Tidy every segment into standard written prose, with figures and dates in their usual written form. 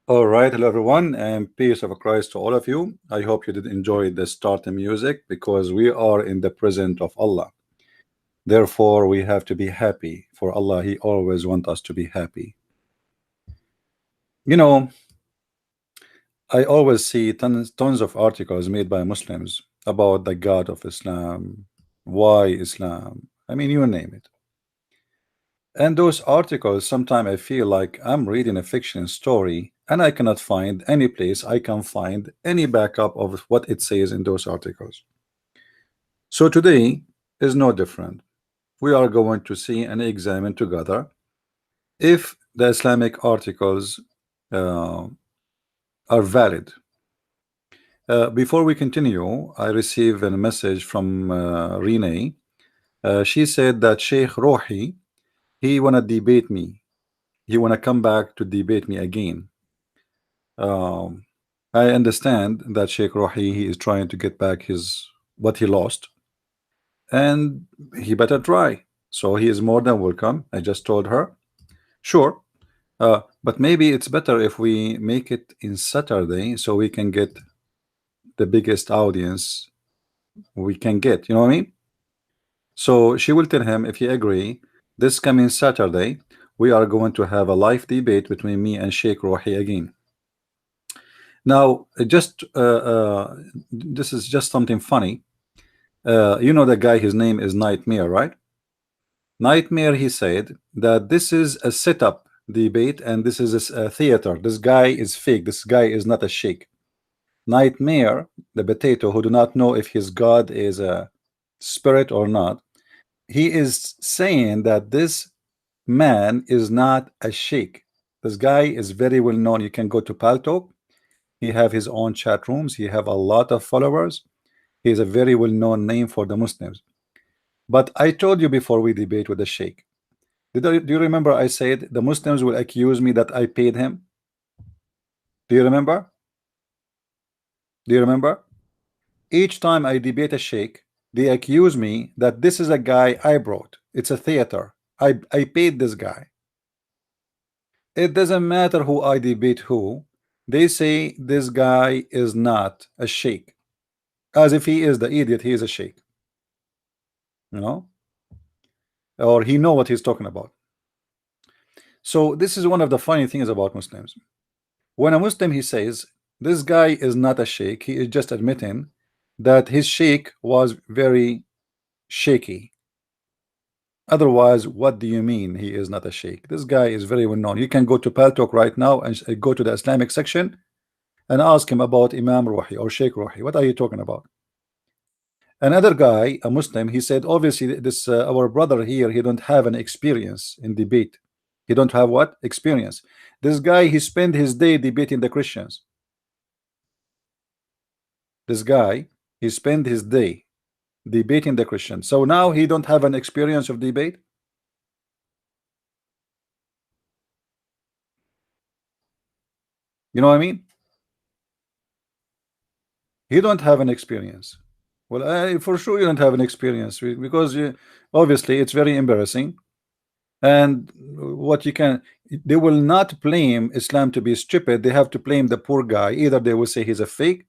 All right, hello everyone, and peace of Christ to all of you. I hope you did enjoy the start music because we are in the presence of Allah. Therefore, we have to be happy for Allah. He always wants us to be happy. You know, I always see tons of articles made by Muslims about the God of Islam, why Islam. I mean, you name it. And those articles, sometimes I feel like I'm reading a fiction story and I cannot find any place I can find any backup of what it says in those articles. So today is no different. We are going to see and examine together if the Islamic articles uh, are valid. Before we continue, I received a message from Renee. She said that Sheikh Rohi, he wanna debate me. He wanna come back to debate me again. Um, I understand that Sheikh Rohi, he is trying to get back his what he lost, and he better try. So he is more than welcome. I just told her, sure. But maybe it's better if we make it in Saturday so we can get the biggest audience we can get. You know what I mean? So she will tell him if he agree. This coming Saturday, we are going to have a live debate between me and Sheikh Rohi again. Now, this is just something funny. You know the guy, his name is Nightmare, right? Nightmare, he said that this is a setup debate and this is a theater. This guy is fake. This guy is not a sheikh. Nightmare, the potato, who do not know if his God is a spirit or not, he is saying that this man is not a sheikh. This guy is very well known. You can go to Paltalk. He have his own chat rooms. He have a lot of followers. He is a very well known name for the Muslims. But I told you before we debate with the sheikh. Do you remember I said the Muslims will accuse me that I paid him? Do you remember? Do you remember? Each time I debate a sheikh, they accuse me that this is a guy I brought. It's a theater. I paid this guy. It doesn't matter who I debate who. They say this guy is not a sheikh. As if he is the idiot, he is a sheikh. You know? Or he know what he's talking about. So this is one of the funny things about Muslims. When a Muslim he says this guy is not a sheikh, he is just admitting that his sheikh was very shaky. Otherwise, what do you mean he is not a sheikh? This guy is very well known. You can go to Paltalk right now and go to the Islamic section and ask him about Imam Ruhi or Sheikh Ruhi. What are you talking about? Another guy, a Muslim, he said obviously this our brother here, he don't have an experience in debate. He don't have what experience. This guy, he spent his day debating the Christians. This guy, he spent his day debating the Christians. So now he don't have an experience of debate. You know what I mean? He don't have an experience. Well, for sure you don't have an experience because obviously it's very embarrassing. And what you can, they will not blame Islam to be stupid. They have to blame the poor guy. Either they will say he's a fake,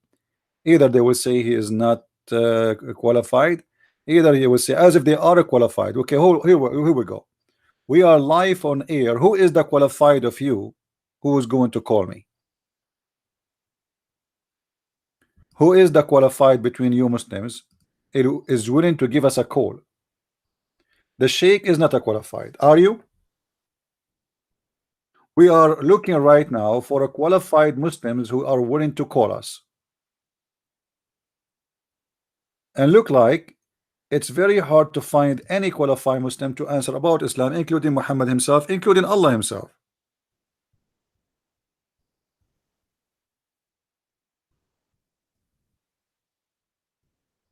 either they will say he is not qualified, either he will say as if they are qualified. Okay, here we go. We are live on air. Who is the qualified of you who is going to call me? Who is the qualified between you Muslims who is willing to give us a call? The Sheikh is not a qualified. Are you? We are looking right now for a qualified Muslims who are willing to call us. And look like it's very hard to find any qualified Muslim to answer about Islam, including Muhammad himself, including Allah himself.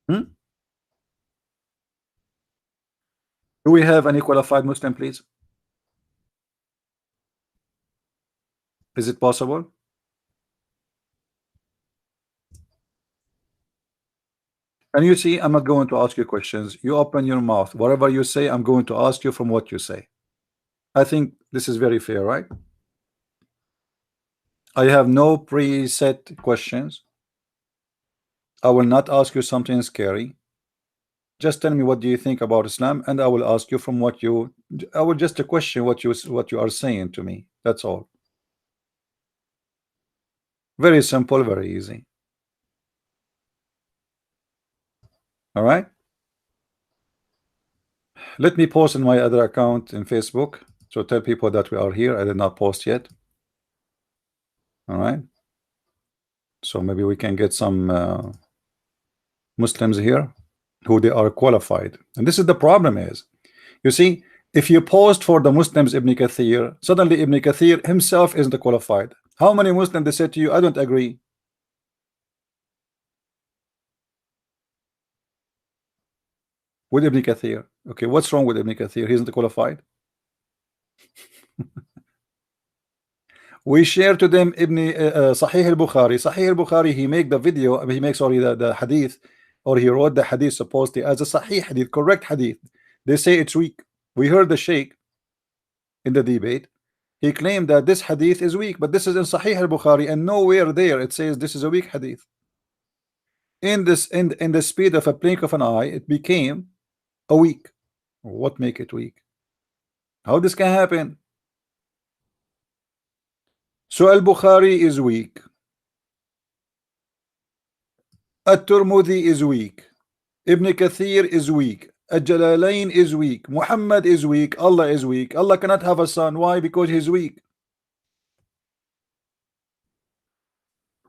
Hmm? Do we have any qualified Muslim, please? Is it possible? And you see, I'm not going to ask you questions. You open your mouth. Whatever you say, I'm going to ask you from what you say. I think this is very fair, right? I have no preset questions. I will not ask you something scary. Just tell me what do you think about Islam, and I will ask you from what you. I will just question what you are saying to me. That's all. Very simple, very easy. All right. Let me post in my other account in Facebook. So tell people that we are here. I did not post yet. All right. So maybe we can get some Muslims here who they are qualified. And this is the problem is, you see, if you post for the Muslims Ibn Kathir, suddenly Ibn Kathir himself isn't qualified. How many Muslims they say to you, I don't agree with Ibn Kathir. Okay, what's wrong with Ibn Kathir? He isn't qualified. We share to them Sahih al-Bukhari. Sahih al-Bukhari, he make the video, he makes sorry the hadith, or he wrote the hadith supposedly as a Sahih hadith, correct hadith. They say it's weak. We heard the Sheikh in the debate. He claimed that this hadith is weak, but this is in Sahih al-Bukhari, and nowhere there it says this is a weak hadith. In the speed of a blink of an eye, it became a weak. What make it weak? How this can happen? So al-Bukhari is weak. At-Tirmidhi is weak. Ibn Kathir is weak. Al-Jalalain is weak. Muhammad is weak. Allah is weak. Allah cannot have a son. Why? Because he's weak.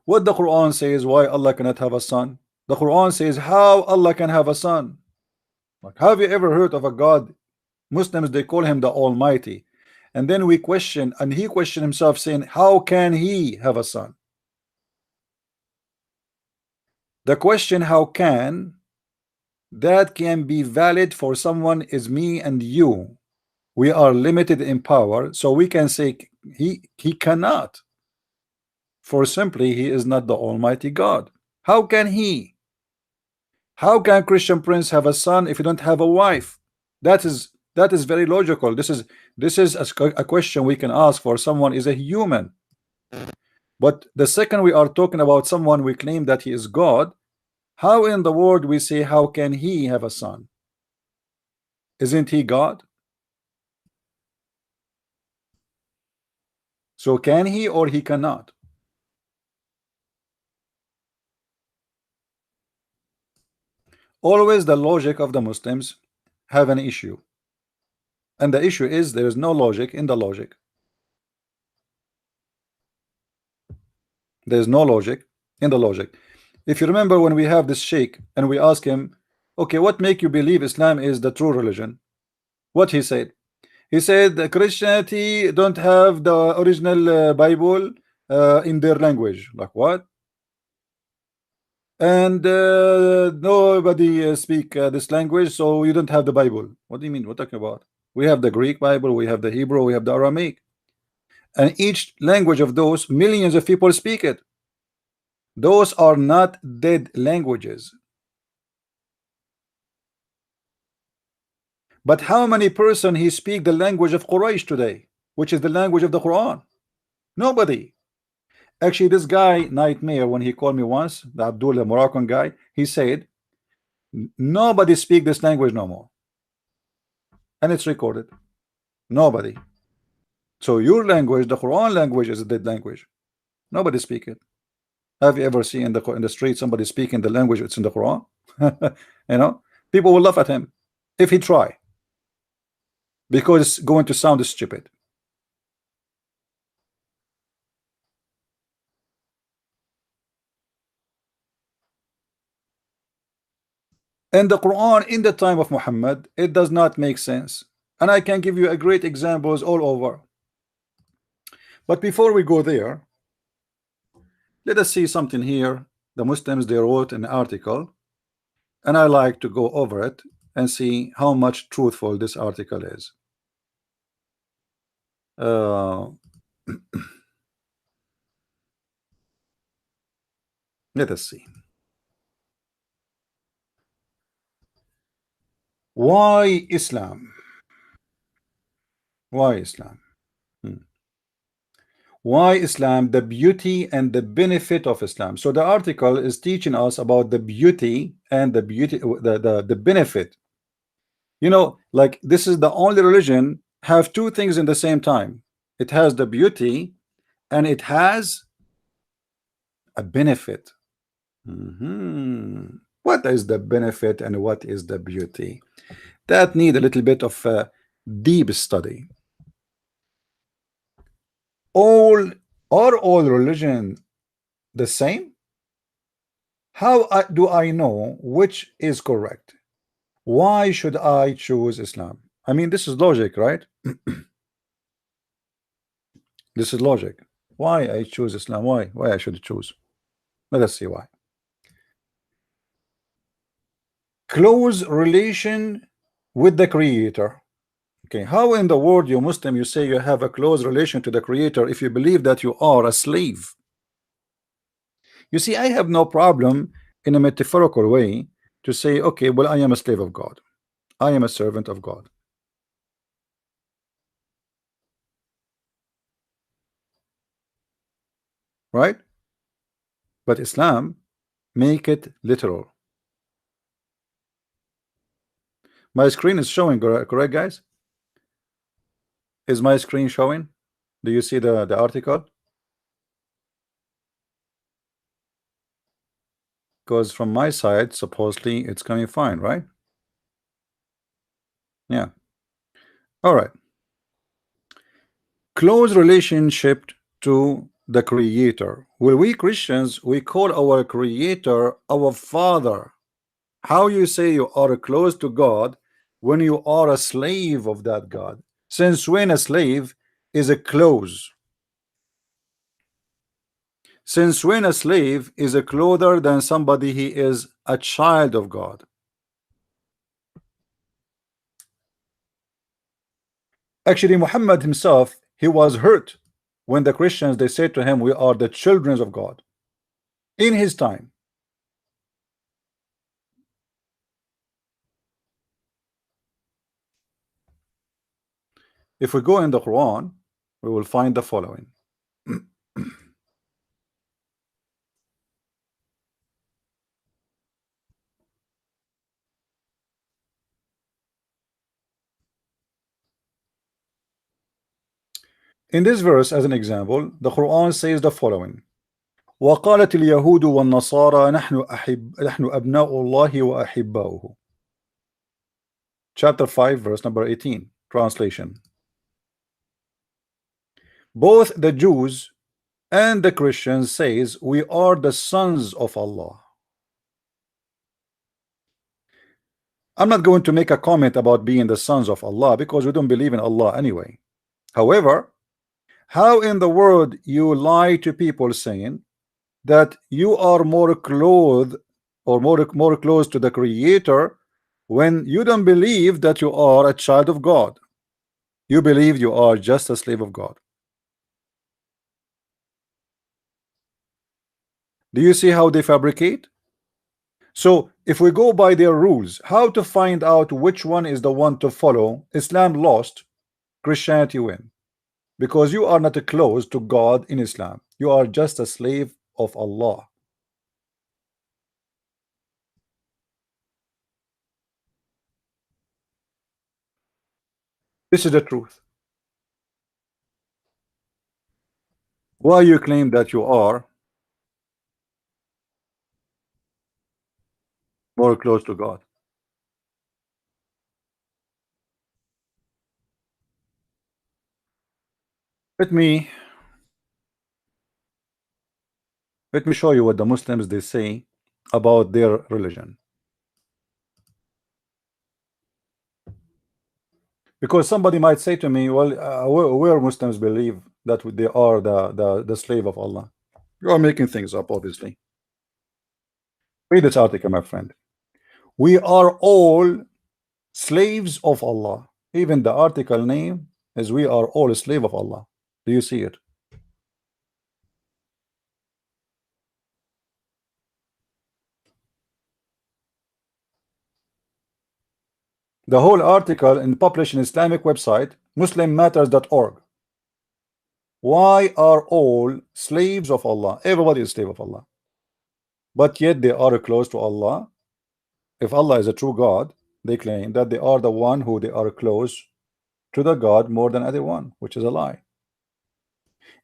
What the Quran says, why Allah cannot have a son? The Quran says how Allah can have a son. Like, have you ever heard of a God? Muslims, they call him the Almighty. And then we question, and he questioned himself saying, how can he have a son? The question, how can, that can be valid for someone is me and you. We are limited in power, so we can say he cannot. For simply, he is not the Almighty God. How can he? How can Christian Prince have a son if you don't have a wife? That is very logical. This is a question we can ask for someone is a human. But the second we are talking about someone we claim that he is God, how in the world we say how can he have a son? Isn't he God? So can he or he cannot? Always the logic of the Muslims have an issue. And the issue is there is no logic in the logic. There is no logic in the logic. If you remember when we have this sheikh and we ask him, okay, what make you believe Islam is the true religion? What he said? He said the Christianity don't have the original Bible in their language. Like what? And nobody speak this language, so you don't have the Bible. What do you mean? What are you talking about? We have the Greek Bible, we have the Hebrew, we have the Aramaic, and each language of those millions of people speak it. Those are not dead languages. But how many person he speak the language of Quraysh today, which is the language of the Quran? Nobody. Actually, this guy Nightmare, when he called me once, the Abdullah Moroccan guy, he said nobody speak this language no more, and it's recorded. Nobody. So your language, the Quran language, is a dead language. Nobody speak it. Have you ever seen in the street somebody speaking the language it's in the Quran? You know, people will laugh at him if he try, because it's going to sound stupid. And the Quran in the time of Muhammad, it does not make sense. And I can give you a great examples all over. But before we go there, let us see something here. The Muslims, they wrote an article, and I like to go over it and see how much truthful this article is. Let us see. Why Islam? Why Islam? Why Islam? The beauty and the benefit of Islam. So the article is teaching us about the beauty and the benefit. You know, like this is the only religion have two things in the same time. It has the beauty and it has a benefit. What is the benefit and what is the beauty? That need a little bit of deep study. All all religion the same? How do I know which is correct? Why should I choose Islam? I mean, this is logic, right? This is logic. Why I choose Islam? Why I should choose? Let us see why. Close relation with the Creator. Okay, how in the world, you Muslim, you say you have a close relation to the Creator if you believe that you are a slave? You see, I have no problem in a metaphorical way to say, okay, well, I am a slave of God. I am a servant of God. Right? But Islam make it literal. My screen is showing, correct, guys? Is my screen showing? Do you see the article? Because from my side, supposedly it's coming fine, right? Yeah. All right. Close relationship to the Creator. Well, we Christians, we call our Creator our Father. How you say you are close to God when you are a slave of that God? Since when a slave is a close? Since when a slave is a closer than somebody he is a child of God? Actually, Muhammad himself, he was hurt when the Christians, they said to him, we are the children of God in his time. If we go in the Quran, we will find the following. In this verse, as an example, the Quran says the following: وقالت اليهود والنصارى نحن أبناء الله وأحباؤه. Chapter 5, verse number 18. Translation: both the Jews and the Christians says we are the sons of Allah. I'm not going to make a comment about being the sons of Allah because we don't believe in Allah anyway. However, how in the world you lie to people saying that you are more clothed or more close to the Creator when you don't believe that you are a child of God? You believe you are just a slave of God. Do you see how they fabricate? So if we go by their rules, how to find out which one is the one to follow? Islam lost, Christianity win, because you are not close to God in Islam. You are just a slave of Allah. This is the truth. Why you claim that you are more close to God? Let me show you what the Muslims they say about their religion. Because somebody might say to me, well, where Muslims believe that they are the slave of Allah. You are making things up, obviously. Read this article, my friend. We are all slaves of Allah. Even the article name is we are all a slave of Allah. Do you see it? The whole article and published in Islamic website, muslimmatters.org. Why are all slaves of Allah? Everybody is slave of Allah, but yet they are close to Allah. If Allah is a true God, they claim that they are the one who they are close to the God more than other one, which is a lie.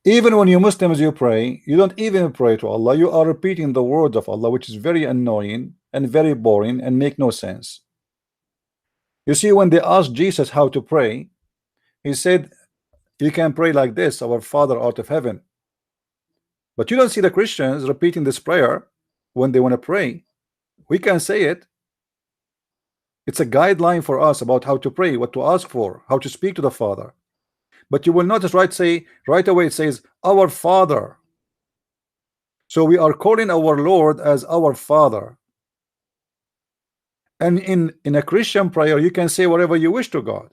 Even when you Muslims you pray, you don't even pray to Allah. You are repeating the words of Allah, which is very annoying and very boring and make no sense. You see, when they asked Jesus how to pray, he said, you can pray like this, our Father art of heaven. But you don't see the Christians repeating this prayer when they want to pray. We can say it. It's a guideline for us about how to pray, what to ask for, how to speak to the Father. But you will notice right away it says our Father. So we are calling our Lord as our Father. And in a Christian prayer, you can say whatever you wish to God.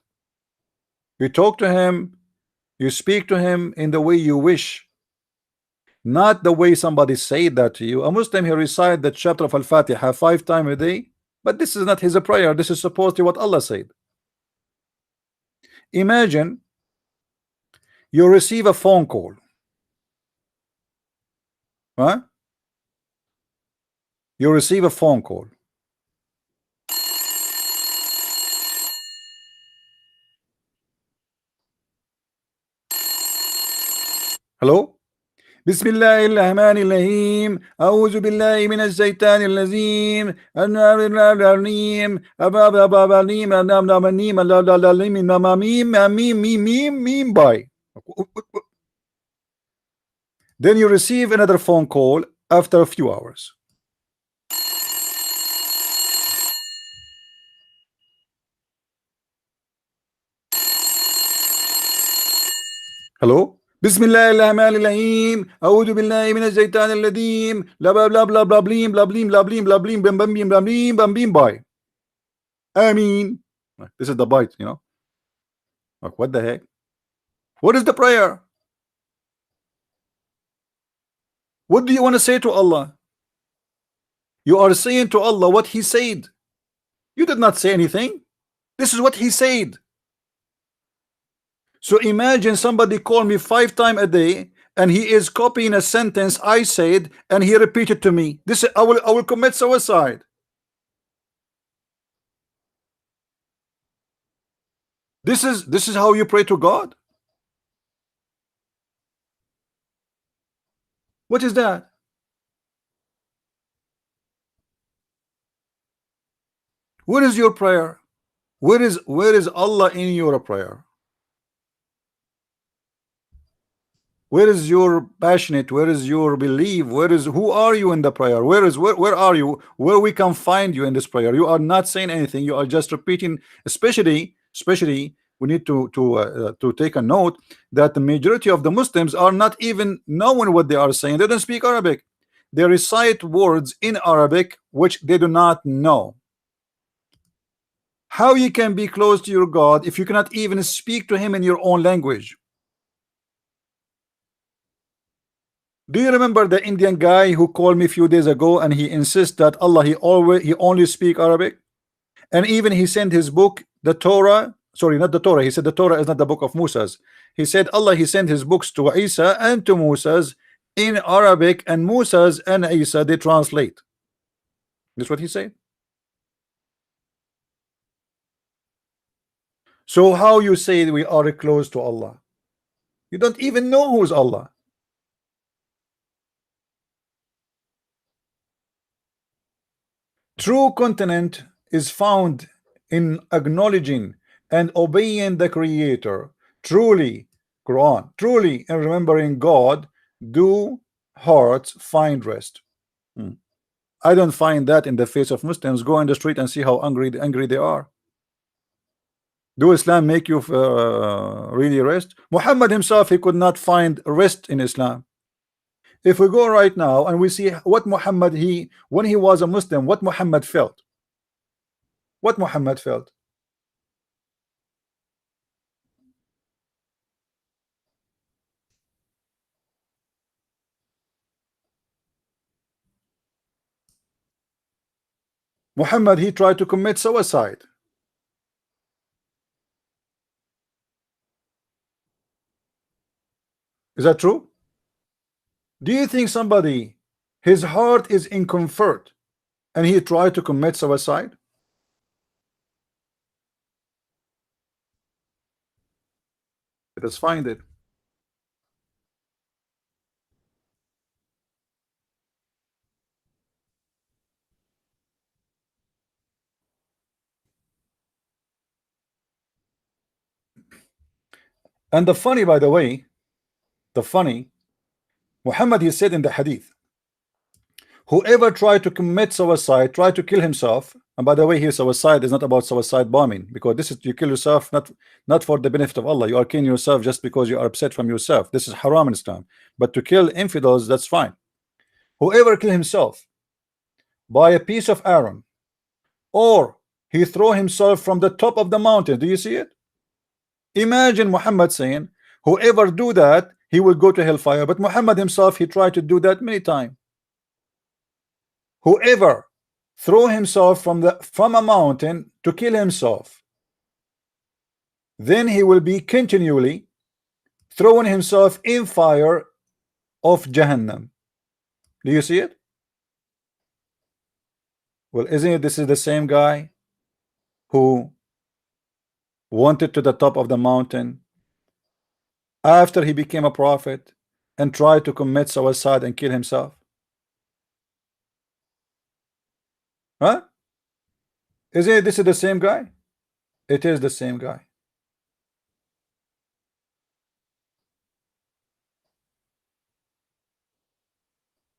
You talk to him, you speak to him in the way you wish, not the way somebody said that to you. A Muslim, he recite the chapter of Al-Fatiha 5 times a day, but this is not his prayer. This is supposed to be what Allah said. Imagine you receive a phone call, huh? You receive a phone call. Hello? Bismillahirrahmanirrahim. A'udhu billahi minash shaitanir rajim. An-nar-nar-nar-nim. Abab-abab-nim. An-nam-nam-nim. Al-la-la-la-lim. Mim, mim, mim, mim, mim, bye. Then you receive another phone call after a few hours. Hello? Bismillahirrahmanirrahim. A'udhu billahi minash shaitanir rajim. La blah blah blah blah blim blah blim blah blim blah blim bam bam bim bam bim bam bim bye. Ameen. This is the bite, you know. Like, what the heck? What is the prayer? What do you want to say to Allah? You are saying to Allah what He said. You did not say anything. This is what He said. So imagine somebody call me 5 times a day and he is copying a sentence I said and he repeated to me. This I will commit suicide. This is how you pray to God? What is that? Where is your prayer? Where is Allah in your prayer? Where is your passionate? Where is your belief? Who are you in the prayer? Where are you? Where we can find you in this prayer? You are not saying anything. You are just repeating. Especially we need to take a note that the majority of the Muslims are not even knowing what they are saying. They don't speak Arabic. They recite words in Arabic which they do not know. How you can be close to your God if you cannot even speak to him in your own language? Do you remember the Indian guy who called me a few days ago and he insists that Allah he only speak Arabic, and even he sent his book the Torah, sorry, not the Torah, he said the Torah is not the book of Moses. He said Allah he sent his books to Isa and to Moses in Arabic, and Moses and Isa they translate. That's what he said. So how you say we are close to Allah? You don't even know who's Allah. True content is found in acknowledging and obeying the Creator. Truly, Quran, truly in remembering God, do hearts find rest. I don't find that in the face of Muslims. Go in the street and see how angry they are. Do Islam make you really rest? Muhammad himself, he could not find rest in Islam. If we go right now and we see what Muhammad when he was a Muslim, what Muhammad felt. What Muhammad felt. Muhammad, he tried to commit suicide. Is that true? Do you think somebody, his heart is in comfort and he tried to commit suicide? Let us find it. And the funny, by the way, the funny, Muhammad, he said in the hadith, whoever tried to commit suicide, tried to kill himself. And by the way, here suicide is not about suicide bombing, because this is, you kill yourself not for the benefit of Allah. You are killing yourself just because you are upset from yourself. This is haram in Islam. But to kill infidels, that's fine. Whoever kill himself by a piece of iron, or he throw himself from the top of the mountain. Do you see it? Imagine Muhammad saying, whoever do that, he will go to hellfire. But Muhammad himself, he tried to do that many times. Whoever throw himself from a mountain to kill himself, then he will be continually throwing himself in fire of Jahannam. Do you see it? Well, isn't it, this is the same guy who wanted to the top of the mountain after he became a prophet and tried to commit suicide and kill himself? Huh? Isn't it, this is the same guy? It is the same guy.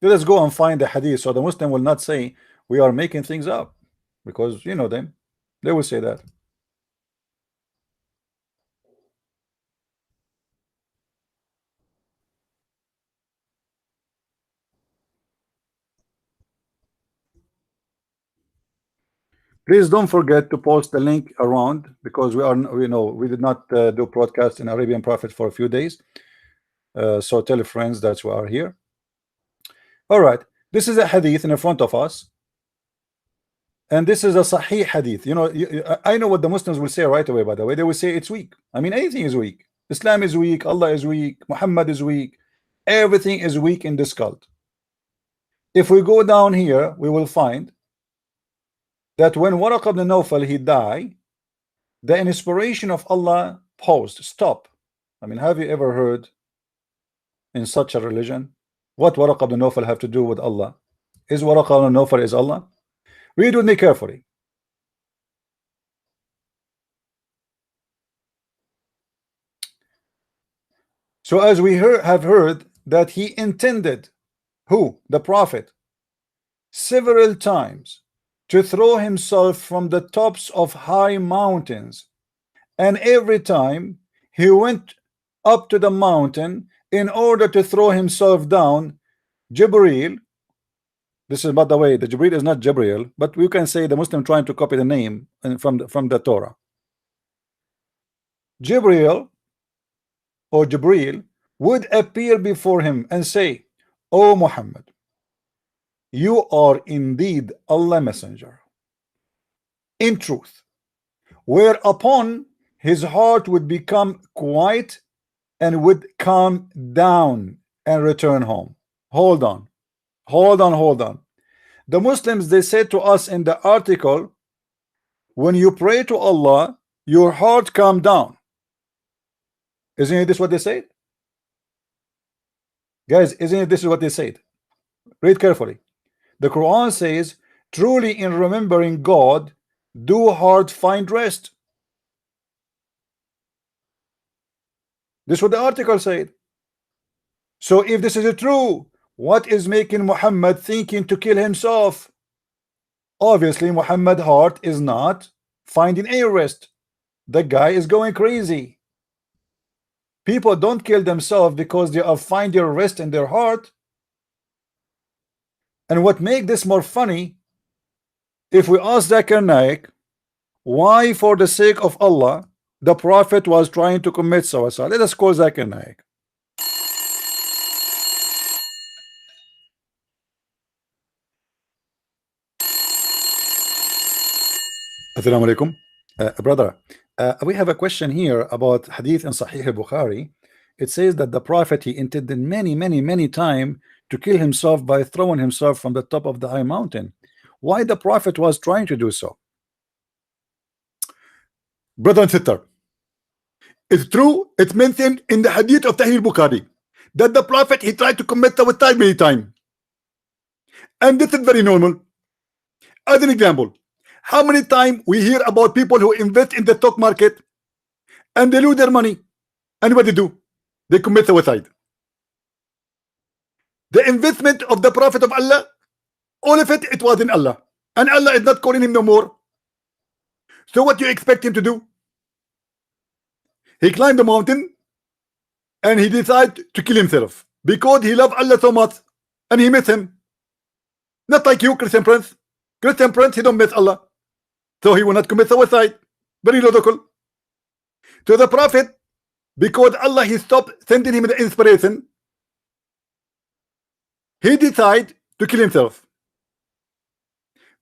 Let us go and find the hadith so the Muslim will not say we are making things up, because you know them, they will say that. Please don't forget to post the link around, because we did not do broadcast in Arabian Prophet for a few days. So tell your friends that we are here. All right, this is a hadith in front of us, and this is a Sahih hadith. I know what the Muslims will say right away. By the way, they will say it's weak. I mean, anything is weak. Islam is weak, Allah is weak, Muhammad is weak, everything is weak in this cult. If we go down here, we will find that when Waraq ibn Nawfal he died, the inspiration of Allah paused, stop. I mean, have you ever heard in such a religion? What Waraq ibn Nawfal have to do with Allah? Is Waraq ibn Nawfal is Allah? Read with me carefully. So as we have heard that he intended, who? The Prophet, several times to throw himself from the tops of high mountains, and every time he went up to the mountain in order to throw himself down, Jibreel, this is, by the way, the Jibreel is not Jibreel, but we can say the Muslim trying to copy the name from the Torah. Jibreel or Jibreel would appear before him and say, "O Muhammad, you are indeed Allah messenger in truth," whereupon his heart would become quiet and would calm down and return home. Hold on. The Muslims, they said to us in the article, when you pray to Allah, your heart calm down. Isn't this what they said? Guys, isn't this what they said? Read carefully. The Quran says, truly in remembering God, do heart find rest. This is what the article said. So if this is true, what is making Muhammad thinking to kill himself? Obviously, Muhammad's heart is not finding any rest. The guy is going crazy. People don't kill themselves because they are finding rest in their heart. And what makes this more funny, if we ask Zakir Naik, why for the sake of Allah the Prophet was trying to commit suicide? Let us call Zakir Naik. Assalamu alaikum. Brother, we have a question here about hadith in Sahih Bukhari. it says that the prophet, he intended many time to kill himself by throwing himself from the top of the high mountain. Why the prophet was trying to do so? Brother and sister, it's true, it's mentioned in the hadith of Sahih Bukhari that the prophet, he tried to commit suicide many times, and this is very normal. As an example, how many times we hear about people who invest in the stock market and they lose their money, and what they do? They commit suicide. The investment of the prophet of Allah, all of it, it was in Allah, and Allah is not calling him no more. So what do you expect him to do? He climbed the mountain and he decided to kill himself because he loved Allah so much and he missed him. Not like you, Christian Prince. Christian Prince, he don't miss Allah, so he will not commit suicide. Very logical. To the prophet, because Allah, he stopped sending him the inspiration, he decided to kill himself.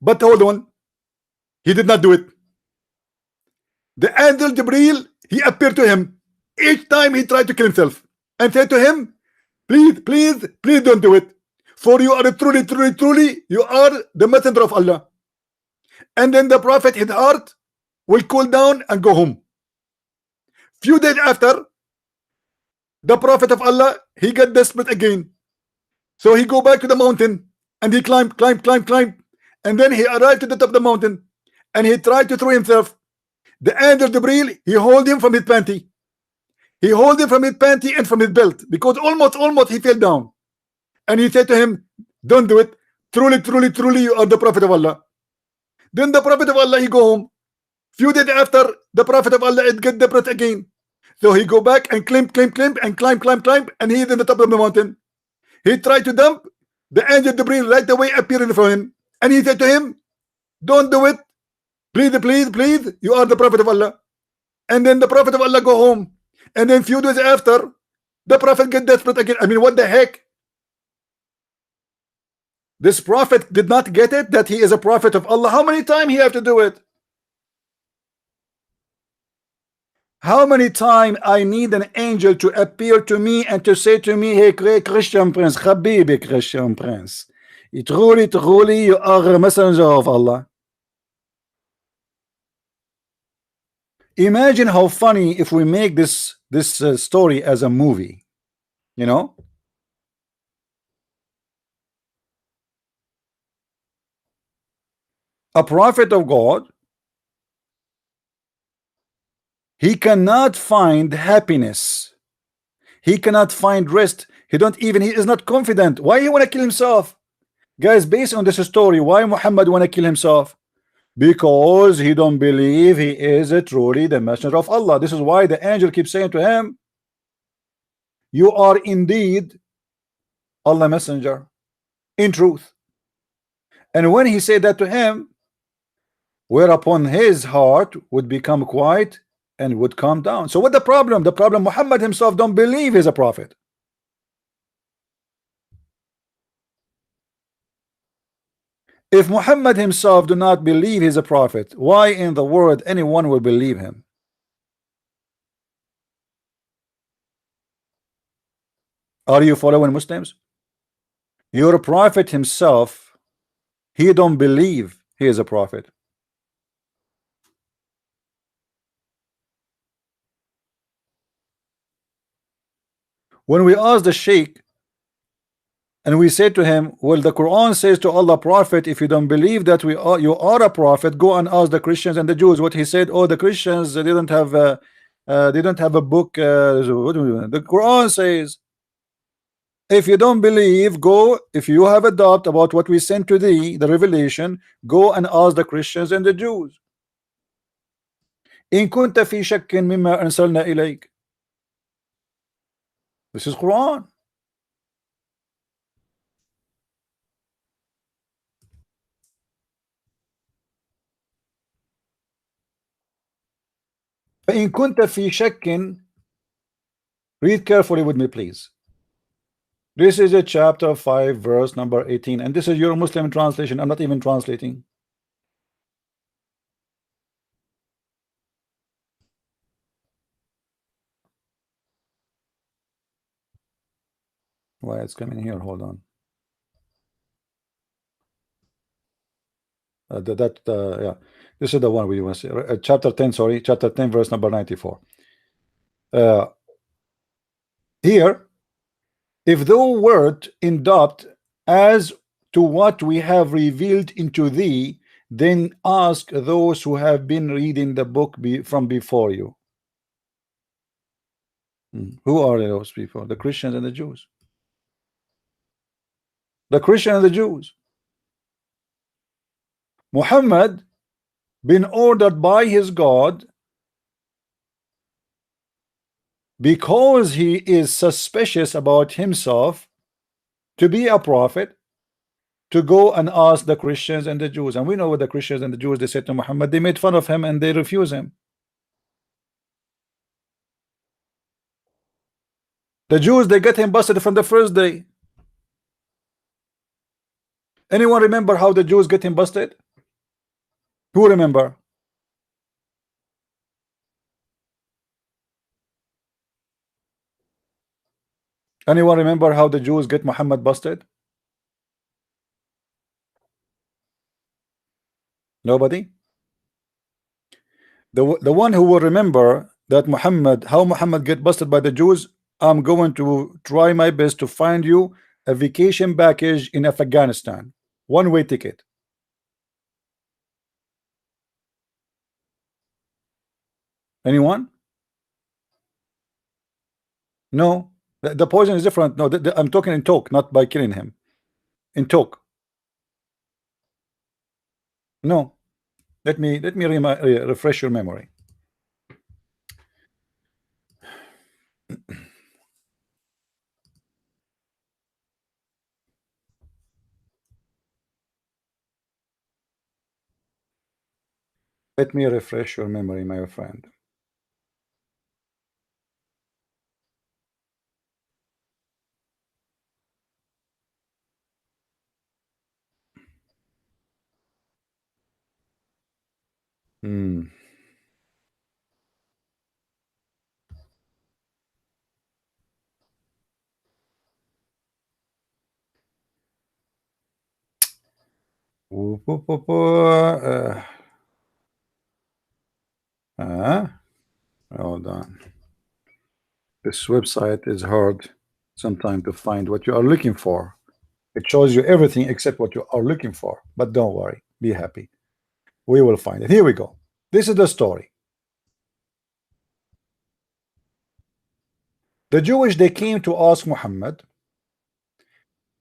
But hold on, he did not do it. The angel Jibreel, he appeared to him each time he tried to kill himself and said to him, please don't do it, for you are truly you are the messenger of Allah. And then the prophet, his heart will cool down and go home. Few days after, the prophet of Allah, he got desperate again, so he go back to the mountain and he climb, and then he arrived to the top of the mountain and he tried to throw himself. The angel Jibreel, he hold him from his panty. He hold him from his panty and from his belt, because almost he fell down. And he said to him, don't do it. Truly, you are the prophet of Allah. Then the prophet of Allah, he go home. Few days after, the prophet of Allah, it get depressed again. So he go back and climb, and climb, and he is in the top of the mountain. He tried to dump. The angel Jibreel right away appeared in front of him. And he said to him, don't do it. Please, you are the prophet of Allah. And then the prophet of Allah go home. And then few days after, the prophet get desperate again. I mean, what the heck? This prophet did not get it that he is a prophet of Allah. How many times he have to do it? How many times I need an angel to appear to me and to say to me, hey, Christian Prince, Habibi Christian Prince, truly, you are a messenger of Allah. Imagine how funny if we make this story as a movie, you know? A prophet of God, he cannot find happiness, he cannot find rest, he is not confident. Why he want to kill himself? Guys, based on this story, why Muhammad want to kill himself? Because he don't believe he is truly the messenger of Allah. This is why the angel keeps saying to him, you are indeed Allah messenger in truth. And when he said that to him, whereupon his heart would become quiet and would calm down. So what the problem? The problem, Muhammad himself don't believe he's a prophet. If Muhammad himself do not believe he's a prophet, why in the world anyone will believe him? Are you following, Muslims? Your prophet himself, he don't believe he is a prophet. When we ask the Sheikh and we say to him, well, the Quran says to Allah prophet, if you don't believe that you are a prophet, go and ask the Christians and the Jews. What he said, oh, the Christians, they didn't have a book. The Quran says, if you don't believe, go, if you have a doubt about what we sent to thee, the revelation, go and ask the Christians and the Jews. In kunta fi shakkin mimma anzalna ilayk. This is Quran. فإن كنت في شك, read carefully with me, please. This is a chapter 5, verse number 18, and this is your Muslim translation. I'm not even translating. Why it's coming here? Hold on. Yeah, this is the one we want to see. Chapter 10, sorry, chapter 10, verse number 94. Here, if thou wert in doubt as to what we have revealed into thee, then ask those who have been reading the book from before you. Who are those people? The Christians and the Jews. The Christian and the Jews. Muhammad been ordered by his God, because he is suspicious about himself, to be a prophet, to go and ask the Christians and the Jews. And we know what the Christians and the Jews, they said to Muhammad, they made fun of him and they refuse him. The Jews, they get him busted from the first day. Anyone remember how the Jews get him busted? Who remember? Anyone remember how the Jews get Muhammad busted? Nobody? The one who will remember that how Muhammad get busted by the Jews, I'm going to try my best to find you a vacation package in Afghanistan, one-way ticket. Anyone? No, the poison is different. No, I'm talking in talk, not by killing him. In talk. No, let me refresh your memory. Let me refresh your memory, my friend. Hold on. This website is hard sometimes to find what you are looking for. It shows you everything except what you are looking for. But don't worry, be happy. We will find it. Here we go. This is the story. The Jewish, they came to ask Muhammad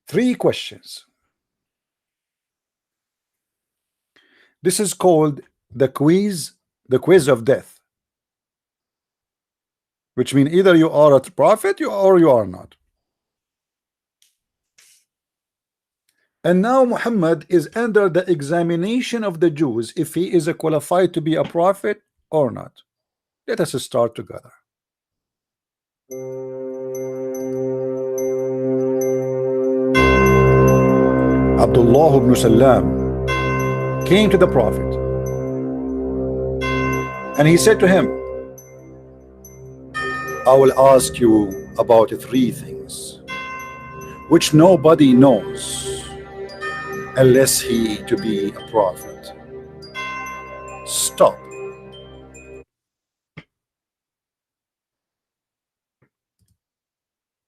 3 questions. This is called the quiz of death, which means either you are a prophet or you are not. And now Muhammad is under the examination of the Jews if he is qualified to be a prophet or not. Let us start together. Abdullah ibn Salam came to the Prophet and he said to him, I will ask you about 3 things which nobody knows unless he to be a prophet. Stop.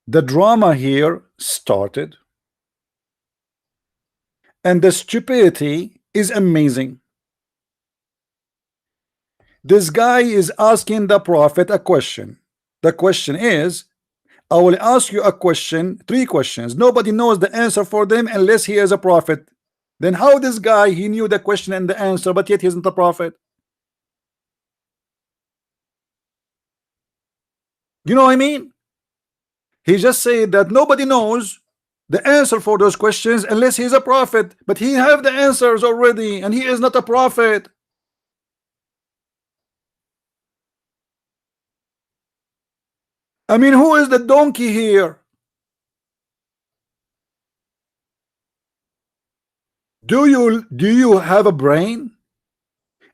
The drama here started, and the stupidity is amazing. This guy is asking the prophet a question. The question is, I will ask you a question, 3 questions. Nobody knows the answer for them unless he is a prophet. Then how this guy, he knew the question and the answer, but yet he isn't a prophet? You know what I mean? He just said that nobody knows the answer for those questions unless he's a prophet, but he have the answers already and he is not a prophet. I mean, who is the donkey here? Do you have a brain?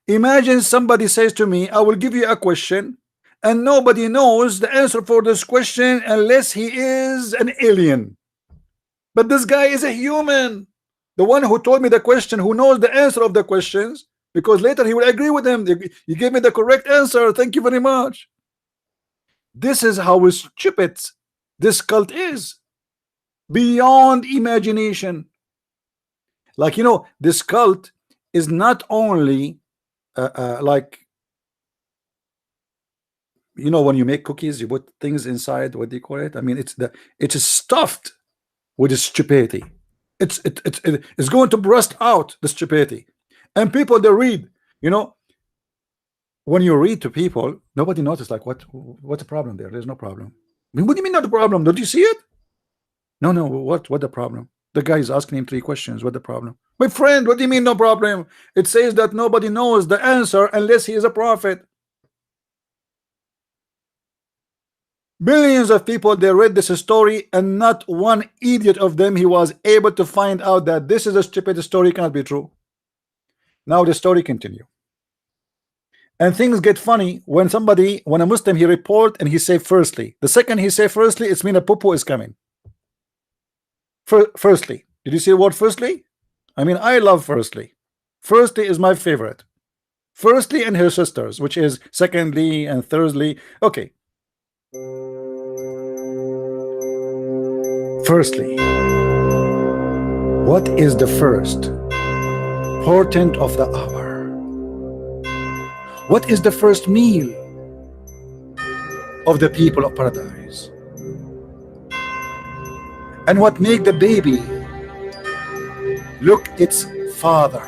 Imagine somebody says to me, I will give you a question and nobody knows the answer for this question unless he is an alien. But this guy is a human. The one who told me the question, who knows the answer of the questions, because later he will agree with him. You gave me the correct answer. Thank you very much. This is how stupid this cult is. Beyond imagination. Like, you know, this cult is not only like, you know, when you make cookies, you put things inside. What do you call it? I mean, it's stuffed with stupidity. It's going to burst out the stupidity, and people they read. You know, when you read to people, nobody notices. Like, what's the problem there? There's no problem. I mean, what do you mean not the problem? Don't you see it? No, what the problem? The guy is asking him 3 questions. What the problem? My friend, what do you mean no problem? It says that nobody knows the answer unless he is a prophet. Millions of people, they read this story, and not one idiot of them he was able to find out that this is a stupid story, cannot be true. Now the story continue, and things get funny when a Muslim he report and he say firstly. The second he say firstly, it's mean a poo is coming. Firstly, did you see the word firstly? I mean, I love firstly. Firstly is my favorite. Firstly and her sisters, which is secondly and thirdly. Okay. Firstly, what is the first portent of the hour? What is the first meal of the people of paradise? And what make the baby look its father?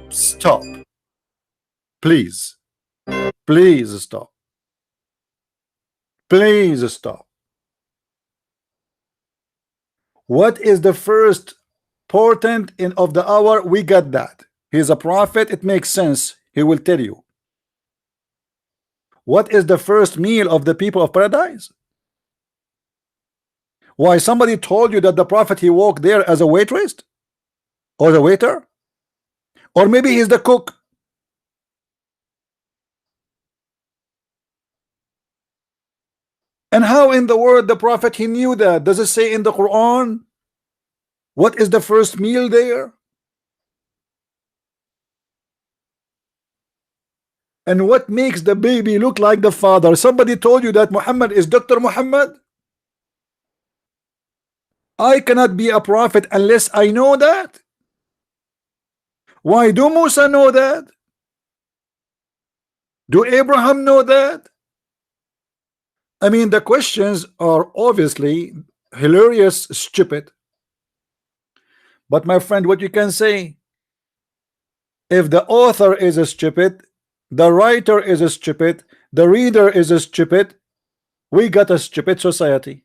Stop. Please. Please stop. Please stop. What is the first portent of the hour? We got that. He's a prophet. It makes sense. He will tell you. What is the first meal of the people of paradise? Why, somebody told you that the prophet he walked there as a waitress or the waiter, or maybe he's the cook. And how in the world the prophet he knew that? Does it say in the Quran? What is the first meal there? And what makes the baby look like the father? Somebody told you that Muhammad is Dr. Muhammad? I cannot be a prophet unless I know that. Why do Musa know that? Do Abraham know that? I mean, the questions are obviously hilarious, stupid. But my friend, what you can say, if the author is a stupid, the writer is a stupid, the reader is a stupid, we got a stupid society.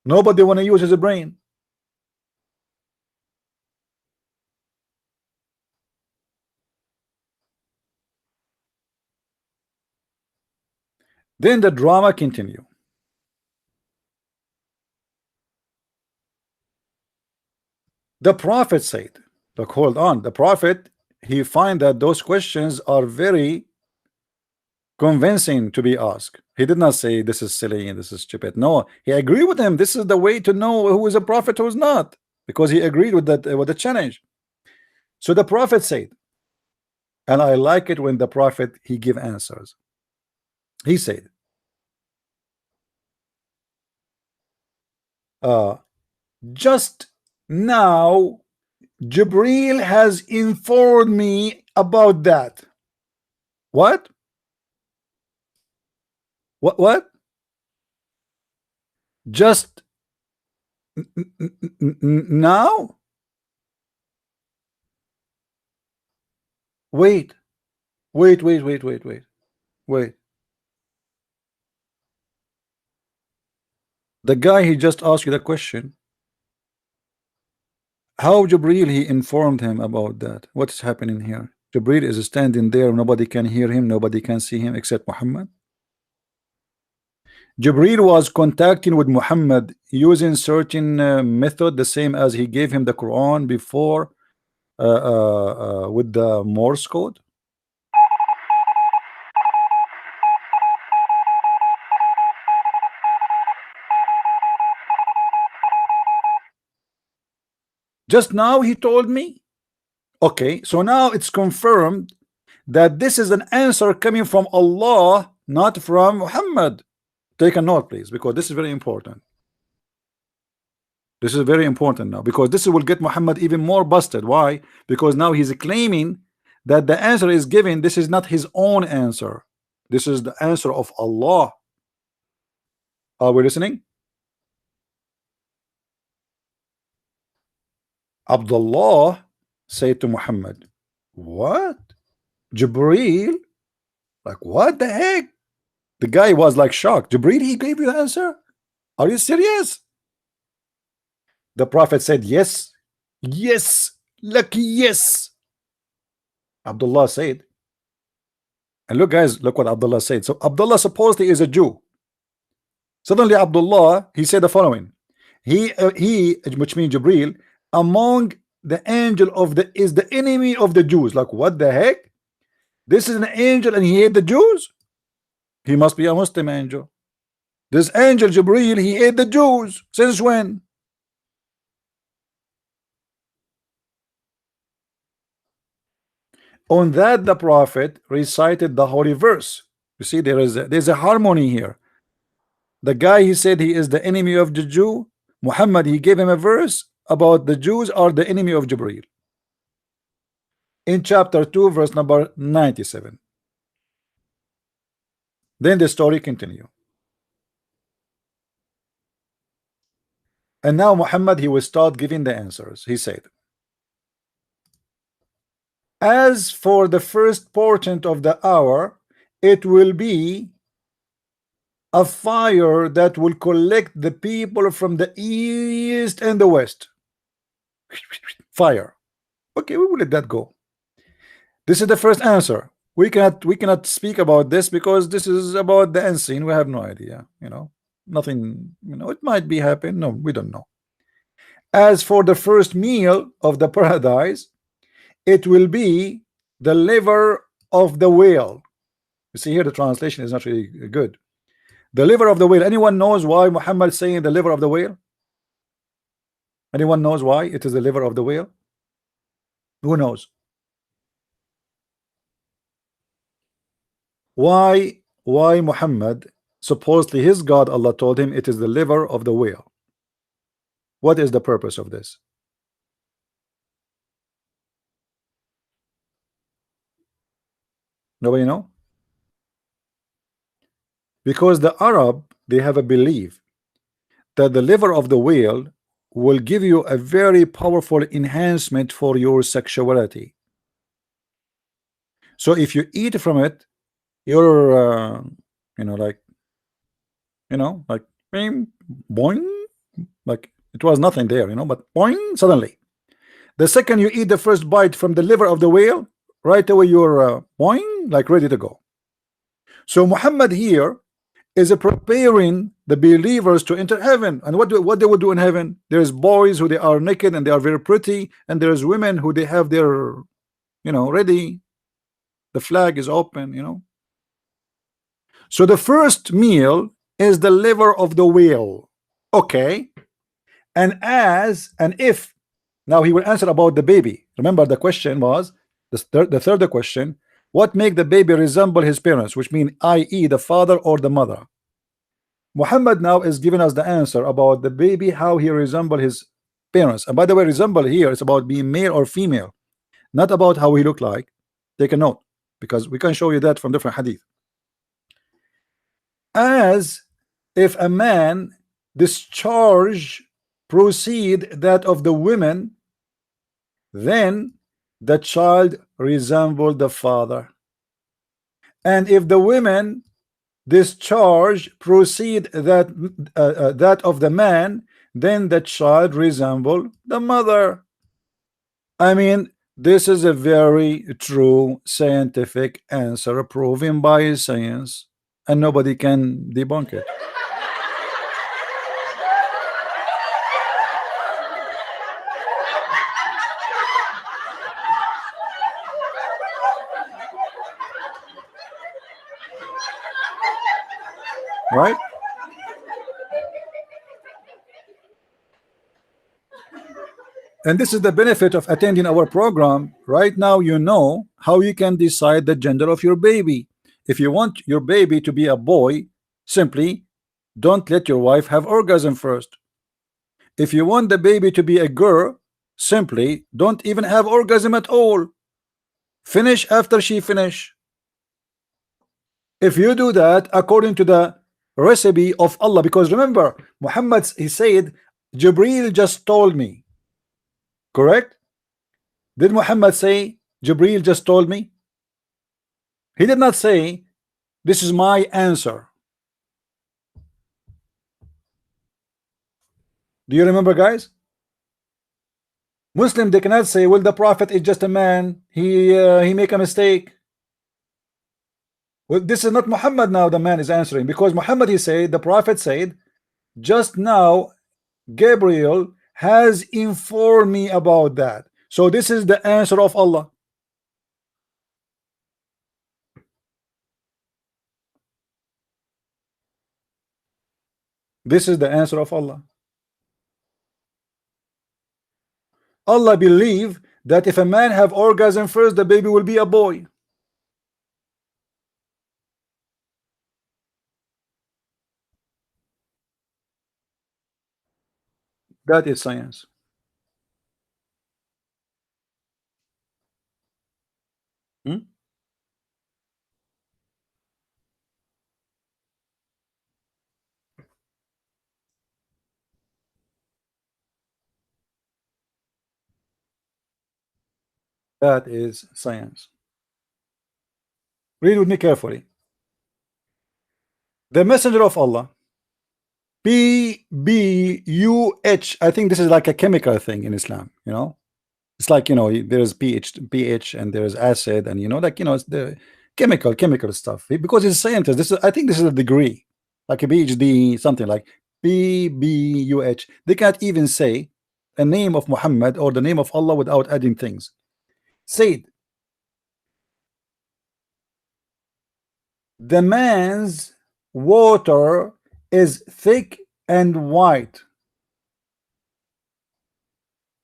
Nobody want to use his brain. Then the drama continue. The prophet said, look, hold on. The prophet, he find that those questions are very convincing to be asked. He did not say this is silly and this is stupid. No, he agreed with him. This is the way to know who is a prophet, who is not, because he agreed with that with the challenge. So the prophet said, and I like it when the prophet he give answers. He said, just now Jibril has informed me about that. What? What? Just now? Wait. The guy he just asked you the question. How Jibril he informed him about that? What is happening here? Jibril is standing there, nobody can hear him, nobody can see him except Muhammad. Jibril was contacting with Muhammad using certain method, the same as he gave him the Quran before with the Morse code. Just now he told me. Okay, so now it's confirmed that this is an answer coming from Allah, not from Muhammad. Take a note, please, because this is very important. This is very important now, because this will get Muhammad even more busted. Why? Because now he's claiming that the answer is given. This is not his own answer. This is the answer of Allah. Are we listening? Abdullah said to Muhammad, what? Jibreel? Like, what the heck? The guy was like shocked. Jibreel, he gave you the answer? Are you serious? The Prophet said, yes. Yes. Lucky yes. Abdullah said, and look guys, look what Abdullah said. So Abdullah supposedly is a Jew. Suddenly Abdullah, he said the following. He which means Jibreel, among the angel of the is the enemy of the Jews. Like, what the heck? This is an angel and he hate the Jews? He must be a Muslim angel. This angel Jibreel, he hate the Jews. Since when? On that the Prophet recited the holy verse. You see, there's a harmony here. The guy, he said he is the enemy of the Jew. Muhammad, he gave him a verse about the Jews are the enemy of Jibreel. In chapter 2, verse number 97. Then the story continue. And now Muhammad, he will start giving the answers. He said, as for the first portent of the hour, it will be a fire that will collect the people from the east and the west. Fire. Okay, we will let that go. This is the first answer. We cannot speak about this because this is about the unseen. We have no idea, you know, nothing, you know, it might be happen. No, we don't know. As for the first meal of the paradise, it will be the liver of the whale. You see here the translation is not really good. The liver of the whale. Anyone knows why Muhammad is saying the liver of the whale? Anyone knows why it is the liver of the whale? Who knows? Why Muhammad, supposedly his God, Allah told him it is the liver of the whale? What is the purpose of this? Nobody know? Because the Arab, they have a belief that the liver of the whale will give you a very powerful enhancement for your sexuality. So if you eat from it, you're you know, like boing, like it was nothing there, you know, but boing, suddenly the second you eat the first bite from the liver of the whale, right away you're boing, like ready to go. So Muhammad here is preparing the believers to enter heaven. And what they will do in heaven? There's boys who they are naked and they are very pretty, and there's women who they have their, you know, ready, the flag is open, you know. So the first meal is the liver of the whale. Okay. And if now he will answer about the baby. Remember the question was the third question, what make the baby resemble his parents, which mean i.e. the father or the mother. Muhammad now is giving us the answer about the baby, how he resemble his parents. And by the way, resemble here is about being male or female, not about how he look like. Take a note, because we can show you that from different hadith. As if a man discharge proceed that of the women, then the child resembled the father. And if the women discharge proceed that that of the man, then the child resemble the mother. I mean, this is a very true scientific answer proven by science, and nobody can debunk it. Right? And this is the benefit of attending our program. Right now, you know how you can decide the gender of your baby. If you want your baby to be a boy, simply don't let your wife have orgasm first. If you want the baby to be a girl, simply don't even have orgasm at all. Finish after she finish. If you do that according to the recipe of Allah, because remember, Muhammad, he said, Jibril just told me, correct? Did Muhammad say Jibril just told me? He did not say this is my answer. Do you remember, guys? Muslim, they cannot say, well, the prophet is just a man, he make a mistake. Well, this is not Muhammad. Now the man is answering, because Muhammad, he said, the prophet said, just now Gabriel has informed me about that. So this is the answer of Allah. This is the answer of Allah. Allah believe that if a man have orgasm first, the baby will be a boy. That is science. Hmm? That is science. Read with me carefully. The messenger of Allah, PBUH. I think this is like a chemical thing in Islam, you know. It's like, you know, there's pH and there's acid, and you know, like, you know, it's the chemical stuff. Because he's a scientist. This is, I think this is a degree, like a PhD, something like PBUH. They can't even say a name of Muhammad or the name of Allah without adding things. Said the man's water is thick and white,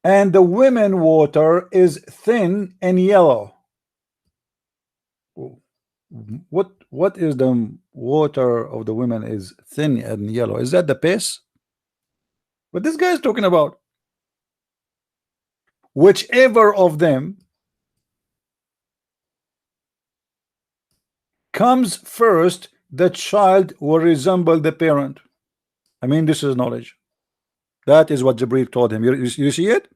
and the women water is thin and yellow. What is the water of the women is thin and yellow? Is that the piss? What this guy is talking about? Whichever of them comes first, the child will resemble the parent. I mean, this is knowledge. That is what Jibril told him. You see it?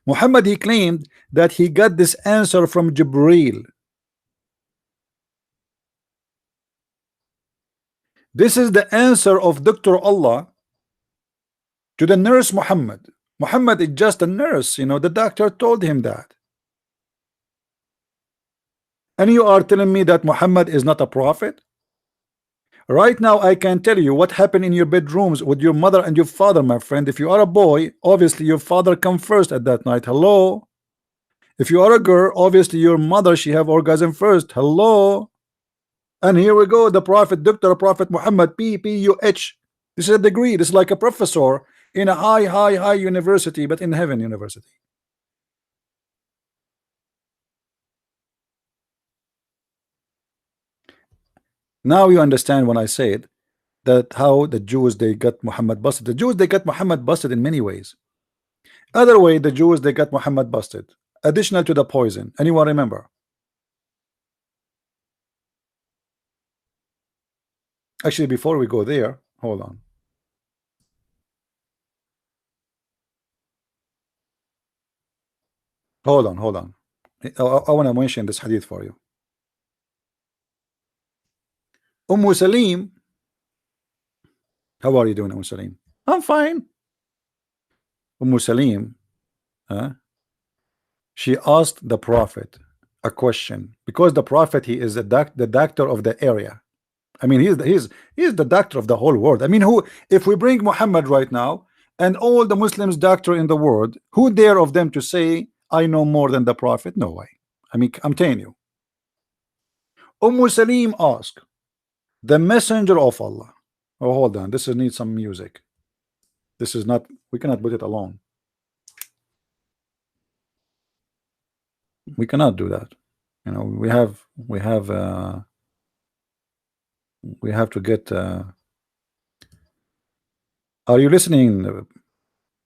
Muhammad, he claimed that he got this answer from Jibril. This is the answer of Dr. Allah to the nurse Muhammad. Muhammad is just a nurse, you know, the doctor told him that. And you are telling me that Muhammad is not a prophet? Right now, I can tell you what happened in your bedrooms with your mother and your father, my friend. If you are a boy, obviously your father come first at that night. Hello. If you are a girl, obviously your mother, she have orgasm first. Hello. And here we go, the prophet, Dr. Prophet Muhammad, PPUH. This is a degree. This is like a professor in a high university, but in heaven university. Now you understand when I said that how the Jews, they got Muhammad busted. The Jews, they got Muhammad busted in many ways. Other way, the Jews, they got Muhammad busted. Additional to the poison. Anyone remember? Actually, before we go there, hold on. Hold on. I want to mention this hadith for you. Salim, how are you doing, Salim? I'm fine. Salim, she asked the prophet a question, because the prophet, he is the doctor of the area. I mean, he's the doctor of the whole world. I mean, who, if we bring Muhammad right now and all the Muslims doctor in the world, who dare of them to say I know more than the prophet? No way. I mean, I'm telling you. Salim asked the messenger of Allah. Oh, hold on, this needs some music. This is not, we cannot put it alone. We cannot do that. You know, we have to get. Are you listening,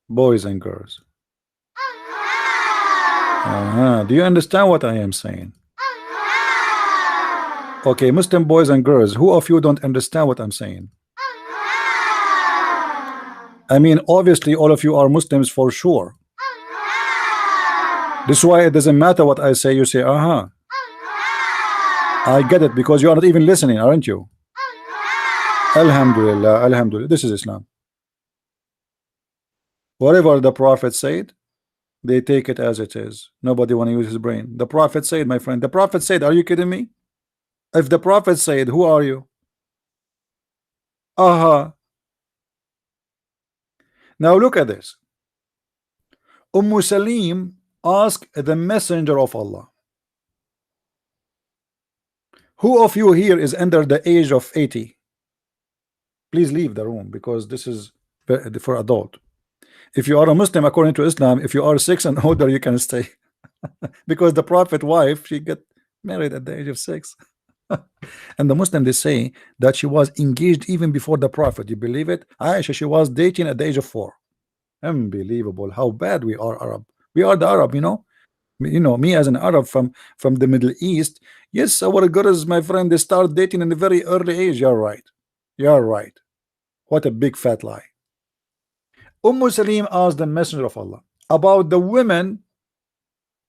boys and girls? Do you understand what I am saying? Okay, Muslim boys and girls, who of you don't understand what I'm saying? I mean, obviously, all of you are Muslims for sure. This is why it doesn't matter what I say, you say, I get it, because you are not even listening, aren't you? Alhamdulillah, Alhamdulillah. This is Islam. Whatever the Prophet said, they take it as it is. Nobody want to use his brain. The Prophet said, my friend, the Prophet said, are you kidding me? If the Prophet said, who are you? Now look at this. Salim asked the messenger of Allah, who of you here is under the age of 80? Please leave the room, because this is for adult. If you are a Muslim according to Islam, if you are 6 and older, you can stay. Because the Prophet wife, she get married at the age of 6. And the Muslim, they say that she was engaged even before the Prophet. You believe it? Aisha, she was dating at the age of 4. Unbelievable how bad we are Arab. We are the Arab, you know. Me as an Arab from the Middle East. Yes, our girls, my friend, they start dating in a very early age. You're right. You're right. What a big fat lie. Salim asked the Messenger of Allah about the women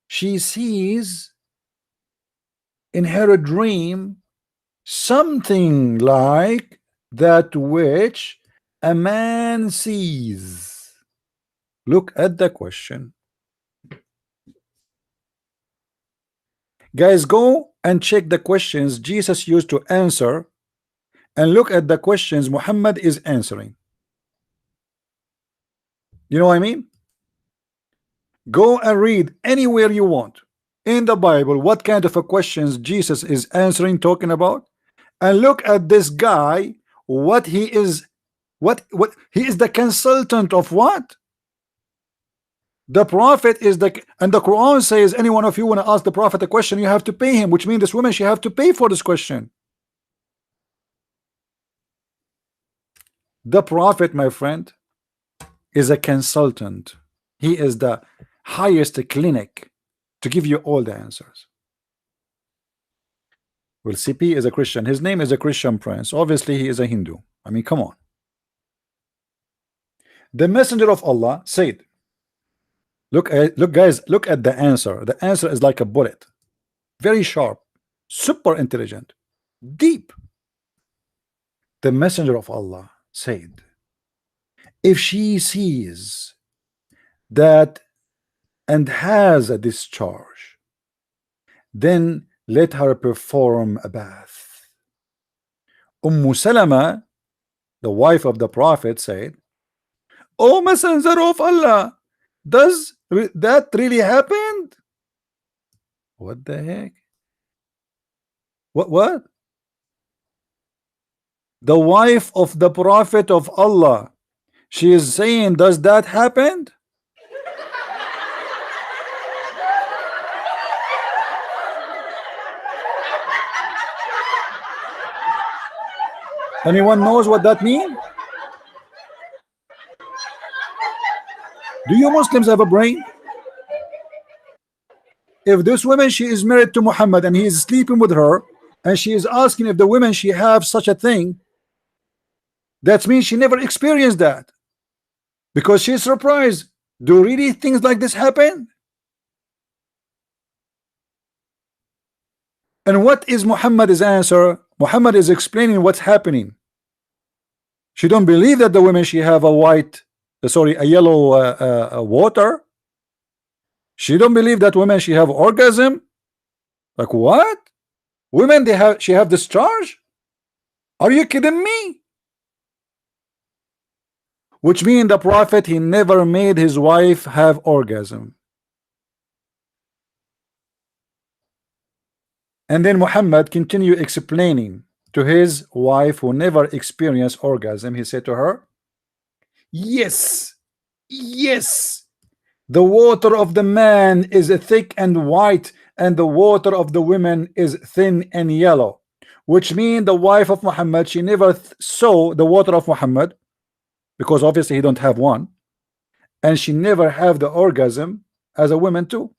she sees in her dream, something like that which a man sees. Look at the question. Guys, go and check the questions Jesus used to answer and look at the questions Muhammad is answering. You know what I mean? Go and read anywhere you want in the Bible what kind of a questions Jesus is answering, talking about, and look at this guy, what he is, what he is the consultant of what? The Prophet is and the Quran says any one of you want to ask the Prophet a question, you have to pay him, which means this woman, she have to pay for this question. The Prophet, my friend, is a consultant. He is the highest clinic to give you all the answers. Well, CP is a Christian. His name is a Christian prince. Obviously, he is a Hindu. I mean, come on. The Messenger of Allah said, look, guys, look at the answer. The answer is like a bullet. Very sharp, super intelligent, deep. The Messenger of Allah said, if she sees that and has a discharge, then let her perform a bath. Salama, the wife of the Prophet, said, "O Messenger of Allah, does that really happen?" What the heck? What? The wife of the Prophet of Allah, she is saying, does that happen? Anyone knows what that means? Do you Muslims have a brain? If this woman, she is married to Muhammad and he is sleeping with her, and she is asking if the women she have such a thing, that means she never experienced that, because she is surprised. Do really things like this happen? And what is Muhammad's answer? Muhammad is explaining what's happening. She don't believe that the women she have a yellow water. She don't believe that women she have orgasm. Like what? Women she have discharge? Are you kidding me? Which means the Prophet, he never made his wife have orgasm. And then Muhammad continued explaining to his wife who never experienced orgasm. He said to her, yes, the water of the man is thick and white and the water of the women is thin and yellow, which means the wife of Muhammad, she never saw the water of Muhammad, because obviously he don't have one, and she never have the orgasm as a woman too.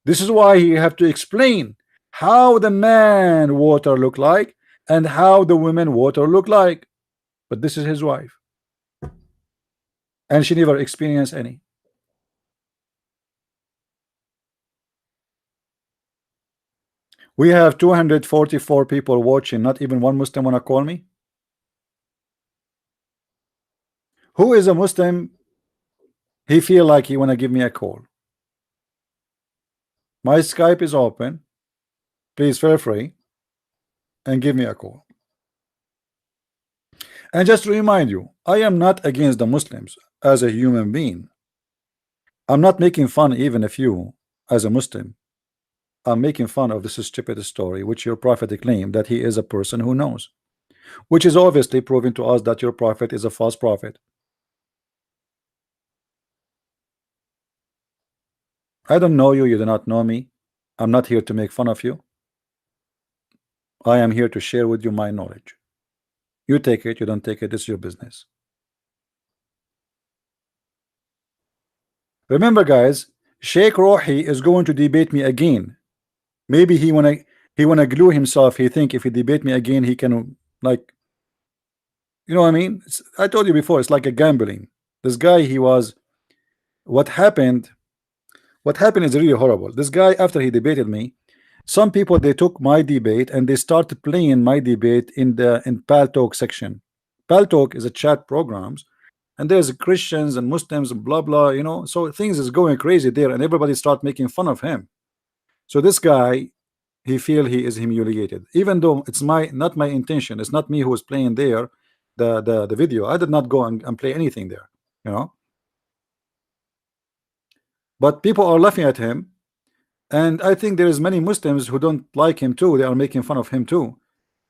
This is why he have to explain how the man water look like and how the women water look like. But this is his wife, and she never experienced any. We have 244 people watching. Not even one Muslim wanna call me. Who is a Muslim? He feel like he wanna give me a call. My Skype is open. Please feel free and give me a call. And just to remind you, I am not against the Muslims as a human being. I'm not making fun even of you as a Muslim. I'm making fun of this stupid story which your prophet claimed that he is a person who knows, which is obviously proving to us that your prophet is a false prophet. I don't know you, you do not know me. I'm not here to make fun of you. I am here to share with you my knowledge. You take it, you don't take it, it's your business. Remember guys, Sheikh Rohi is going to debate me again. Maybe he wanna glue himself. He think if he debate me again he can, like, you know what I mean? I told you before, it's like a gambling. This guy, he was, what happened is really horrible. This guy, after he debated me, some people, they took my debate and they started playing my debate in Paltalk section. Paltalk is a chat programs, and there's Christians and Muslims and blah blah, you know, so things is going crazy there, and everybody start making fun of him. So this guy, he feel he is humiliated, even though it's not my intention. It's not me who was playing there the video. I did not go and play anything there, you know. But people are laughing at him, and I think there is many Muslims who don't like him too. They are making fun of him too,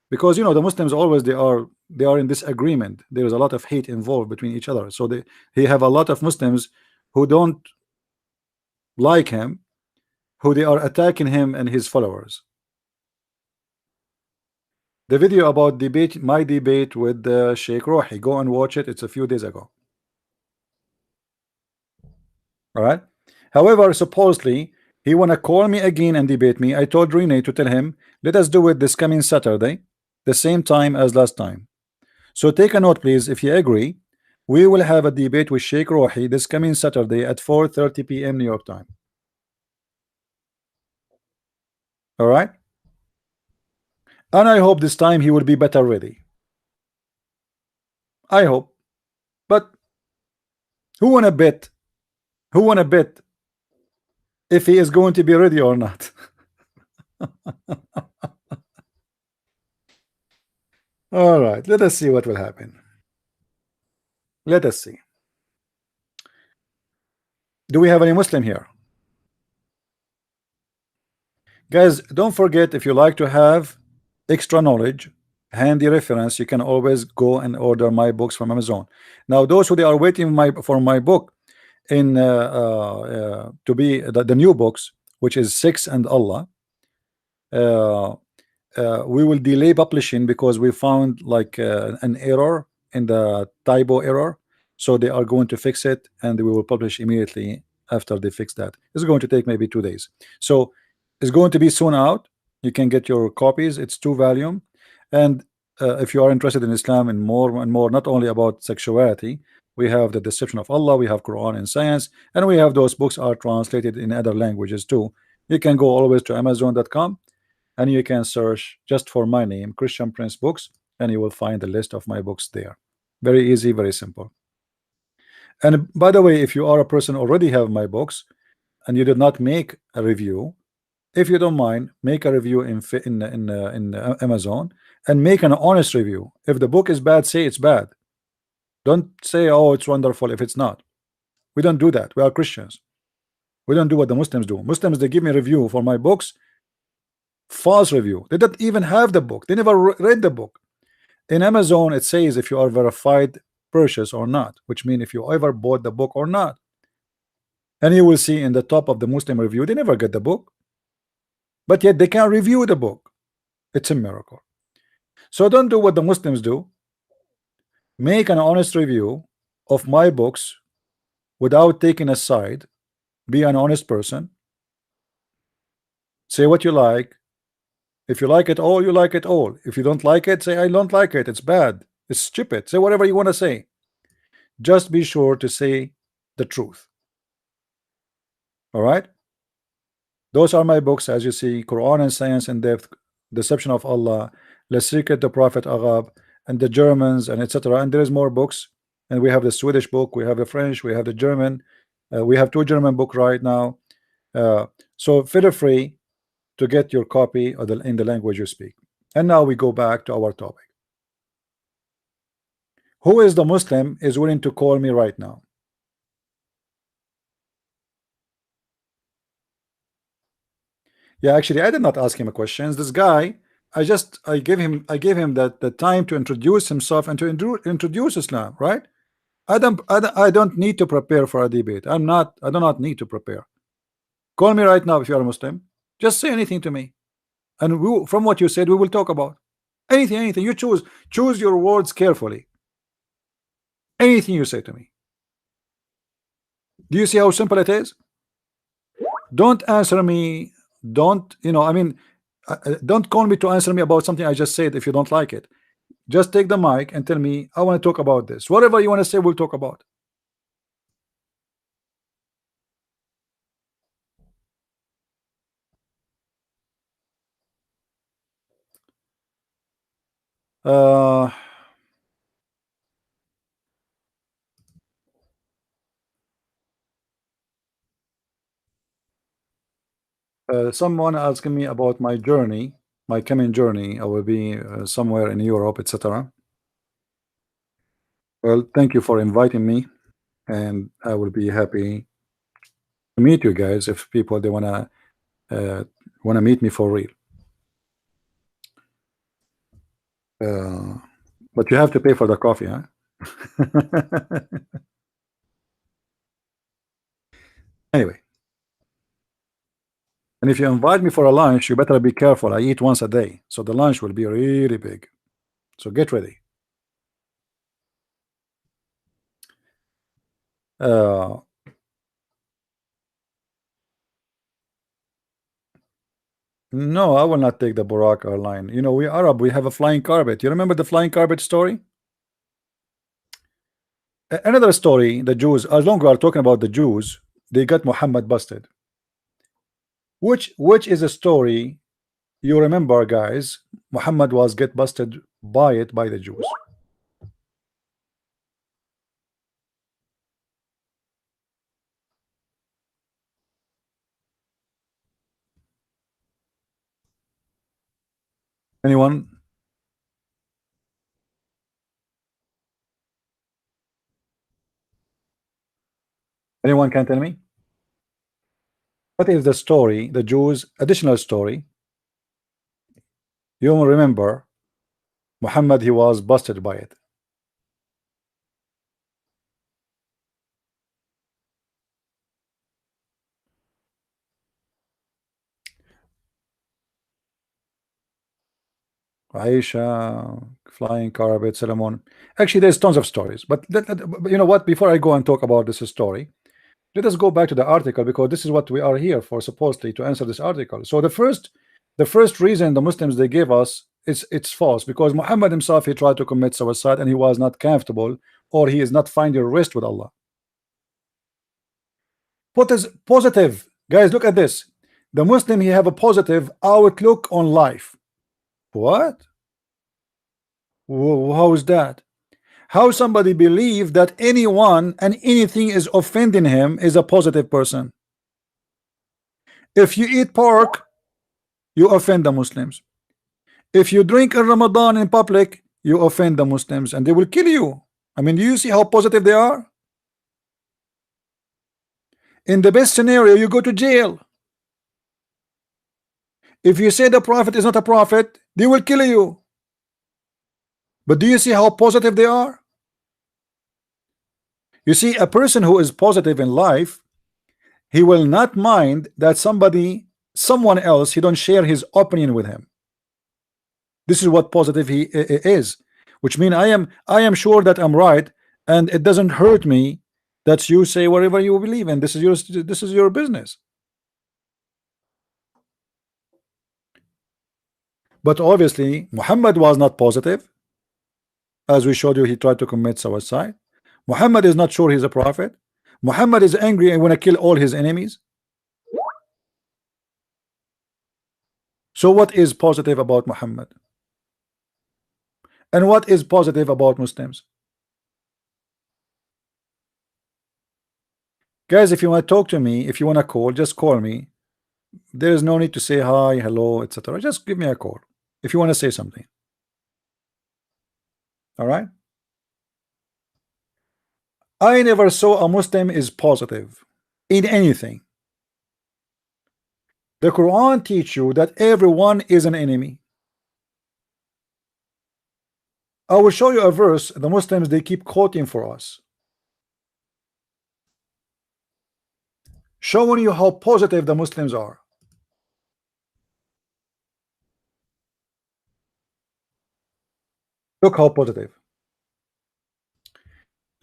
because you know the Muslims always they are in disagreement. There is a lot of hate involved between each other. So he have a lot of Muslims who don't like him, who they are attacking him and his followers. The video about my debate with Sheikh Rohi, go and watch it. It's a few days ago. All right. However, supposedly he wanna call me again and debate me. I told Rene to tell him, let us do it this coming Saturday, the same time as last time. So take a note, please. If you agree, we will have a debate with Sheikh Rohi this coming Saturday at 4:30 p.m. New York time. All right. And I hope this time he will be better ready. I hope. But who wanna bet? Who wanna bet if he is going to be ready or not? All right, let us see what will happen. Let us see. Do we have any Muslim here? Guys, don't forget, if you like to have extra knowledge, handy reference, you can always go and order my books from Amazon. Now those who they are waiting for my book in to be the new books, which is Sex and Allah, we will delay publishing because we found like an error in the typo error, so they are going to fix it and we will publish immediately after they fix that. It's going to take maybe 2 days, so it's going to be soon out. You can get your copies. It's 2 volume, and if you are interested in Islam and more, not only about sexuality, we have the Deception of Allah, we have Quran and Science, and we have those books are translated in other languages too. You can go always to Amazon.com and you can search just for my name, Christian Prince Books, and you will find the list of my books there. Very easy, very simple. And by the way, if you are a person already have my books and you did not make a review, if you don't mind, make a review in Amazon, and make an honest review. If the book is bad, say it's bad. Don't say, oh, it's wonderful, if it's not. We don't do that. We are Christians. We don't do what the Muslims do. Muslims, they give me a review for my books, false review. They don't even have the book. They never read the book. In Amazon, it says if you are verified purchase or not, which means if you ever bought the book or not. And you will see in the top of the Muslim review, they never get the book, but yet they can review the book. It's a miracle. So don't do what the Muslims do. Make an honest review of my books without taking a side. Be an honest person. Say what you like. If you like it all, you like it all. If you don't like it, say I don't like it. It's bad. It's stupid. Say whatever you want to say. Just be sure to say the truth. All right. Those are my books, as you see: Quran and Science in Depth, Deception of Allah, Le Secret, the Prophet Arab, and the Germans, and etc. And there is more books. And we have the Swedish book, we have the French, we have the German. We have 2 German books right now. So feel free to get your copy of in the language you speak. And now we go back to our topic. Who is the Muslim is willing to call me right now? Yeah, actually, I did not ask him a question. This guy, I gave him the time to introduce himself and to introduce Islam, right? I don't need to prepare for a debate. I do not need to prepare. Call me right now if you are a Muslim. Just say anything to me, and from what you said, we will talk about anything. You choose your words carefully. Anything you say to me. Do you see how simple it is? Don't answer me. Don't, I mean, don't call me to answer me about something I just said if you don't like it. Just take the mic and tell me, I want to talk about this. Whatever you want to say, we'll talk about. Someone asking me about my journey, my coming journey. I will be somewhere in Europe, etc. Well, thank you for inviting me, and I will be happy to meet you guys if people they wanna meet me for real. But you have to pay for the coffee, huh? Anyway, and if you invite me for a lunch, you better be careful. I eat once a day, so the lunch will be really big. So get ready. No, I will not take the Burak airline. You know, we Arab, we have a flying carpet. You remember the flying carpet story? Another story, the Jews, as long as we are talking about the Jews, they got Muhammad busted. Which is a story you remember, guys. Muhammad was get busted by the Jews. Anyone? Anyone can tell me? What is the story, the Jews additional story? You remember Muhammad, he was busted by it. Aisha, flying carpet, Solomon. Actually, there's tons of stories, but you know what? Before I go and talk about this story, let us go back to the article, because this is what we are here for, supposedly, to answer this article. So the first reason the Muslims they gave us is it's false, because Muhammad himself, he tried to commit suicide and he was not comfortable, or he is not finding rest with Allah. What is positive? Guys, look at this. The Muslim, he have a positive outlook on life. What? How is that? How somebody believe that anyone and anything is offending him is a positive person? If you eat pork, you offend the Muslims. If you drink in Ramadan in public, you offend the Muslims and they will kill you. I mean, do you see how positive they are? In the best scenario, you go to jail. If you say the prophet is not a prophet, they will kill you. But do you see how positive they are? You see, a person who is positive in life, he will not mind that someone else, he don't share his opinion with him. This is what positive he is, which means I am sure that I'm right, and it doesn't hurt me that you say whatever you believe in. This is your business. But obviously Muhammad was not positive. As we showed you, he tried to commit suicide. Muhammad is not sure he's a prophet. Muhammad is angry and want to kill all his enemies. So what is positive about Muhammad? And what is positive about Muslims? Guys, if you want to talk to me, if you want to call, just call me. There is no need to say hi, hello, etc. Just give me a call if you want to say something. All right. I never saw a Muslim is positive in anything. The Quran teach you that everyone is an enemy. I will show you a verse the Muslims they keep quoting for us, showing you how positive the Muslims are. Look how positive.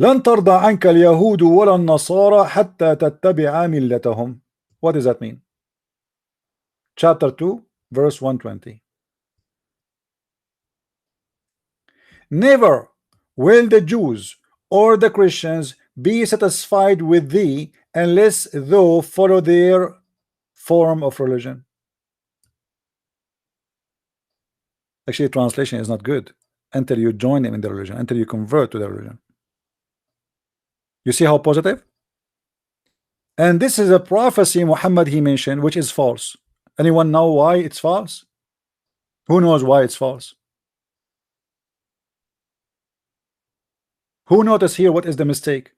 لن ترضى عنك اليهود ولا النصارى حتى تتبع ملتهم. What does that mean? Chapter 2 verse 120. Never will the Jews or the Christians be satisfied with thee unless thou follow their form of religion. Actually, translation is not good. Until you join them in the religion, until you convert to the religion. You see how positive? And this is a prophecy Muhammad he mentioned, which is false. Anyone know why it's false? Who knows why it's false? Who notice here what is the mistake?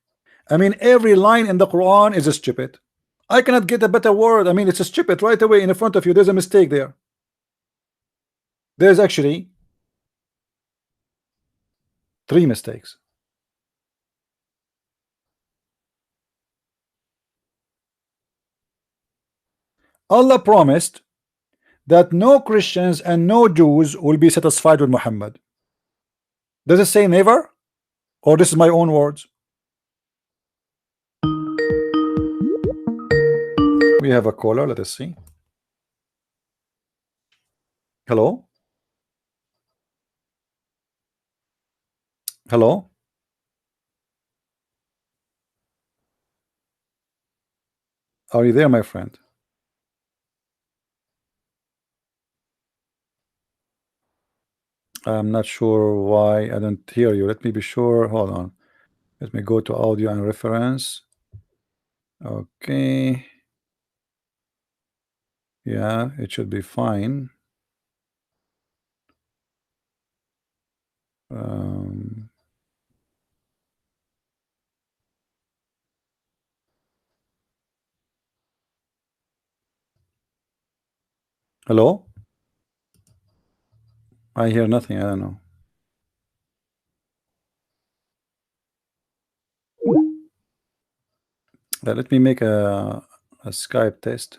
I mean, every line in the Quran is a stupid. I cannot get a better word. I mean, it's a stupid right away in front of you. There's a mistake there. There's actually 3 mistakes. Allah promised that no Christians and no Jews will be satisfied with Muhammad. Does it say never? Or this is my own words? We have a caller. Let us see. Hello? Hello? Are you there, my friend? I'm not sure why I don't hear you. Let me be sure. Hold on. Let me go to audio and reference. Okay. Yeah, it should be fine. Um, hello? I hear nothing. I don't know. Let me make a Skype test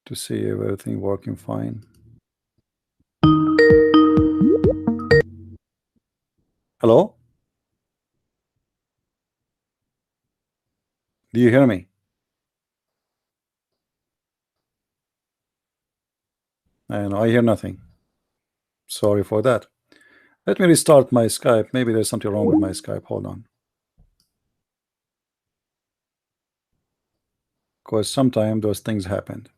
to see if everything working fine. Hello? Do you hear me? I hear nothing. Sorry for that. Let me restart my Skype. Maybe there's something wrong with my Skype. Hold on. Because sometimes those things happen.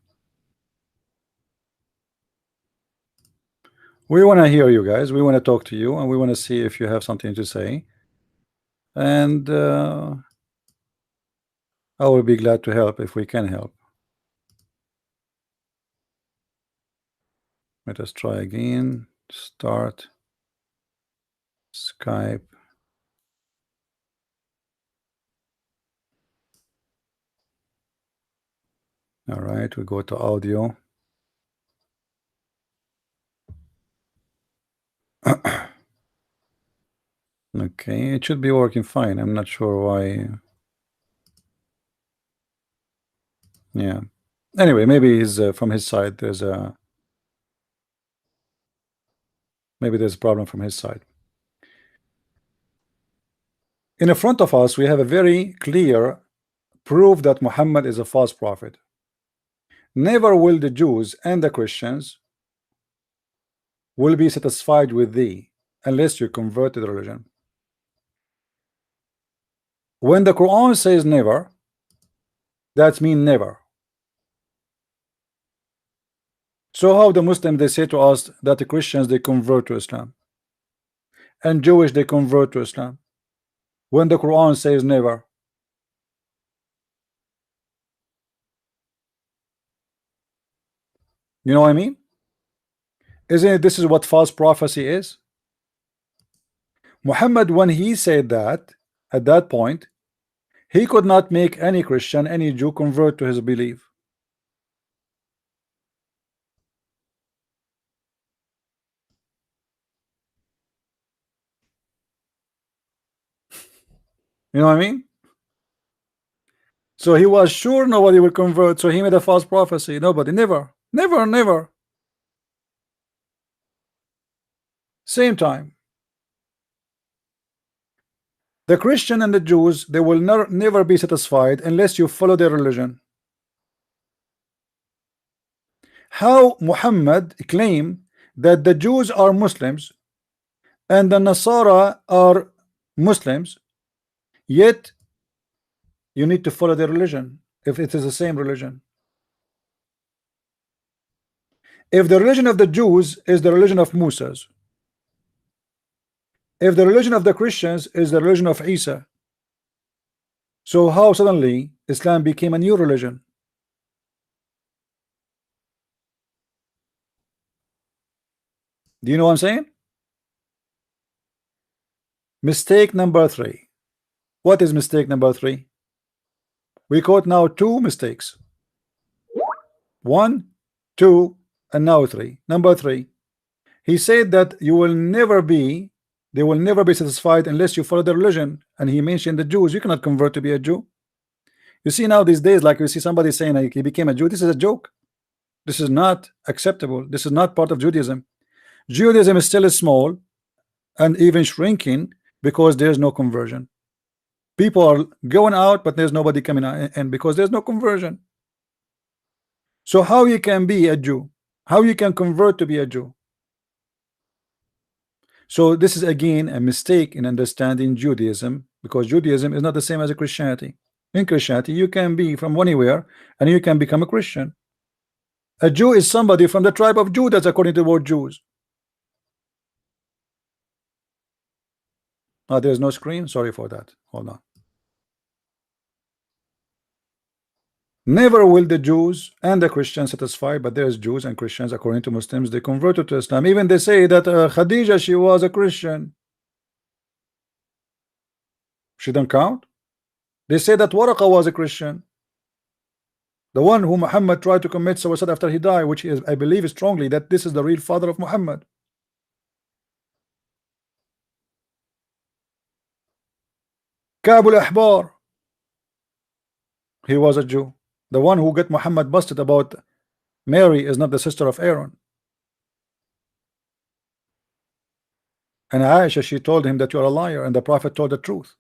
We want to hear you guys. We want to talk to you, and we want to see if you have something to say. And I will be glad to help if we can help. Let us try again. Start Skype. All right, we go to audio. Okay, it should be working fine. I'm not sure why. Yeah. Anyway, maybe he's from his side. Maybe there's a problem from his side. In front of us, we have a very clear proof that Muhammad is a false prophet. Never will the Jews and the Christians will be satisfied with thee unless you convert to the religion. When the Quran says never, that means never. So how the Muslims, they say to us that the Christians, they convert to Islam, and Jewish, they convert to Islam, when the Quran says never? You know what I mean? Isn't it this is what false prophecy is? Muhammad, when he said that, at that point, he could not make any Christian, any Jew convert to his belief. You know what I mean? So he was sure nobody will convert, so he made a false prophecy. Nobody, never, never, never. Same time. The Christian and the Jews, they will never be satisfied unless you follow their religion. How Muhammad claim that the Jews are Muslims and the Nasara are Muslims, yet you need to follow their religion if it is the same religion? If the religion of the Jews is the religion of Moses, if the religion of the Christians is the religion of Isa, so how suddenly Islam became a new religion? Do you know what I'm saying? Mistake number 3. What is mistake number 3? We caught now 2 mistakes. 1, 2, and now 3. Number 3, he said that they will never be satisfied unless you follow the religion, and he mentioned the Jews. You cannot convert to be a Jew. You see now these days, like you see somebody saying like, he became a Jew. This is a joke. This is not acceptable. This is not part of Judaism. Judaism is still small and even shrinking because there's no conversion. People are going out, but there's nobody coming in because there's no conversion. So how you can be a Jew? How you can convert to be a Jew? So this is again a mistake in understanding Judaism, because Judaism is not the same as a Christianity. In Christianity, you can be from anywhere and you can become a Christian. A Jew is somebody from the tribe of Judah, according to the word Jews. There's no screen. Sorry for that. Hold on. Never will the Jews and the Christians satisfy, but there's Jews and Christians, according to Muslims, they converted to Islam. Even they say that Khadija, she was a Christian. She don't count. They say that Waraqa was a Christian, the one who Muhammad tried to commit suicide after he died, which is, I believe strongly that this is the real father of Muhammad. Ka'b al-Ahbar, he was a Jew. The one who got Muhammad busted about Mary is not the sister of Aaron. And Aisha, she told him that you are a liar, and the Prophet told the truth.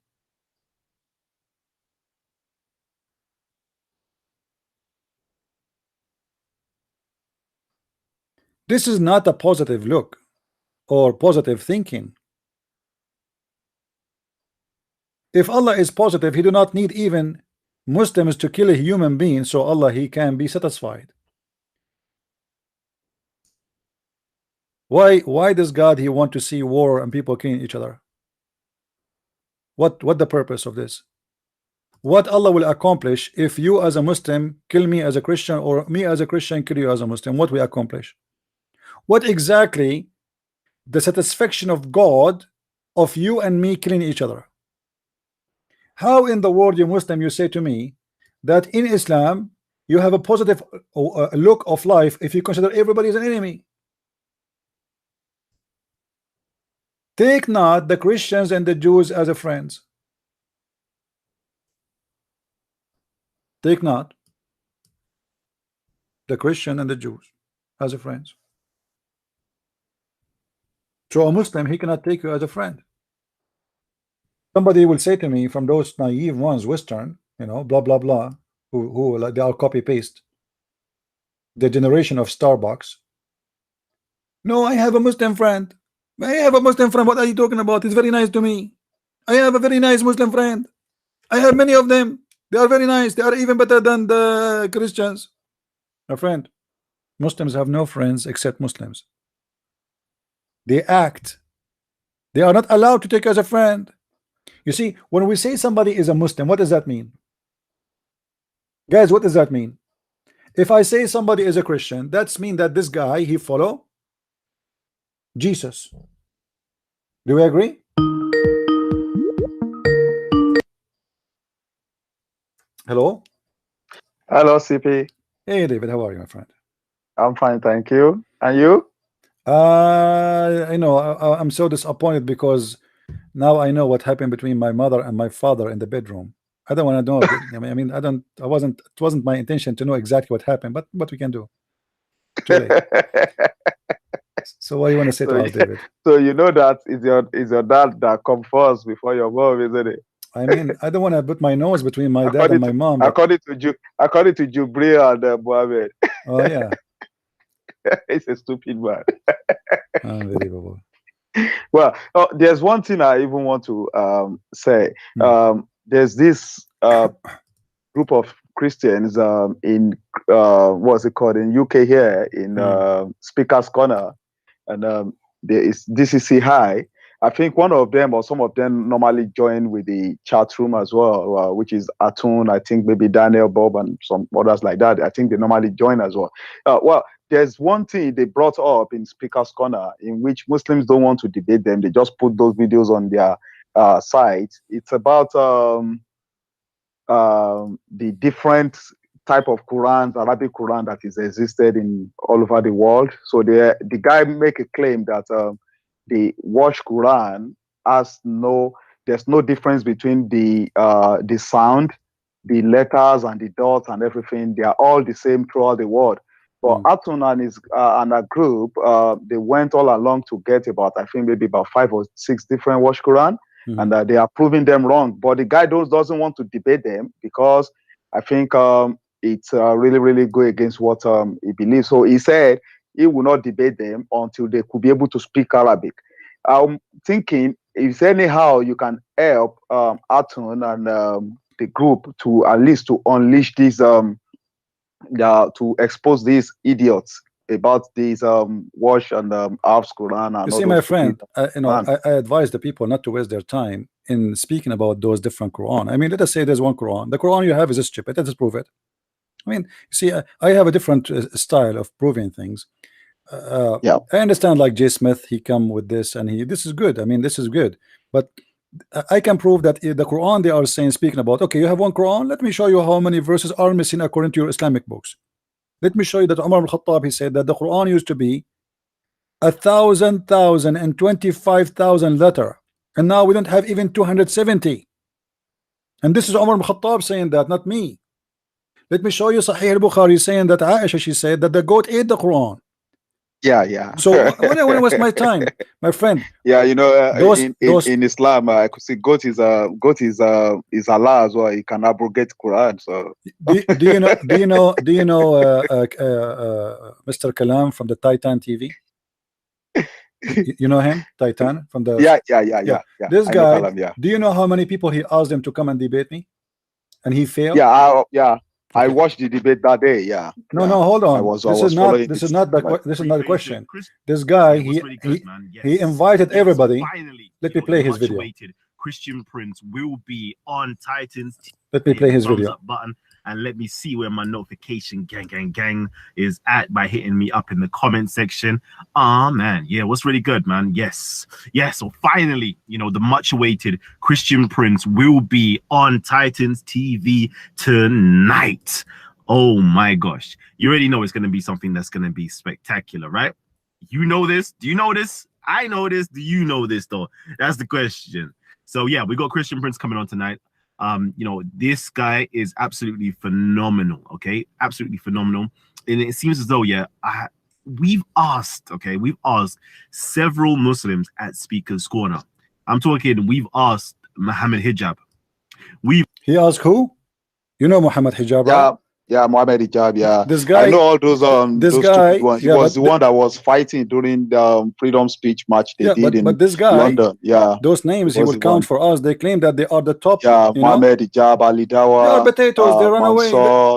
This is not a positive look or positive thinking. If Allah is positive, he do not need even Muslims to kill a human being, so Allah, he can be satisfied. Why does God, he want to see war and people killing each other? What the purpose of this? What Allah will accomplish if you as a Muslim kill me as a Christian, or me as a Christian kill you as a Muslim? What we accomplish? What exactly the satisfaction of God of you and me killing each other? How in the world, you Muslim, you say to me that in Islam you have a positive look of life if you consider everybody as an enemy? Take not the Christians and the Jews as a friends. Take not. the Christian and the Jews as a friends. So a Muslim, he cannot take you as a friend. Somebody will say to me from those naive ones, Western, you know, blah blah blah, who like they are copy paste, the generation of Starbucks. No, I have a Muslim friend. I have a Muslim friend. What are you talking about? He's very nice to me. I have a very nice Muslim friend. I have many of them. They are very nice. They are even better than the Christians. My friend, Muslims have no friends except Muslims. They act. They are not allowed to take as a friend. You see, when we say somebody is a Muslim, what does that mean? Guys, what does that mean? If I say somebody is a Christian, that's mean that this guy, he follow Jesus. Do we agree? Hello? Hello, CP. Hey, David, how are you, my friend? I'm fine, thank you. And you? I know I'm so disappointed because now I know what happened between my mother and my father in the bedroom. I don't want to know. I mean, it wasn't my intention to know exactly what happened, but what we can do. Too late. So what do you want to say to us, David? So you know that is your dad that come first before your mom, isn't it? I mean, I don't want to put my nose between my dad and my mom. According to Jubril and Mohammed. Oh yeah. It's a stupid man. Unbelievable. Well, there's one thing I even want to say. There's this group of Christians in what's it called in UK here in Speaker's Corner, and there is DCC High. I think one of them or some of them normally join with the chat room as well, which is Atun, I think maybe Daniel, Bob, and some others like that. I think they normally join as well. Well, there's one thing they brought up in Speaker's Corner in which Muslims don't want to debate them. They just put those videos on their site. It's about the different type of Quran, Arabic Quran that is existed in all over the world. So the guy make a claim that the Wash Quran there's no difference between the sound, the letters and the dots and everything. They are all the same throughout the world. But Atun and his and a group, they went all along to get about, I think maybe about 5 or 6 different Wash Quran, and they are proving them wrong. But the guy doesn't want to debate them because I think it's really, really go against what he believes. So he said he will not debate them until they could be able to speak Arabic. I'm thinking if anyhow you can help Atun and the group to at least to unleash these to expose these idiots about these Wash and Arabs Quran. And you see, my friend, I advise the people not to waste their time in speaking about those different Quran. I mean, let us say there's one Quran. The Quran you have is stupid. Let us prove it. I mean, you see, I have a different style of proving things. I understand, like Jay Smith, he come with this and this is good. I mean, this is good, but I can prove that the Quran they are saying, speaking about, okay, you have one Quran, let me show you how many verses are missing according to your Islamic books. Let me show you that Umar al-Khattab, he said that the Quran used to be 1,000 and 25,000 letter, and now we don't have even 270. And this is Umar al-Khattab saying that, not me. Let me show you Sahih al-Bukhari saying that Aisha, she said that the goat ate the Quran. Yeah. So when I waste my time, my friend. Yeah, you know, in Islam, I could see goat is Allah as well. He can abrogate Quran. So do you know Mr. Kalam from the Titan TV? You know him, Titan from the yeah. This guy, Kalam, do you know how many people he asked them to come and debate me, and he failed? I watched the debate that day. Yeah. No, hold on. This is not the question. This guy, he invited everybody. Let me play his video. Christian Prince will be on Titans. Let me play his video. Button and let me see where my notification gang is at by hitting me up in the comment section. Man, yeah, what's really good, man? Yes. So finally, you know, the much awaited Christian Prince will be on Titans TV tonight. Oh my gosh, you already know it's going to be something that's going to be spectacular, right? You know this? Do you know this? I know this. Do you know this though? That's the question. So yeah, we got Christian Prince coming on tonight. You know, this guy is absolutely phenomenal. Okay, absolutely phenomenal. and it seems as though we've asked several Muslims at Speaker's Corner. I'm talking, we've asked Muhammad Hijab. He asked who? You know Muhammad Hijab, right? Yeah, Muhammad Hijab. Yeah, This guy. I know all those. This those guy. stupid ones. He Yeah, was the one that was fighting during the freedom speech match they did in but this guy, London. Yeah, those names he was will the count one. for us. They claim that they are the top. Yeah, Muhammad Hijab, Ali Dawa. They are potatoes. They run away.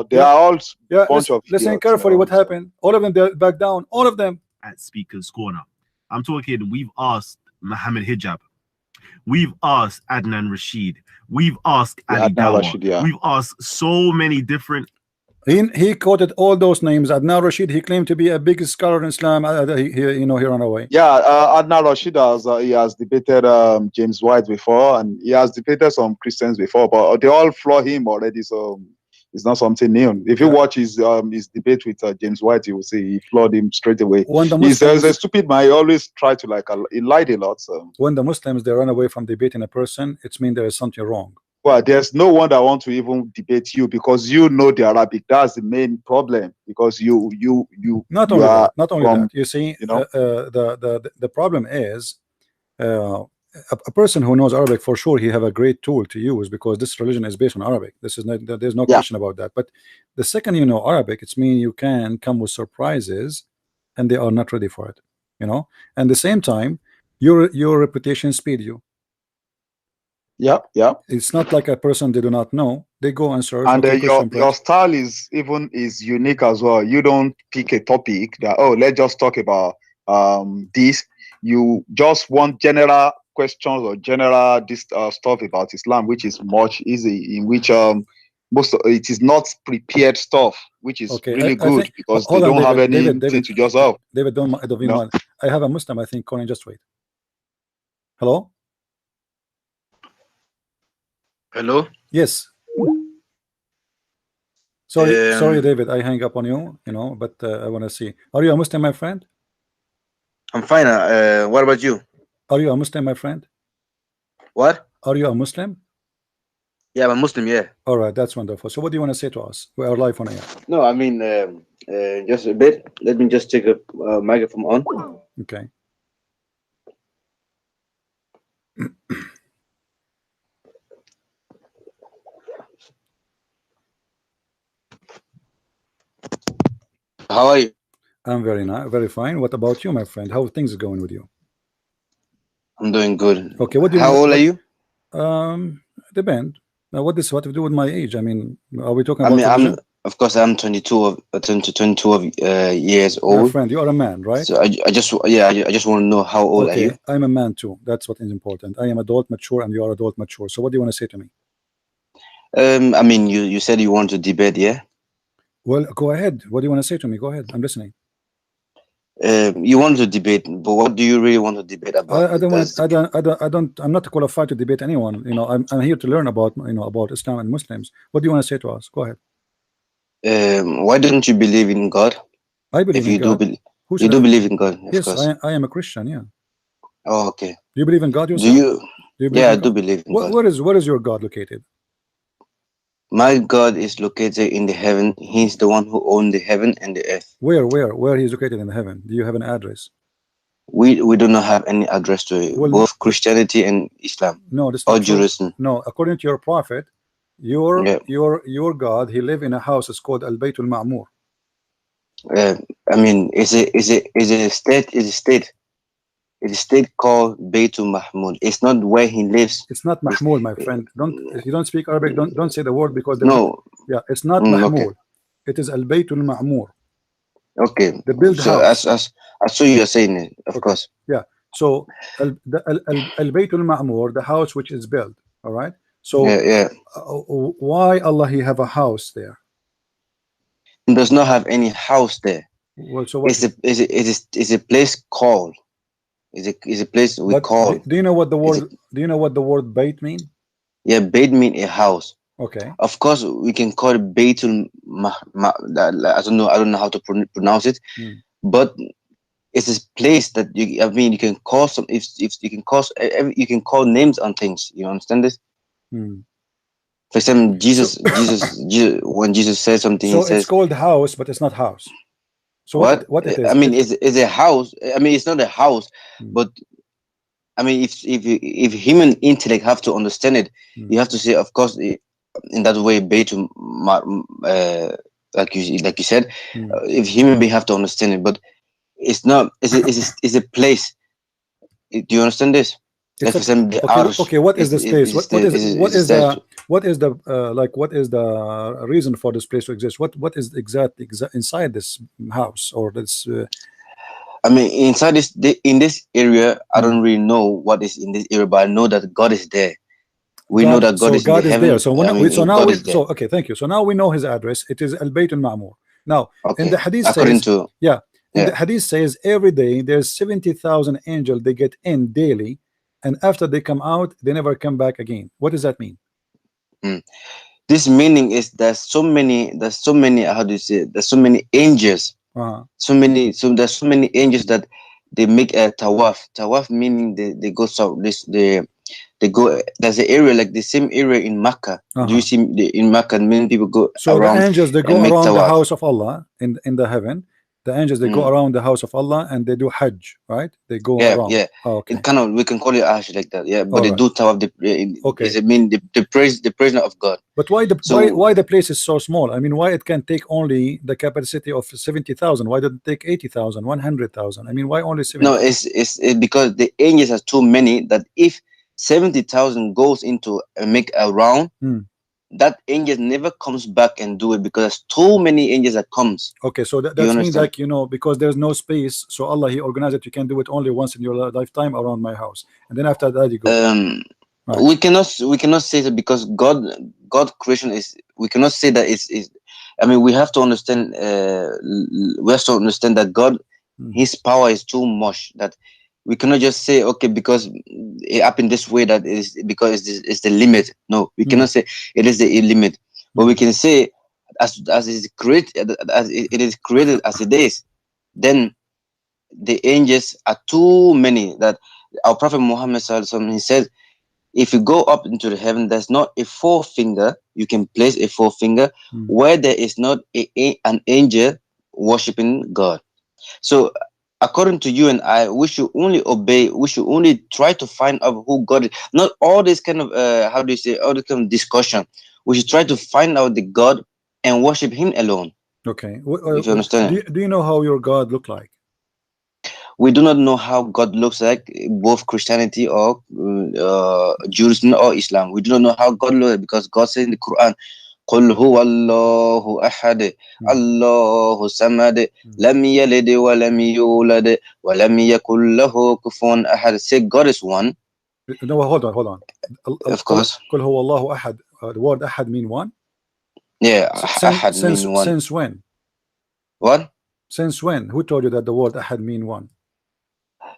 They are all bunch of. Listen carefully. What happened? All of them they back down. All of them at Speaker's Corner. I'm talking. We've asked Muhammad Hijab. We've asked Adnan Rashid. We've asked Ali Dawa. We've asked so many different. He quoted all those names. Adnan Rashid, he claimed to be a big scholar in Islam. He ran away. Yeah, Adnan Rashid he has debated James White before, and he has debated some Christians before, but they all floor him already, so it's not something new. If you watch his debate with James White, you will see he floored him straight away. He's a stupid man. He always try to he lied a lot. So when the Muslims they run away from debating a person, it means there is something wrong. Well, there's no one that wants to even debate you because you know the Arabic. That's the main problem, because you not only that. You see, the problem is a person who knows Arabic, for sure he have a great tool to use, because this religion is based on Arabic. This is not, there's no question about that. But the second you know Arabic, it's mean you can come with surprises and they are not ready for it, and at the same time your reputation speed you. Yeah. It's not like a person they do not know. They go and search. And your style is unique as well. You don't pick a topic that let's just talk about this. You just want general questions or general stuff about Islam, which is much easy. In which most of it is not prepared stuff, which is really good because they don't have anything to just have. David, don't mind. I have a Muslim, I think, calling. Just wait. Hello. Hello. Yes. Sorry, David. I hang up on you. But I want to see. Are you a Muslim, my friend? I'm fine. What about you? Are you a Muslim, my friend? What? Are you a Muslim? Yeah, I'm a Muslim. Yeah. All right, that's wonderful. So, what do you want to say to us? We are live on air. No, I mean, just a bit. Let me just take a microphone on. Okay. How are you? I'm very fine. What about you, my friend? How are things going with you? I'm doing good. Okay. How old are you? Depend. Now, what does what to do with my age? I mean, are we talking about? Of course, I'm 22 years old. My friend, you are a man, right? So I just want to know how old are you? I'm a man too. That's what is important. I am adult mature, and you are adult mature. So, what do you want to say to me? I mean, you said you want to debate, yeah? Well, go ahead. What do you want to say to me? Go ahead. I'm listening. You want to debate, but what do you really want to debate about? I'm not qualified to debate anyone. I'm here to learn about about Islam and Muslims. What do you want to say to us? Go ahead. Why don't you believe in God? I believe in God. You do believe in God? Yes, I am a Christian. Yeah. Oh, okay. Do you believe in God yourself? Do you yeah, I do believe in God. Where is your God located? My God is located in the heaven. He's the one who owns the heaven and the earth. Where he is located in the heaven? Do you have an address? We do not have any address to it. Well, both Christianity and Islam. No, this or Jerusalem. No, according to your prophet, your God, he live in a house. It's called Al Baytul Ma'mur. I mean, is a state. It's a state called Baytul Mahmud. It's not where he lives. It's not Mahmud, my friend. If you don't speak Arabic, don't say the word, because it's not Mahmud. Okay. It is Al Baytul Ma'mur. Okay. The build house. As so you are saying it, of course. Yeah. So Al Baytul Ma'mur, the house which is built. All right. So why Allah he have a house there? He does not have any house there. Well, so what? It's a place called. Is a place we call. Do you know what the word? Do you know what the word Bayt mean? Yeah, Bayt mean a house. Okay. Of course, we can call it Baytul. I don't know how to pronounce it, but it's this place that you can call some. If you can call names on things. You understand this? For example, Jesus, when Jesus says something, So he says, it's called house, but it's not house. So what it is? I mean, it's a house. I mean, it's not a house, Hmm. but I mean, if human intellect have to understand it, you have to say, of course, in that way, Beitul, like you said, if human being have to understand it, but it's not. It's a place. Do you understand this? Like, for example, the Arsh okay. What is this place? What is statue. what is the like? What is the reason for this place to exist? What is exact inside this house or this? I mean, inside in this area, I don't really know what is in this area, but I know that God is there. We know that God is in the heaven. there. So I mean, now God is there. okay, thank you. So now we know his address. It is Al Bayt Al Ma'mur. Now, Okay. in the hadith According says, to the hadith says every day there's 70,000 angels they get in daily, and after they come out, they never come back again. What does that mean? This meaning is there's so many. How do you say it? There's so many angels. There's so many angels that they make a tawaf. Tawaf meaning they go south. They go. There's an area like the same area in Mecca. Do you see in Mecca? Many people go around. The angels they go and make around the tawaf. house of Allah in the heaven. The angels they go around the house of Allah and they do Hajj, right? They go around. Yeah. Okay. It kind of, we can call it Hajj like that. Yeah, but they Alright. do tawaf. Okay. Does it mean the praise of God? But why the place is so small? I mean, why it can take only the capacity of 70,000? Why did it take 80,000, 100,000? I mean, why only 70? No, it's because the angels are too many that if 70,000 goes into make a round, that angel never comes back and do it because there's too many angels that comes. Okay, so that means like, because there's no space, so Allah he organized it. You can do it only once in your lifetime around my house, and then after that you go. Right. We cannot say that because God creation is. We cannot say that it's. I mean, we have to understand. We have to understand that God, His power is too much that we cannot just say okay because it happened this way that is because it's the limit. No, we cannot say it is the limit, but we can say as it is created as it is, then the angels are too many that our Prophet Muhammad he said, if you go up into the heaven, there's not a forefinger. You can place a forefinger where there is not an angel worshiping God. So according to you and I, we should only obey. We should only try to find out who God is. Not all this kind of all this kind of discussion. We should try to find out the God and worship Him alone. Okay. If you understand. Do you know how your God look like? We do not know how God looks like, both Christianity or Judaism or Islam. We do not know how God looks like because God says in the Quran, قل هو الله أحد الله الصمد لم يلد ولم يولد ولم يكن له كفوا أحد. Say God is one. No, hold on. Of course. قل هو الله أحد. The word أحد mean one. Yeah, أحد mean one. Since when? What? Since when? Who told you that the word أحد mean one?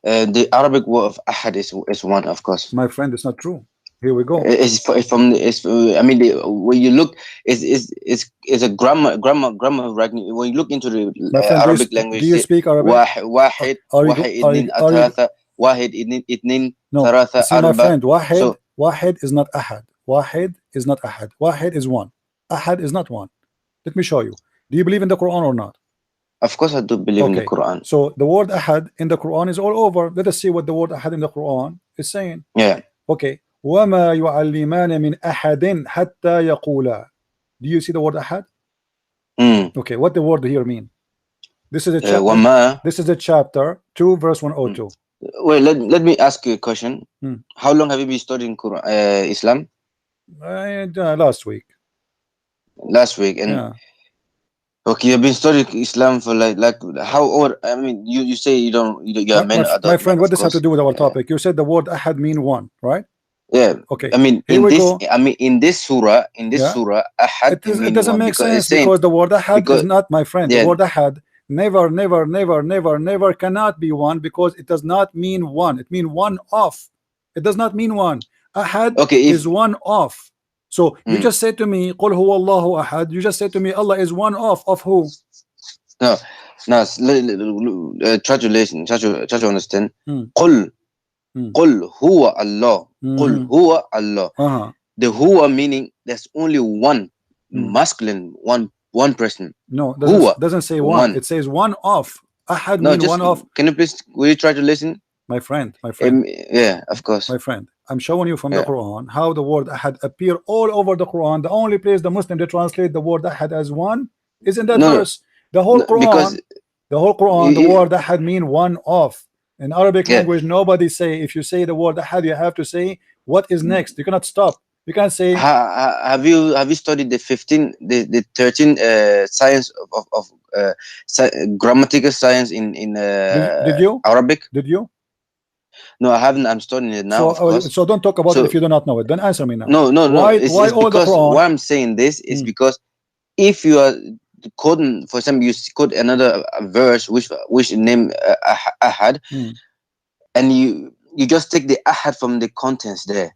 The Arabic word of أحد is one, of course. My friend, it's not true. Here we go. I mean, when you look, it's a grammar writing. When you look into the Arabic language, do you speak Arabic? واحد اثنين ثلاثة واحد اثنين ثلاثة see my أربعة. friend, واحد is not أحد. واحد is not أحد. واحد is one. أحد is not one. Let me show you. Do you believe in the Quran or not? Of course I do believe in the Quran. So the word أحد in the Quran is all over. Let us see what the word أحد in the Quran is saying. Yeah. Okay. وما يعلمان من أحد حتى يقولا. Do you see the word أحد? Okay, what the word here mean? This is a chapter. This is a chapter 2 verse 102. Wait, let me ask you a question. How long have you been studying Quran, Islam? Last week. Last week, and yeah. Okay, you've been studying Islam for like how old? I mean, you say you don't. You're my friend, what does have to do with our topic? You said the word ahad mean one, right? Yeah. Okay. I mean, in this surah, ahad. It doesn't make sense because the word ahad is not, my friend. The word ahad never cannot be one because it does not mean one. It means one off. It does not mean one. Ahad is one off. So you just say to me, قل هو الله أحد. You just say to me, Allah is one of who? No. Try to listen. Try to understand. قل هو Allah. قل هو Allah. The huwa meaning there's only one masculine, one person. No, Huwa. doesn't say one. One. It says one of. Ahad No, mean just one of. can you please? Will you try to listen? My friend. Yeah, of course. My friend, I'm showing you from the Yeah. Quran how the word ahad appear all over the Quran. The only place the Muslim they translate the word ahad as one is in that No, no. verse. The whole No, Quran, because the whole Quran, the you- word ahad mean one of. In Arabic Yeah. language, nobody say if you say the word ahad, you have to say what is next. You cannot stop. You can't say. Have you studied the 13 science of grammatical science in Did you? Arabic? Did you? No, I haven't. I'm studying it now, of course. So don't talk about it So- if you do not know it. Then answer me now. No. Why It's all the because Quran? why I'm saying this is Hmm. because if you are quoting, for example, you quote another verse which name ahad, Hmm. and you just take the ahad from the contents there.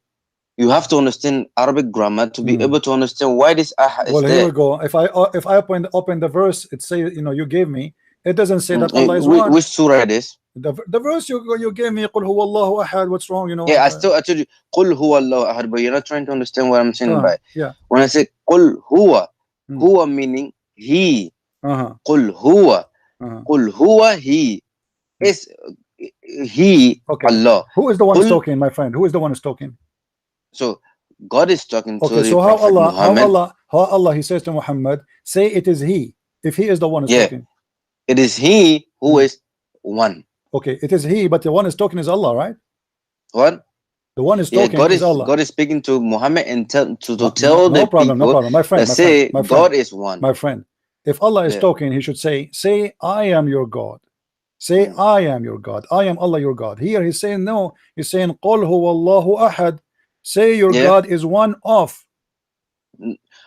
You have to understand Arabic grammar to be Hmm. able to understand why this ahad is Well, here there. we go. If I open the verse, it say, you know, you gave me. It doesn't say that Allah is Which one. surah it is? The verse you gave me, قل هو الله أحد. What's wrong? You know. Yeah, I told you, قل هو الله أحد, but you're not trying to understand what I'm saying by. Yeah. When I say قل هو, Hmm. huwa meaning he. Uh-huh. قل هو, Uh-huh. قل هو he is he Okay. Allah. Who is the one Qul- talking, my friend? Who is the one who's talking? So God is talking to Okay. the So how Prophet Muhammad. Allah, He says to Muhammad, say it is He. If He is the one who's Yeah. talking. It is he who is one. Okay. It is He, but the one is talking is Allah, right? What? The one is Yeah, talking is Allah. God is speaking to Muhammad and tell No the problem. people My friend. that say My friend. God is one. My friend, if Allah is Yeah. talking, He should say, I am your God. Say, I am your God. I am Allah your God. Here He's saying no. He's saying, قل هو الله أحد. Say your Yeah. God is one of.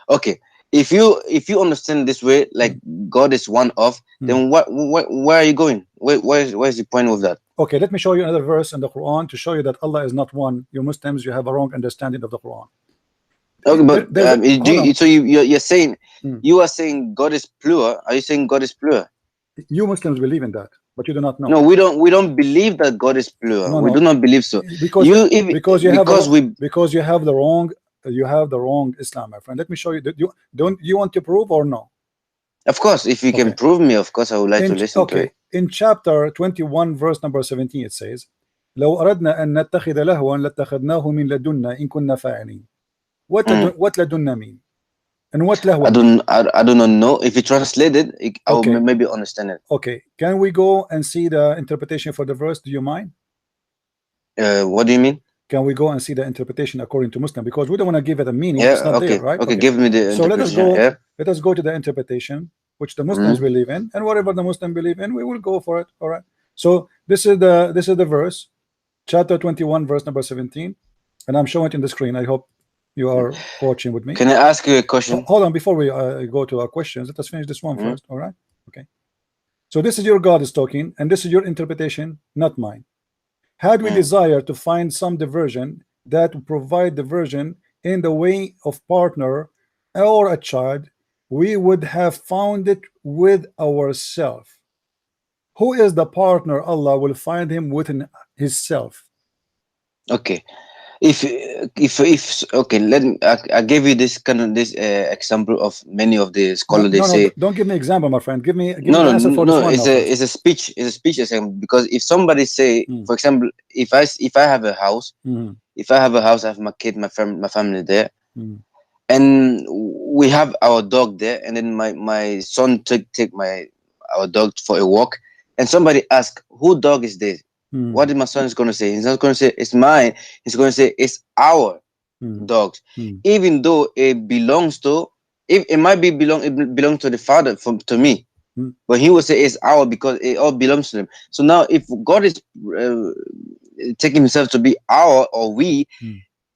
Okay, if you understand this way, like God is one of, then where are you going? Where's the point of that? Okay, let me show you another verse in the Quran to show you that Allah is not one. You Muslims, you have a wrong understanding of the Quran. Okay, but hold on. so you're saying Hmm. you are saying God is plural. Are you saying God is plural? You Muslims believe in that, but you do not know. No, we don't believe that God is plural. No, we no. do not believe so. Because you have the wrong Islam, my friend. Let me show you. Do you want to prove or no? Of course, if you can Okay. prove me, of course I would like to listen to it. In chapter 21 verse number 17 it says لو أردنا أن نتخذ لهوا لاتخذناه من لدنا إن كنا فاعلين. What لدنا mean? And what لهوا? I do not know. If you translate it, I will maybe understand it. Okay, can we go and see the interpretation for the verse? Do you mind? What do you mean? Can we go and see the interpretation according to Muslim? Because we don't want to give it a meaning. Yeah, It's not there, right? Okay, give me the so interpretation. let us go to the interpretation which the Muslims believe in, and whatever the Muslim believe in, we will go for it. All right. So this is the verse, chapter 21, verse number 17, and I'm showing it in the screen. I hope you are watching with me. Can I ask you a question? Hold on, before we go to our questions, let us finish this one first. All right. Okay. So this is your God is talking, and this is your interpretation, not mine. Had we desire to find some diversion that would provide diversion in the way of partner or a child, we would have found it with ourselves. Who is the partner? Allah will find him within himself. Okay. If okay, let me. I gave you this example of many of the scholars. They say, don't give me example, my friend. Give me the answer for this one. It's a speech. It's a speech example, because if somebody say, for example, if I have a house, I have my kid, my family there, and we have our dog there, and then my son take our dog for a walk, and somebody ask, who dog is this? What did my son is going to say? He's not going to say it's mine. He's going to say it's our dogs, even though it belongs to. It might be belong to the father, to me, but he will say it's our because it all belongs to him. So now, if God is taking himself to be our or we,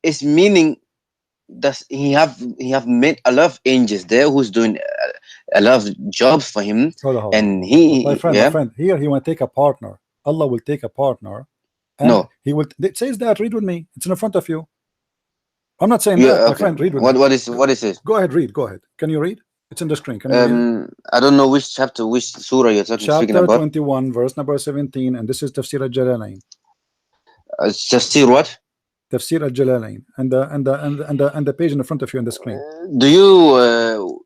it's meaning that he have made a lot of angels there who's doing a lot of jobs for him, and my friend, here he want to take a partner. Allah will take a partner. And no, he will. It says that. Read with me. It's in front of you. I'm not saying that, my friend. Read with me. What is it? Go ahead. Read. Go ahead. Can you read? It's in the screen. Can you read? I don't know which chapter, which surah you're speaking about. Chapter 21, verse number 17, and this is Tafsir al-Jalalain. Tafsir what? Tafsir al-Jalalain, and the page in the front of you on the screen. Do you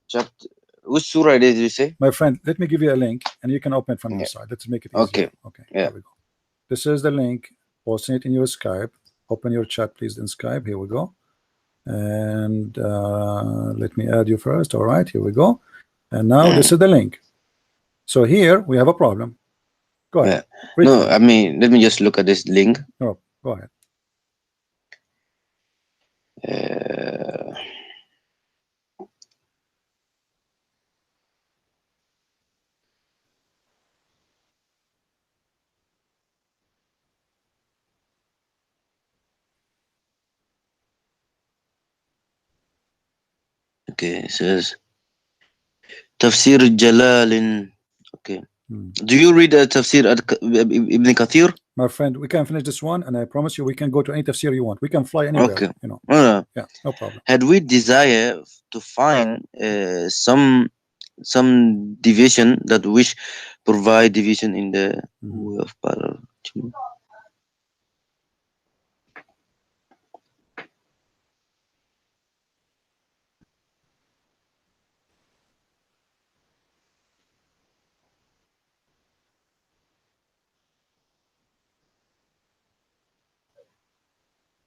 chapter, which surah did you say? My friend, let me give you a link, and you can open it from your Yeah. side. Let's make it easier. Okay. Okay. Yeah. Here we go. This is the link. Posting it in your Skype. Open your chat, please, in Skype. Here we go. And let me add you first. All right. Here we go. And now this is the link. So here we have a problem. Go ahead. Read No, it. I mean, let me just look at this link. Oh, go ahead. Okay, it says Tafsir Jalalin. Okay. Hmm. Do you read Tafsir Ibn Kathir? My friend, we can finish this one, and I promise you we can go to any tafsir you want. We can fly anywhere. Okay. You know. No. Yeah, no problem. Had we desire to find some division that which provide division in the way of power.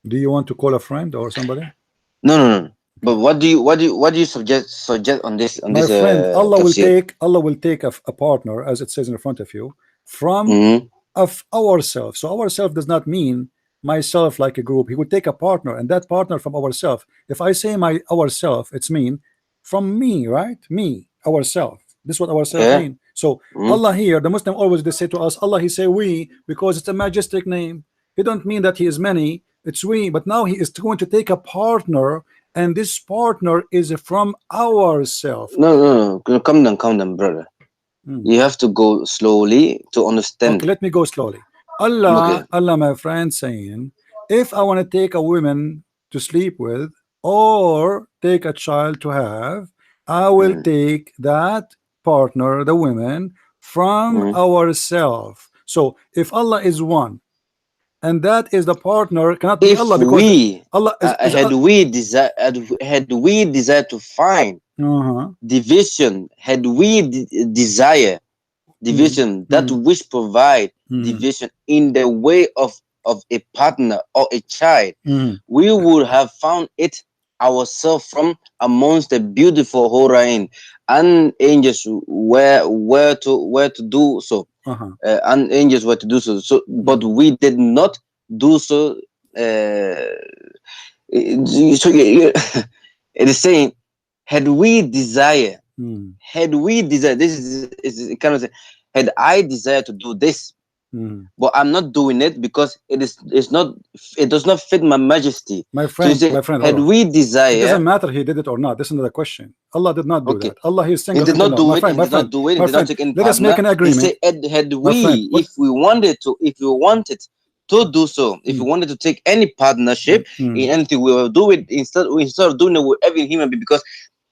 Do you want to call a friend or somebody? No. But what do you suggest on this My friend, Allah tafsir? will take a partner, as it says in front of you, from Mhm. of ourselves. So ourself does not mean myself like a group. He would take a partner, and that partner from ourself. If I say my ourself, it's mean from me, right? Me, ourself. This is what ourself Yeah. mean. So Mhm. Allah here, the Muslim always they say to us, Allah, he say we because it's a majestic name. He don't mean that he is many. It's we, but now he is going to take a partner, and this partner is from ourself. No. Calm down, brother. You have to go slowly to understand. Okay, let me go slowly. Allah, Okay. Allah, my friend, saying, if I want to take a woman to sleep with or take a child to have, I will take that partner, the women, from ourselves. So if Allah is one, and that is the partner, cannot be If Allah because we Allah is had we desire to find division, had we desire division that which provide division in the way of a partner or a child, we would have found it ourselves from amongst the beautiful Horain, and angels were to do so. And angels were to do so. But we did not do so. So it is saying, had we desire, this is kind of saying, had I desire to do this, but I'm not doing it because it does not fit my majesty. My friend, so my friend, had hold on. we desire, it doesn't matter he did it or not. This is another question. Allah did not do Okay. that. Allah is he single. did not do my it. friend, He my did not friend, do it. He my did friend, not take in let us make an agreement. He said, had we, friend, if we wanted to do so, if we wanted to take any partnership in anything, we will do it instead of doing it with every human being, because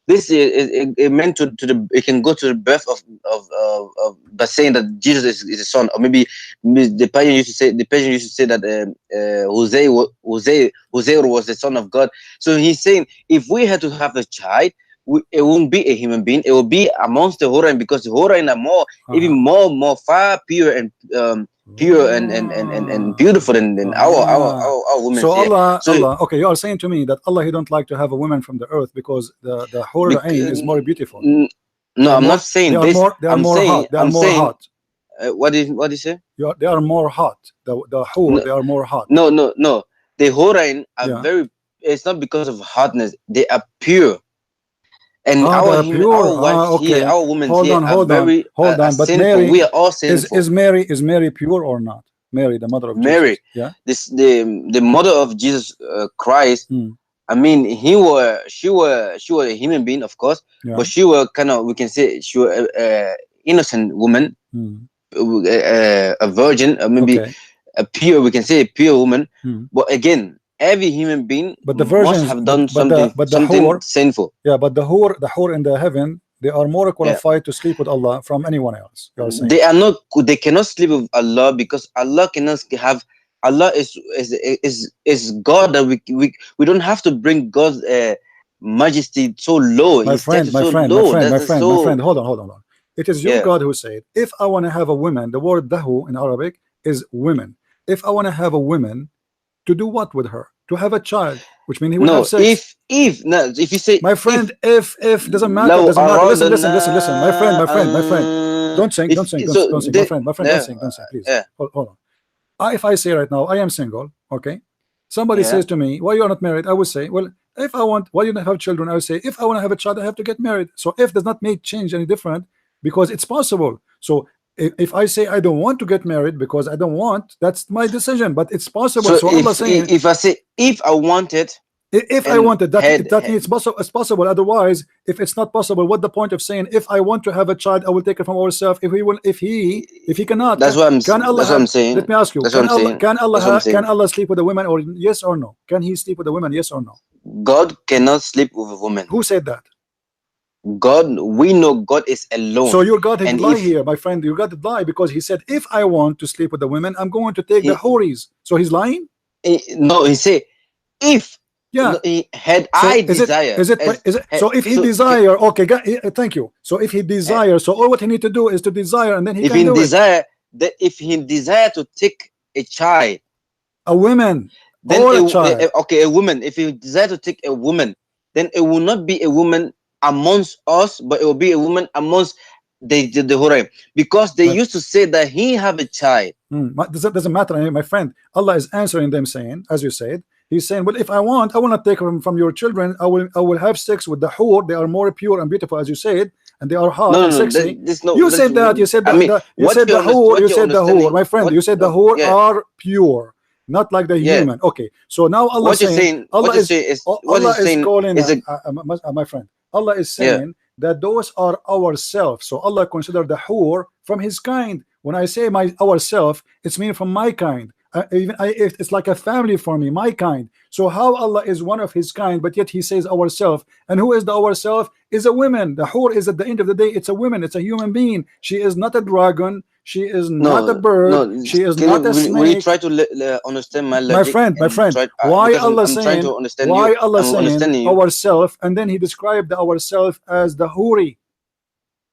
this is meant to the, it can go to the birth of by saying that Jesus is a son, or maybe the Persian used to say that Hosea was the son of God. So he's saying if we had to have a child, it won't be a human being, it will be amongst the Horain, because the Horain are more even more far pure and pure and beautiful than our women. So Allah, okay, you are saying to me that Allah, he don't like to have a woman from the earth because the Horain is more beautiful. No, I'm not saying this. They are more hot. They are more hot. What do you say? They are more hot. The Hor, they are more hot. No. The Horain are very. It's not because of hotness. They are pure. And our wives here, our women here are very but sinful. Mary, we are all sinful. Is Mary pure or not? Mary, the mother of Mary, Jesus. The mother of Jesus Christ. I mean, she was a human being, of course, but she was kind of, we can say, she was a innocent woman, a virgin, or maybe a pure, we can say a pure woman. But again, every human being must have done something sinful. Yeah, but the Hor in the heaven, they are more qualified to sleep with Allah from anyone else. They are not. They cannot sleep with Allah because Allah cannot have Allah is God, that we don't have to bring God's majesty so low. My His friend, status my so friend, my low. friend, my That's friend, so, my friend. Hold on, hold on, hold on. It is your yeah. God who said, if I want to have a woman, the word dahu in Arabic is women. If I want to have a woman, to do what with her? To have a child, which means he will No, have sex. if you say, My friend, if doesn't matter, لو doesn't matter. Listen, أردنا listen. My friend, my friend, my friend. Don't sing, don't sing, so don't sing. they, My friend, don't sing, please. yeah, Hold on. If I say right now, I am single, okay? Somebody yeah. says to me, why you are not married? I would say, well, if I want, why you don't have children? I would say, if I want to have a child, I have to get married. So if does not make change any different, because it's possible. So if I say I don't want to get married because I don't want, that's my decision, but it's possible. So Allah saying, if I say, if I wanted, if I and wanted that, had- that means it's possible. Otherwise, if it's not possible, what the point of saying if I want to have a child, I will take it from ourselves. If he will, if he cannot, that's what I'm can Allah that's what I'm have, saying. let me ask you, That's what I'm saying. can Allah That's what I'm have, saying. can Allah sleep with a woman, or yes or no? Can he sleep with a woman, yes or no? God cannot sleep with a woman. Who said that? God, we know God is alone. So your God had And lie if- here, my friend. You got to lie because he said, if I want to sleep with the women, I'm going to take the He- hories. So he's lying. No, he say, if Yeah. had So I is desire, so if he so- desire, okay, thank you. So if he desire, so all what he need to do is to desire, and then he if can he do it. desire that, if he desire to take a child, A woman then or a child. okay, a woman. If he desire to take a woman, then it will not be a woman amongst us, but it will be a woman amongst the Huraim, because they Right. used to say that he have a child. Doesn't matter, my friend. Allah is answering them, saying, as you said, he's saying, well, if I want, I will not take from your children. I will have sex with the hur. They are more pure and beautiful, as you said, and they are hot No, and no, sexy. this no. You said that. You said I that. mean, You what said you the understand- hur. what You you're said the hur, understanding- my friend. what- You said the no, hur yeah. are pure, not like the Yeah. human. Okay. So now Allah What you're saying, saying, Allah what you're is, saying is, what Allah you're is saying calling, is my friend. Allah is saying that those are ourselves. So Allah consider the hur from his kind. When I say my ourself, it's mean from my kind. It's like a family for me, my kind. So how Allah is one of his kind, but yet he says ourself. And who is the ourself? Is a woman. The hur is, at the end of the day, it's a woman. It's a human being. She is not a dragon. She is not a bird. She is not a snake. Will you try to understand my logic? My friend, Why why Allah I'm trying saying, to understand why you. Allah I'm understanding saying you. ourself, and then he described the ourself as the huri.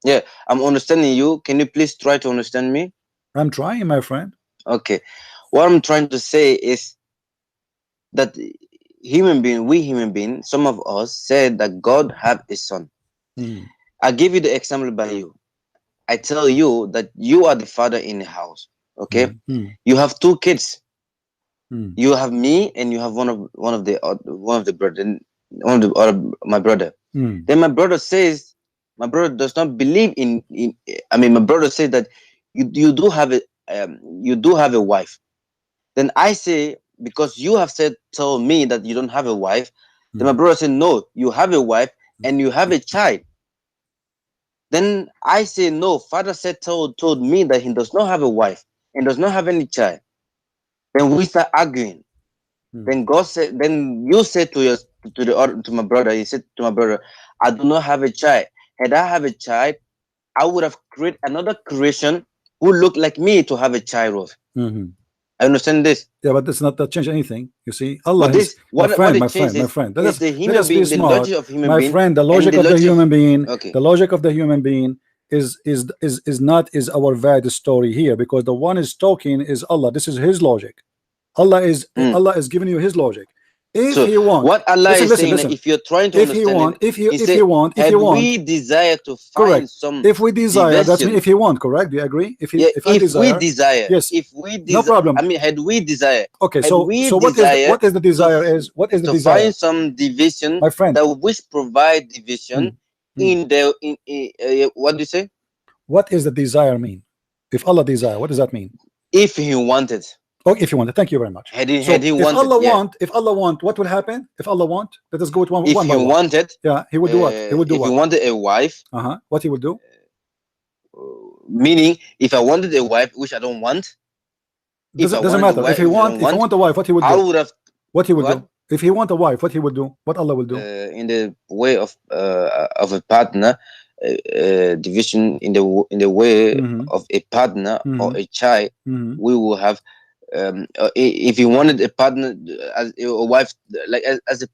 Yeah, I'm understanding you. Can you please try to understand me? I'm trying, my friend. Okay. What I'm trying to say is that we human beings, some of us said that God have a son. I give you the example by you. I tell you that you are the father in the house. Okay. You have two kids. You have me, and you have one of the brother, my brother. Then my brother says, my brother does not believe in. I mean, my brother says that you do have a wife. Then I say, because you have told me that you don't have a wife. Then my brother said, no, you have a wife and you have a child. Then I say, no, father told me that he does not have a wife and does not have any child. Then we start arguing. Then God said, then you said to my brother, he said to my brother, I do not have a child. Had I have a child, I would have created another creation who looked like me to have a child with. I understand this. Yeah, but that's not that change anything. You see, Allah But this, my friend. Let us the be human being, the smart. logic of human My being, friend, the logic and of the human being, okay. the logic of the human being is not our valid story here, because the one is talking is Allah. This is his logic. Allah is giving you his logic. If so he wants, what Allah is saying, listen, if you're trying to understand, if you want, we desire to find correct. some. If we desire, that's mean if you want, correct? Do you agree? If I desire, we desire, yes, if we desire, no problem. I mean, had we desire, okay. So what is the desire? What is the desire? To find some division, my friend, that which provide division in the what do you say? What is the desire mean? If Allah desire, what does that mean? If he wanted. Oh, if you want it, thank you very much. Had he if wanted, if Allah want, what will happen? If Allah want, let us go to one. If one he by one. wanted, yeah, he would do what? He would do if what? he wanted a wife, what he would do? Meaning, if I wanted a wife, which I don't want, doesn't matter. If he want a wife, what he would do? I would have. What he would do? If he want a wife, what he would do? What Allah will do? In the way of a partner, division in the way of a partner or a child, we will have if he wanted a partner as a wife, like as a,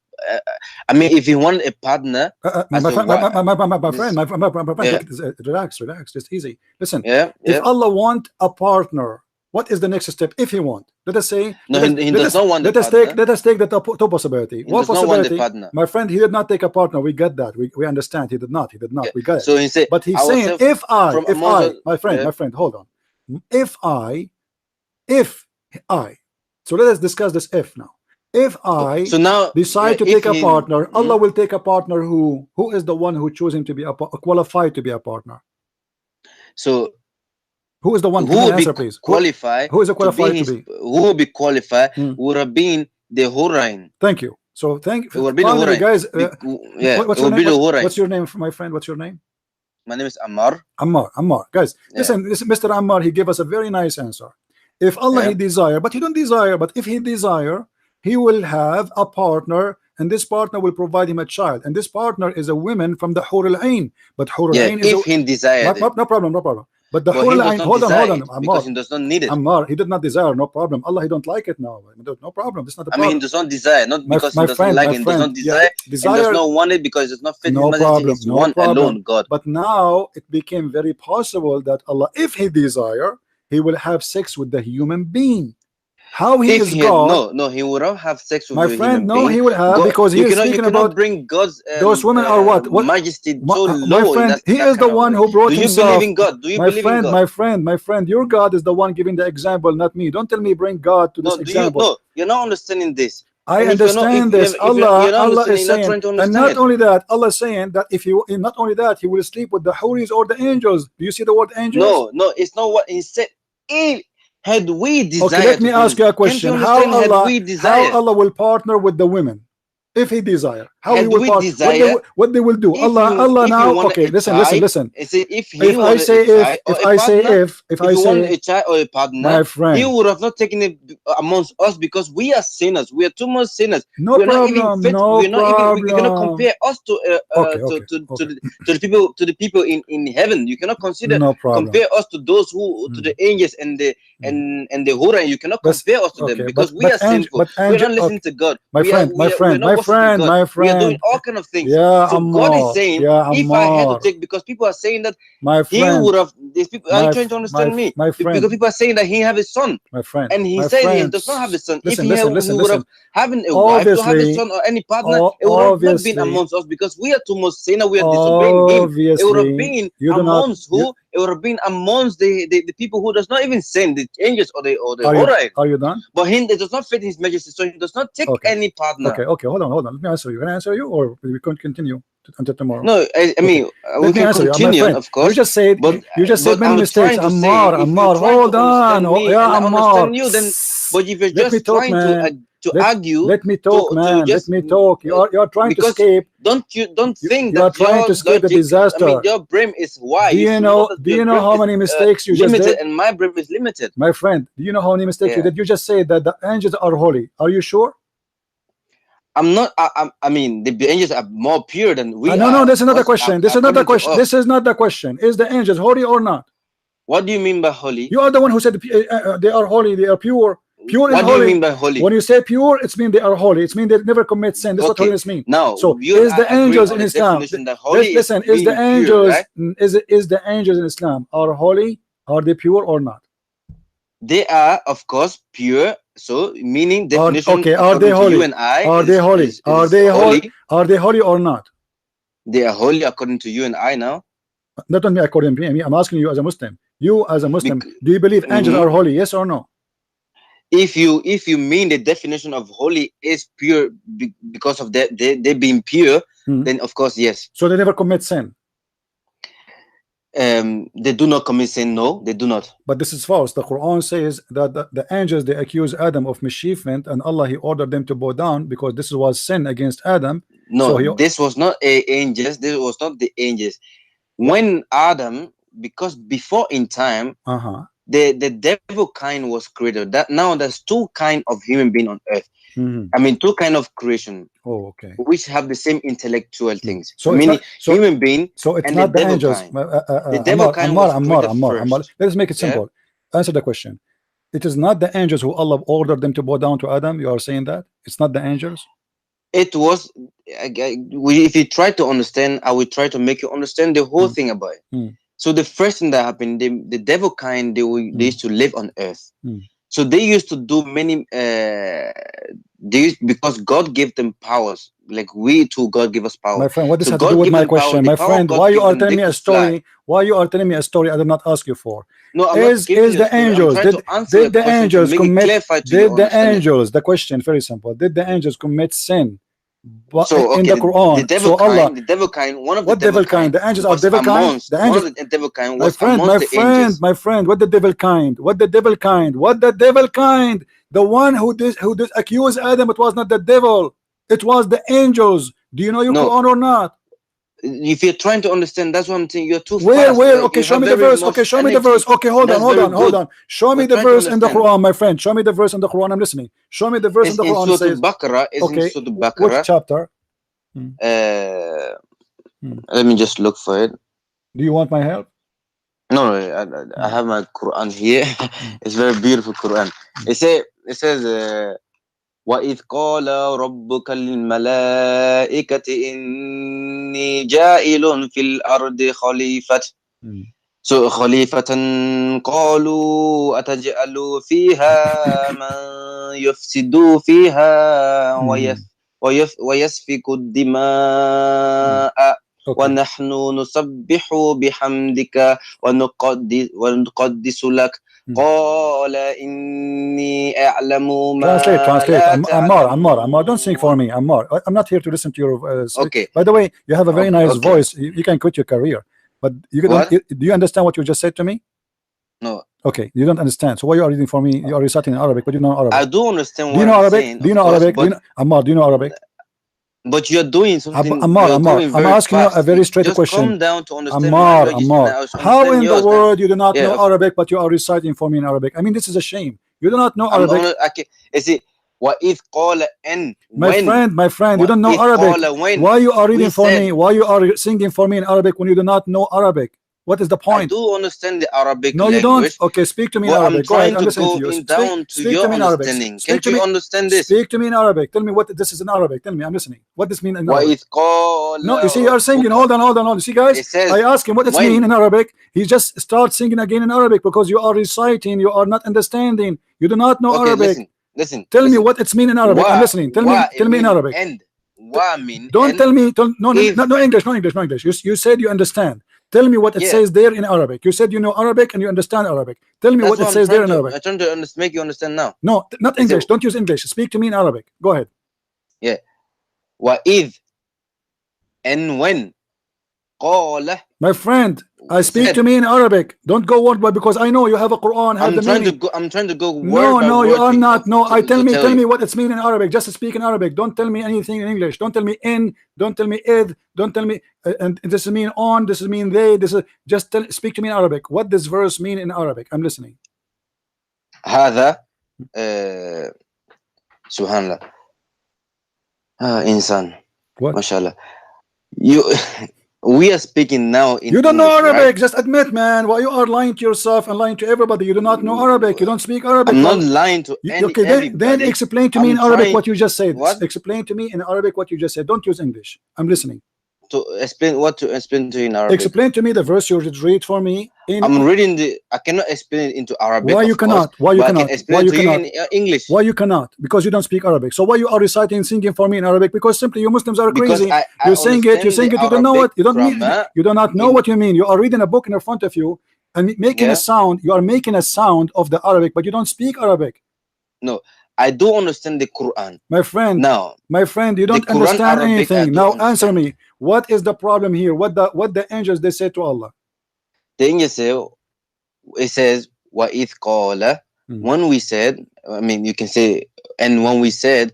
I mean, if he wanted a partner, my as a friend, wi- my this- friend, my friend, Yeah. relax, just easy. Listen, yeah, if yeah. Allah want a partner, what is the next step? If He want, let us say, No, let us, he let does us, not want let a us take, partner. let us take the two possibility. He One does not want the possibility, partner. my friend, he did not take a partner. We get that. We understand. He did not. Yeah. We get it. So he said, But he's I was saying, self- if from amongst us- my friend, yeah. hold on. If I, so let us discuss this if now. If I So now decide to if take a he- partner, Mhm. Allah will take a partner who is the one who choosing to be qualified to be a partner. So Who is the one? who Give me an would be answer, please. qualified? Who is to qualified be to his, be? Who would be qualified? Hmm. Would have been the Hurain. Thank you. So thank It would be the finally, Hurain. guys. Yeah, What's it your would be name? the Hurain. What's your name, my friend? What's your name? My name is Ammar. Ammar. Guys, Yeah. listen, Mr. Ammar, he gave us a very nice answer. If Allah Yeah. he desire, but he don't desire, but if he desire, he will have a partner, and this partner will provide him a child, and this partner is a woman from the Hur al-Ain. But Hur Yeah, al-Ain is if he desired it. no problem. But the But Hur he does al-Ain, not hold desire on, it because Ammar. he does not need it. Ammar, he did not desire, no problem. Allah, he don't like it now. No problem. This is not the I mean, problem. he does not desire, not My- because my he doesn't friend, like my it. He does friend, not yeah, desire, and desire- does not want it because it does not fit No his majesty. problem, He's no one problem. alone God. But now it became very possible that Allah, if he desire, he will have sex with the human being. How he If is he God, no, he would not have sex with my a friend, human no, being. he will have, God- because he you is cannot, you speaking cannot about bring God's those women are what majesty so my low. friend. in He that is the kind of one way. who brought Do you himself. believe in God? Do you My believe in friend, God? my friend, your God is the one giving the example, not me. Don't tell me bring God to this No, example. you're not understanding this. I And if you're not- understand if this. you're- if you're Allah, not Allah understanding, is you're not saying, trying to and understand not it. only that, Allah is saying that if you, not only that, he will sleep with the Huris or the angels. Do you see the word angels? No, it's not what he said. If had we desired, Okay, let me ask you a question. Can't you How understand? Allah, Had we desired, how Allah will partner with the women? If he desire, how he Had will we partner? desire, What they will do? if Allah you now. wanted Okay, a listen. if he If I wanted say a child or if a I say partner, if if I you wanted say a child or a partner, my he friend, would have not taken it amongst us because we are sinners. We are too much sinners. no We're not even problem, fit. no We're not even. We cannot problem. compare us to Okay, to the people in heaven. You cannot consider No problem. compare us to those who to the angels and the and the Hura. You cannot compare us to them Okay, because we are sinful. We're not listening to God. My friend, we're not worshiping God. We are doing all kind of things. Yeah, So God is saying, if I had to take, because people are saying that my he friend, would have. These people are you trying to understand me? my friend, Because people are saying that he have a son, my friend, and he my said he friend, does not have a son. Listen, If he would have having a wife to have a Obviously, son or any partner, it would have not been amongst us because we are too much sinner. We are disobeying him. It would have been amongst who? It would have been amongst the people who does not even sin, the angels or the Hurain. Are you done? But him, it does not fit his majesty, so he does not take any partner. Okay, hold on. Let me answer you. Can I answer you, or we can continue until tomorrow? No, I mean, we can continue, of course. You just said, but many mistakes. Ammar, hold on. Ammar. You, then, but if you're just trying to argue, let me talk, man. Let me talk. You are trying to escape. Don't think you are trying to escape the disaster. I mean, your brain is wide. Do you know how many mistakes you just did? And my brain is limited. My friend, do you know how many mistakes you did? You just said that the angels are holy. Are you sure? I'm not. I mean, the angels are more pure than we are. No, this is not the question. This is not the question. This is not the question. Is the angels holy or not? What do you mean by holy? You are the one who said they are holy. They are pure. Pure is holy. What do you mean by holy? When you say pure, it's mean they are holy. It's mean they never commit sin. That's what holiness means. Now, so is the angels in Islam? Listen, is the angels is the angels in Islam are holy? Are they pure or not? They are, of course, pure. So, meaning definition. Okay, are they holy? You and I, are they holy? Are they holy? Are they holy or not? They are holy according to you and I now. Not only according to me. I'm asking you as a Muslim. You as a Muslim, do you believe angels are holy? Yes or no? If you mean the definition of holy is pure because of that they being pure, then of course yes. So they never commit sin. They do not commit sin. No, they do not. But this is false. The Quran says that the angels, they accuse Adam of mischievement, and Allah, he ordered them to bow down because this was sin against Adam. No, so this was not angels. This was not the angels. When Adam, because before in time, the devil kind was created. That now there's two kind of human being on earth. I mean, two kind of creation. Oh, okay. Which have the same intellectual things. So meaning human being. So it's not the angels. The devil kind was Ammar. Let's make it simple. Answer the question. It is not the angels who Allah ordered them to bow down to Adam. You are saying that it's not the angels. It was. If you try to understand, I will try to make you understand the whole thing about it. So the first thing that happened, the devil kind, they used to live on earth. So they used to do many. Because God gave them powers, like we too. God give us power. My friend, what does So have to God do with give my them power. question? The My power friend, God why you give are them, telling they me a could fly. story? Why you are telling me a story I did not ask you for? No, I'm Is not giving you a the story. I'm angels trying to answer did the question to angels make it commit clarify to you did the understand it. angels, the question very simple, did the angels commit sin but So in okay, the Quran? the devil So Allah, kind, one of the what devil kind? The angels are was devil kind? amongst The one angels, of the devil kind my was friend, amongst the angels. my friend, what the devil kind? What the devil kind? What the devil kind? The one who did accuse Adam, it was not the devil, it was the angels. Do you know your No. Quran or not? If you're trying to understand, that's what I'm saying. You're too Where fast. okay, You show have me the very verse. much Okay, show me the energy. verse. Okay, hold That's on, very good. show me We're the trying to verse in the understand. Quran, my friend. Show me the verse in the Quran. I'm listening. Show me the verse in It's the in Quran. Surah Says, Al-Baqarah. It's okay, in Surah which Al-Baqarah. chapter? Let me just look for it. Do you want my help? No, I have my Quran here. It's very beautiful Quran. It says وَإِذْ قَالَ رَبُّكَ لِلْمَلَائِكَةِ إِنِّي جَاعِلٌ فِي الْأَرْضِ خَلِيفَةً. So خَلِيفَةً قَالُوا أَتَجْعَلُ فِيهَا مَنْ يُفْسِدُ فِيهَا وَيَسْفِكُ الدِّمَاءَ وَنَحْنُ نُسَبِّحُ بِحَمْدِكَ وَنُقَدِّسُ لَكَ قال إني أعلم ما Translate. لا Ammar, don't sing for me. Ammar, I'm not here to listen to your Okay. By the way, you have a very nice Okay. voice. You can quit your career, but you don't. Do you understand what you just said to me? No. Okay, you don't understand. So why you are reading for me? You are reciting in Arabic, but you know Arabic. I do understand what do you know I'm Arabic? saying. Do you know Arabic? Ammar, do you know Arabic? But you're doing something. Ammar, I'm asking you a very straight question. Come down to understand Ammar, how in the world you do not know Arabic, but you are reciting for me in Arabic? I mean, this is a shame. You do not know Arabic. وَإِذْ قَالَ أَنْ My friend, you don't know Arabic. Why you are reading for me? Why you are singing for me in Arabic when you do not know Arabic? What is the point? I do understand the Arabic No, language. you don't. Okay, speak to me in Arabic. Go ahead. I'm listening to you. Speak to me in Arabic. Can't you understand this? Speak to me in Arabic. Tell me what this is in Arabic. Tell me, I'm listening. What does mean in Arabic? وَإِذْ قَالَ No, you see, you are singing. Hold on. You see, guys, I ask him what it's mean in Arabic. He just starts singing again in Arabic because you are reciting. You are not understanding. You do not know Arabic. Listen. Tell me what it's mean in Arabic. I'm listening. Tell me in Arabic. Don't tell me. No English. You said you understand. Tell me what it says there in Arabic. You said you know Arabic and you understand Arabic. Tell me what it says there in Arabic. I'm trying to make you understand now. No, not English. Don't use English. Speak to me in Arabic. Go ahead. Yeah. وَإِذْ and when قَالَ. My friend, I speak to me in Arabic. Don't go word by word because I know you have a Quran. I'm trying to go word No, by you word are not. No, tell me what it's mean in Arabic. Just speak in Arabic. Don't tell me anything in English. Don't tell me in. Don't tell me id. Don't tell me and this is mean on. This is mean they. This is just speak to me in Arabic. What does verse mean in Arabic? I'm listening. هذا سبحان الله إنسان. What? MashaAllah. We are speaking now in you don't English, know Arabic, right? Just admit, man. Why you are lying to yourself and lying to everybody? You do not know Arabic. You don't speak Arabic. I'm not lying to everybody. Then explain to me in Arabic what you just said. Explain to me in Arabic what you just said. Don't use English. I'm listening. To explain to you in Arabic. Explain to me the verse you read for me. I'm reading I cannot explain it into Arabic. Why you cannot? I can explain to you in English. Why you cannot? Because you don't speak Arabic. So why you are reciting, singing for me in Arabic? Because simply you Muslims are crazy. You sing it. You don't know it. You don't mean. You do not know what you mean. You are reading a book in front of you and making a sound. You are making a sound of the Arabic, but you don't speak Arabic. No. I do understand the Quran. My friend, you don't understand anything. Now answer me. What is the problem here? What the angels they say to Allah? The angels say, it says, وَإِذْ قَالَ. When we said, I mean, you can say, and when we said,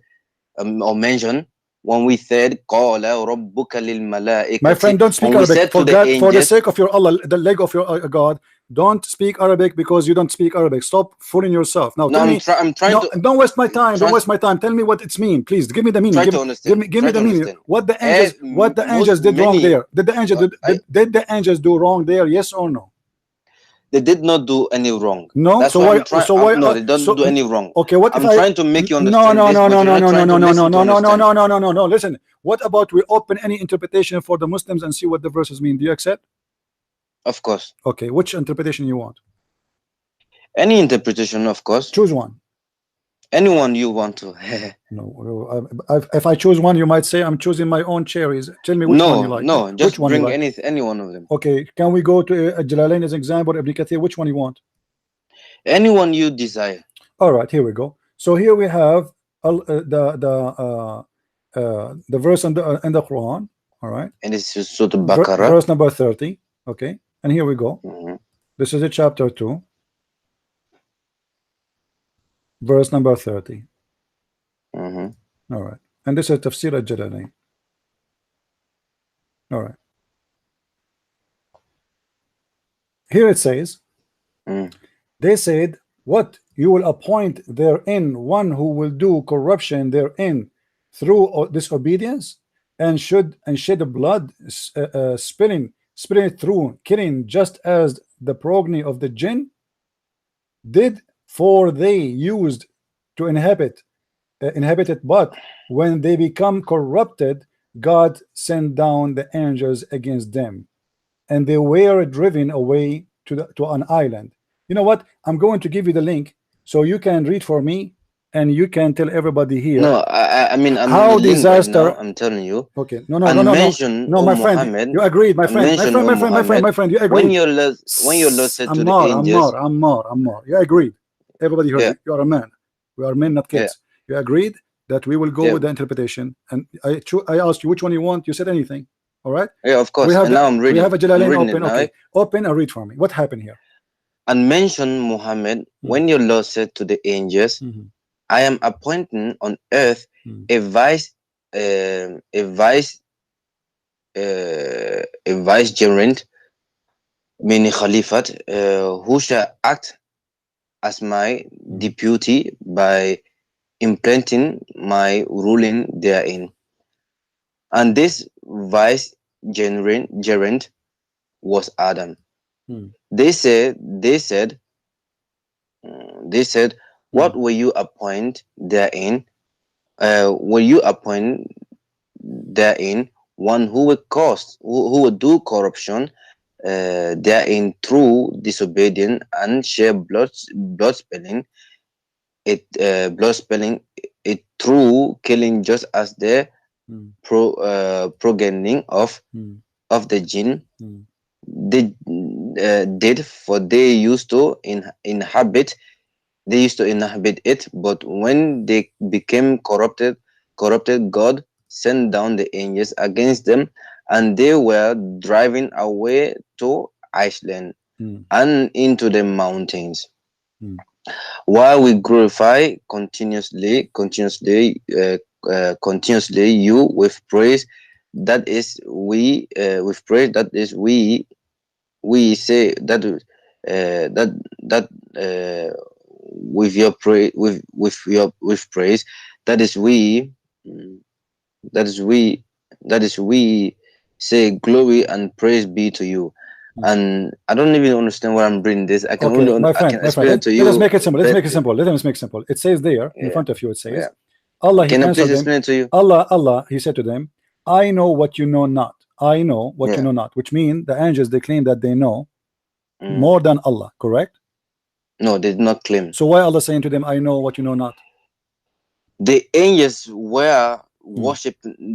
or mention, when we said, قَالَ رَبُّكَ لِلْمَلَائِكَةِ. My friend, don't speak Arabic. For the sake of your Allah, the leg of your God, don't speak Arabic because you don't speak Arabic. Stop fooling yourself. Now, I'm trying to. Don't waste my time. Don't waste my time. Tell me what it's mean, please. Give me the meaning. Give me the meaning. What the angels did wrong there? Did the angels do wrong there? Yes or no? they did not do any wrong. No, That's so why why? I'm trying. So why? No, they don't so, do any wrong. okay, what I'm if trying to make you No, understand no, this, no, but no, you're no, not no, trying no, to no, listen no, to no, no, no, understand. no, no, no. Listen. What about we open any interpretation for the Muslims and see what the verses mean? Do you accept? Of course, Okay, which interpretation you want? any interpretation, of course, Choose one. anyone you want to. No, if I choose one, you might say I'm choosing my own cherries. Tell me which one you No, like. no, Which just one you bring like? any one of them. Okay, can we go to Jalalain as example, Ibn Kathir? Which one you want? Anyone you desire. All right, here we go. So here we have the verse in the Quran. All right, And this is Surah Baqarah. verse number 30. Okay, and here we go. Mhm. This is a chapter 2, verse number 30. Mhm. All right, and this is Tafsir al-Jalalain. All right, here it says, Mm. they said, what, you will appoint therein one who will do corruption therein through disobedience, and shed blood, spilling it through killing, just as the progeny of the jinn did, for they used to inhabit it, but when they become corrupted, God sent down the angels against them, and they were driven away to an island. You know what? I'm going to give you the link so you can read for me, and you can tell everybody here. No, I mean, I'm How in the link right disaster. now. I'm telling you. Okay, no, And mention, no, O my friend, Muhammad. you agreed, my and friend, mention, O Muhammad, my friend, you agreed. when your Lord said to the angels, Ammar, you agreed. Everybody heard Yeah. you. You are a man. We are men, not kids. You agreed that we will go Yeah. with the interpretation, and I asked you which one you want. You said anything. All right. yeah, of course. And now I'm reading. We have a I'm Jalalain reading it open. now, Okay, eh? open and read for me. What happened here? And mention, Muhammad, when your Lord said to the angels, I am appointing on earth a vicegerent, meaning Khalifat, who shall act as my deputy by implanting my ruling therein. And this vicegerent was Adam. They said, what will you appoint therein? Will you appoint therein one who will who will do corruption therein through disobedience and share blood spilling it through killing, just as the progeny of the jinn they did, for they used to inhabit it, but when they became corrupted, God sent down the angels against them, and they were driven away to Iceland and into the mountains. While we glorify continuously you with praise, that is we we say that with your praise, with praise, that is we say glory and praise be to you. And I don't even understand why I'm reading this. I can okay, only my friend, explain it to you. Let us make it simple. Let us make it simple. It says there in front of you. It says, Allah. Can He I please answered explain them. it to you? Allah. He said to them, I know what you know not. I know what you know not. Which means the angels, they claim that they know more than Allah. Correct? No, they did not claim. So why Allah saying to them, I know what you know not? The angels were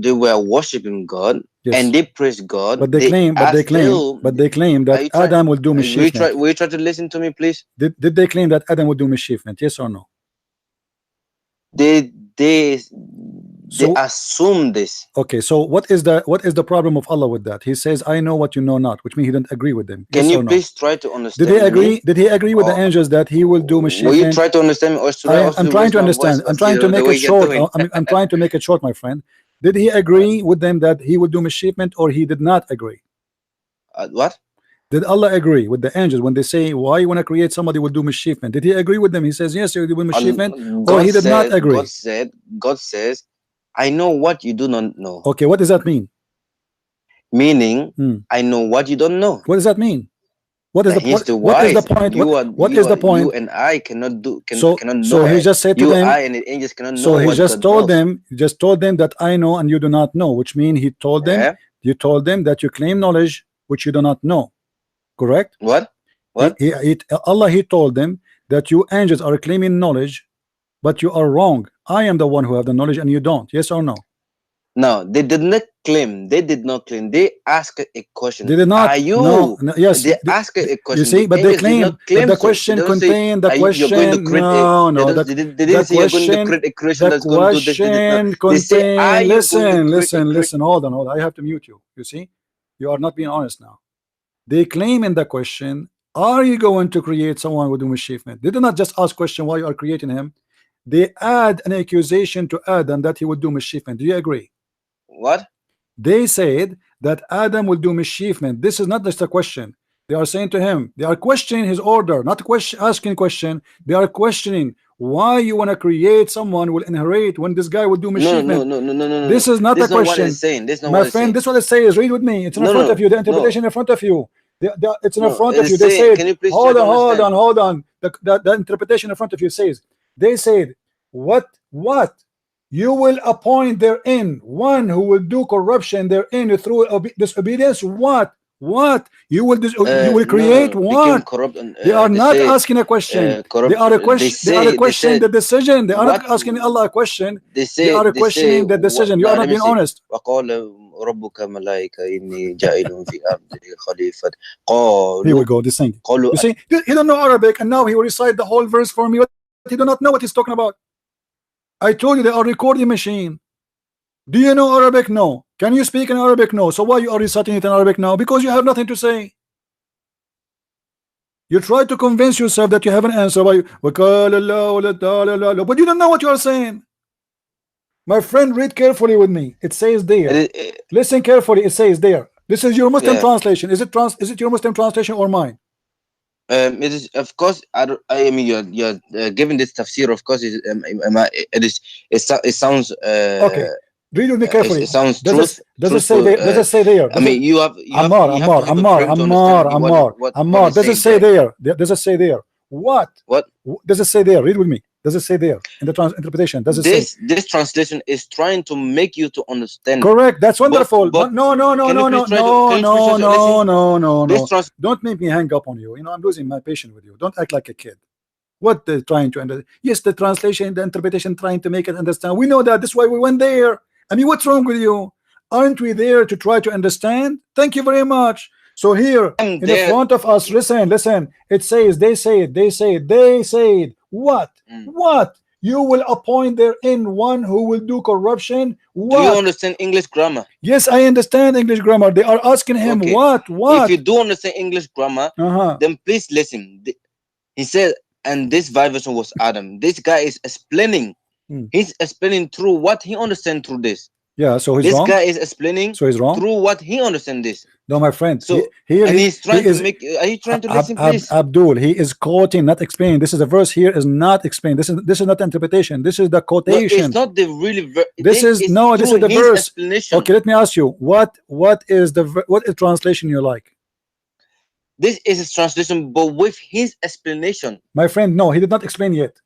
they were worshiping God, and they praised God. But they claim that Adam will do mischievement. Will you try to listen to me, please? Did they claim that Adam would do mischievement? Yes or no? They assume this. Okay, so what is the problem of Allah with that? He says, I know what you know not, which means he didn't agree with them. Can yes you or no? please try to understand? Did he agree? Did he agree with the angels that he will do mischievement? Will you try to understand me, or should I I'm trying to understand. I'm trying to make it short. I'm trying to make it short, my friend. Did he agree with them that he would do mischievement, or he did not agree? What? Did Allah agree with the angels when they say, why you want to create somebody will do mischievement? Did he agree with them? He says, yes, you will do mischievement, or he did not agree? God says, I know what you do not know. Okay, what does that mean? Meaning, I know what you don't know. What does that mean? What is That the he's point? the What is wise. the point? You are, What you is the are, point? You and I cannot cannot know. So he just said to you, them, I, and the angels cannot so know he what just God told knows. them, that I know and you do not know, which means he told them, Yeah. you told them that you claim knowledge which you do not know. Correct? What? What? Allah, he told them that you angels are claiming knowledge, but you are wrong. I am the one who have the knowledge and you don't. Yes or no? No, they did not claim. They did not claim. They asked a question. They did not. Are you? No, yes. They asked a question. You see, The but they angels did claim. not But claim the so. question They don't say, contained the you're going to question. create No. they didn't say you're going to create a creation that's going to do this. Question They say, are contained. you going to Listen. create Hold on. I have to mute you. You see, you are not being honest now. They claim in the question, are you going to create someone with mischievement? They do not just ask question why you are creating him. They add an accusation to Adam that he would do mischievement. Do you agree? What? They said that Adam will do mischievement. This is not just a question. They are saying to him, they are questioning his order, not asking question. They are questioning why you want to create someone will inherit when this guy will do mischievement. No. This is not this a question. What it's saying. This is not My what it's friend, saying. this is what it says. Read with me. It's in front of you. The interpretation in front of you. It's in front of you. They said, can you please hold on. The interpretation in front of you says, they said, what? You will appoint therein one who will do corruption therein through disobedience. What? You will create what? Corrupt, they are not asking a question. They are questioning the decision. They are not asking Allah a question. They are questioning the decision. You are not being honest. ربك ملائكة إني جاعل في أرض خليفة قالوا. Here we go. This thing. You see, he don't know Arabic, and now he will recite the whole verse for me. But he do not know what he's talking about. I told you they are recording machine. Do you know Arabic? No. Can you speak in Arabic? No. So why you are reciting it in Arabic now? Because you have nothing to say. You try to convince yourself that you have an answer by but you don't know what you are saying. My friend, read carefully with me. It says there. Listen carefully. It says there. This is your Muslim translation. Is it your Muslim translation or mine? It is, of course. I mean, you're giving this tafsir. Of course, it sounds okay. Read with me carefully. It sounds does it say there? Does it say there? I mean, you have Ammar. Does it say there? Does it say there? What does it say there? Read with me. Does it say there in the interpretation? Does it say this translation is trying to make you to understand? Correct. That's wonderful. But no. Don't make me hang up on you. You know, I'm losing my patience with you. Don't act like a kid. What they're trying to understand? Yes, the translation, the interpretation, trying to make it understand. We know that. That's why we went there. I mean, what's wrong with you? Aren't we there to try to understand? Thank you very much. So here in the front of us, listen. It says, they said. What? What? You will appoint therein one who will do corruption. What? Do you understand English grammar? Yes, I understand English grammar. They are asking him what? If you do understand English grammar, then please listen. He said, and this vibration was Adam. This guy is explaining. He's explaining through what he understands through this. Yeah, so he's wrong. This guy is explaining. So he's wrong through what he understands this. No, my friend. So he's trying to make. Are you trying to listen, please? Abdul, he is quoting, not explaining. This is a verse here is not explained. This is not interpretation. This is the quotation. No, it's not the really. This is the verse. Okay, let me ask you. What is translation you like? This is his translation, but with his explanation. My friend, no, he did not explain yet.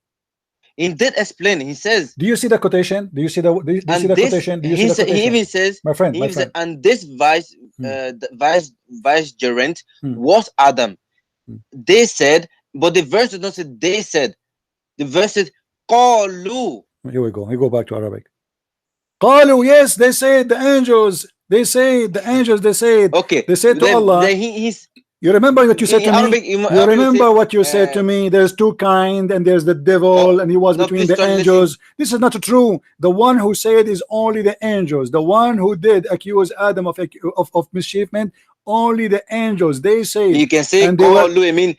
He did explain. He says. Do you see the quotation? Do you see the quotation? Do you see the quotation? He even says. My friend. Said, and this vicegerent was Adam. They said, but the verse does not say they said. The verse says qalu. Here we go. We go back to Arabic. Qalu, yes, they said the angels. They said the angels. They said. Okay. They said to Allah. You remember what you said to me? You remember what you said to me? There's two kinds, and there's the devil, and he was between the angels. This is not true. The one who said is only the angels. The one who did accuse Adam of mischievement, only the angels. They say. You can say qalu. I mean,